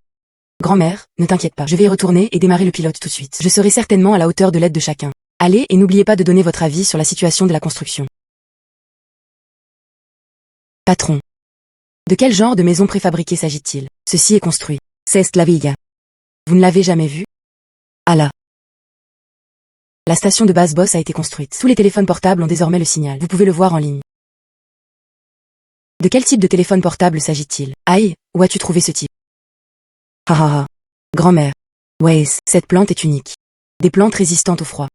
Grand-mère, ne t'inquiète pas. Je vais y retourner et démarrer le pilote tout de suite. Je serai certainement à la hauteur de l'aide de chacun. Allez et n'oubliez pas de donner votre avis sur la situation de la construction. Patron. De quel genre de maison préfabriquée s'agit-il? Ceci est construit. C'est la villa. Vous ne l'avez jamais vu? Ah là. La station de base Boss a été construite. Tous les téléphones portables ont désormais le signal. Vous pouvez le voir en ligne. De quel type de téléphone portable s'agit-il? Aïe, où as-tu trouvé ce type? Ha ha ha. Grand-mère. Waze, cette plante est unique. Des plantes résistantes au froid.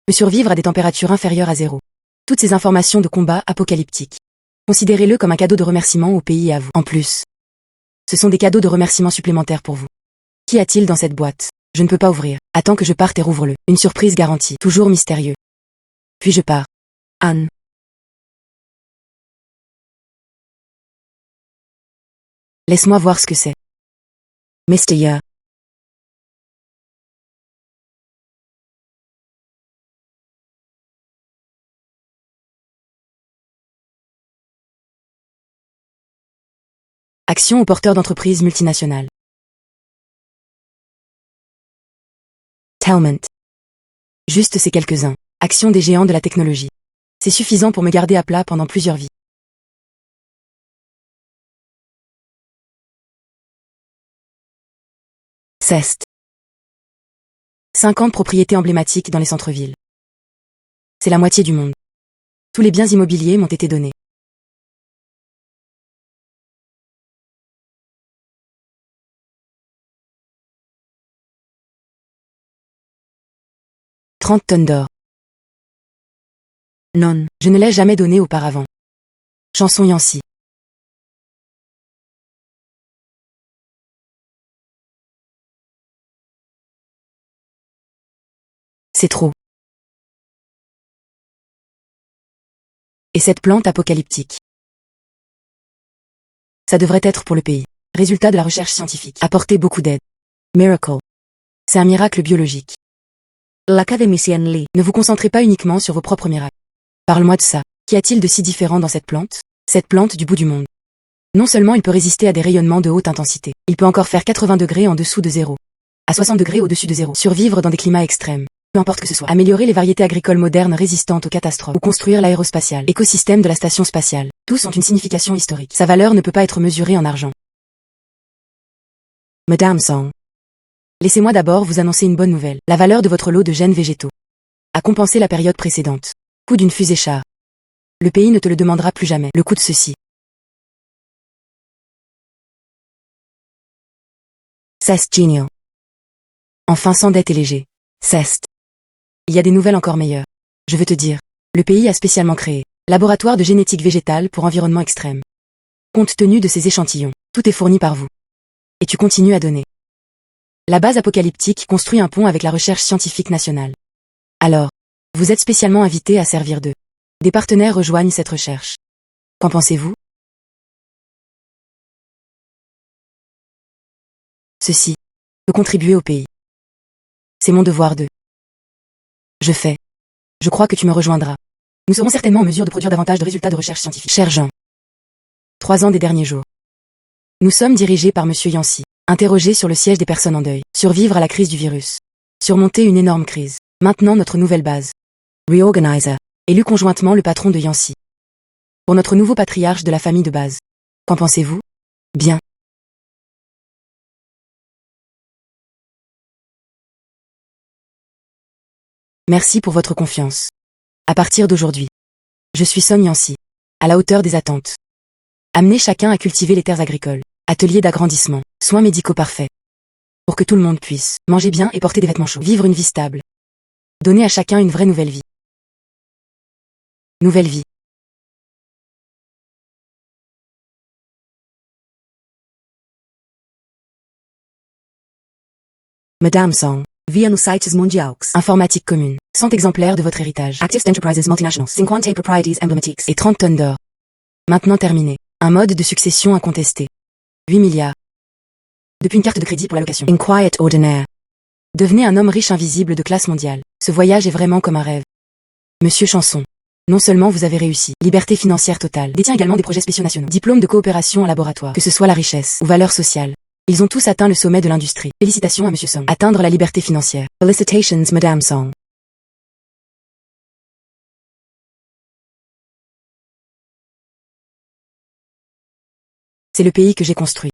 Peut survivre à des températures inférieures à 0. Toutes ces informations de combat apocalyptique. Considérez-le comme un cadeau de remerciement au pays et à vous. En plus, ce sont des cadeaux de remerciement supplémentaires pour vous. Qu'y a-t-il dans cette boîte? Je ne peux pas ouvrir. Attends que je parte et rouvre-le. Une surprise garantie. Toujours mystérieux. Puis je pars. Anne. Laisse-moi voir ce que c'est. Mr. Ya. Action aux porteurs d'entreprises multinationales. Telment. Juste ces quelques-uns. Action des géants de la technologie. C'est suffisant pour me garder à plat pendant plusieurs vies. Cest. 50 propriétés emblématiques dans les centres-villes. C'est la moitié du monde. Tous les biens immobiliers m'ont été donnés. « 30 tonnes d'or. Non, je ne l'ai jamais donné auparavant. Chanson Yancy. C'est trop. Et cette plante apocalyptique? Ça devrait être pour le pays. Résultat de la recherche scientifique. Apporter beaucoup d'aide. Miracle. C'est un miracle biologique. L'académicien Lee. Ne vous concentrez pas uniquement sur vos propres miracles. Parle-moi de ça. Qu'y a-t-il de si différent dans cette plante? Cette plante du bout du monde. Non seulement il peut résister à des rayonnements de haute intensité, il peut encore faire 80 degrés en dessous de 0. À 60 degrés au-dessus de 0. Survivre dans des climats extrêmes. Peu importe que ce soit. Améliorer les variétés agricoles modernes résistantes aux catastrophes. Ou construire l'aérospatial. Écosystème de la station spatiale. Tous ont une signification historique. Sa valeur ne peut pas être mesurée en argent. Madame Song. Laissez-moi d'abord vous annoncer une bonne nouvelle. La valeur de votre lot de gènes végétaux a compensé la période précédente. Coût d'une fusée char. Le pays ne te le demandera plus jamais. Le coût de ceci. Cest genial. Enfin sans dette et léger. Cest. Il y a des nouvelles encore meilleures. Je veux te dire. Le pays a spécialement créé laboratoire de génétique végétale pour environnement extrême. Compte tenu de ces échantillons, tout est fourni par vous. Et tu continues à donner. La base apocalyptique construit un pont avec la recherche scientifique nationale. Alors, vous êtes spécialement invité à servir d'eux. Des partenaires rejoignent cette recherche. Qu'en pensez-vous? Ceci peut contribuer au pays. C'est mon devoir de. Je fais. Je crois que tu me rejoindras. Nous serons certainement en mesure de produire davantage de résultats de recherche scientifique. Cher Jean. 3 ans des derniers jours. Nous sommes dirigés par Monsieur Yancy. Interrogé sur le siège des personnes en deuil. Survivre à la crise du virus. Surmonter une énorme crise. Maintenant notre nouvelle base. Reorganizer. Élu conjointement le patron de Yancy. Pour notre nouveau patriarche de la famille de base. Qu'en pensez-vous? Bien. Merci pour votre confiance. À partir d'aujourd'hui, je suis Son Yancy. À la hauteur des attentes. Amener chacun à cultiver les terres agricoles. Atelier d'agrandissement. Soins médicaux parfaits. Pour que tout le monde puisse manger bien et porter des vêtements chauds. Vivre une vie stable. Donner à chacun une vraie nouvelle vie. Nouvelle vie. Madame Song. Via nos sites mundiaux. Informatique commune. 100 exemplaires de votre héritage. Active Enterprises Multinationals. 50 propriétés emblématiques. Et 30 tonnes d'or. Maintenant terminé. Un mode de succession incontesté. 8 milliards. Depuis une carte de crédit pour la location. In quiet ordinaire. Devenez un homme riche invisible de classe mondiale. Ce voyage est vraiment comme un rêve. Monsieur Chanson. Non seulement vous avez réussi, liberté financière totale, détient également des projets spéciaux nationaux, diplôme de coopération en laboratoire, que ce soit la richesse ou valeur sociale. Ils ont tous atteint le sommet de l'industrie. Félicitations à Monsieur Song. Atteindre la liberté financière. Felicitations Madame Song. C'est le pays que j'ai construit.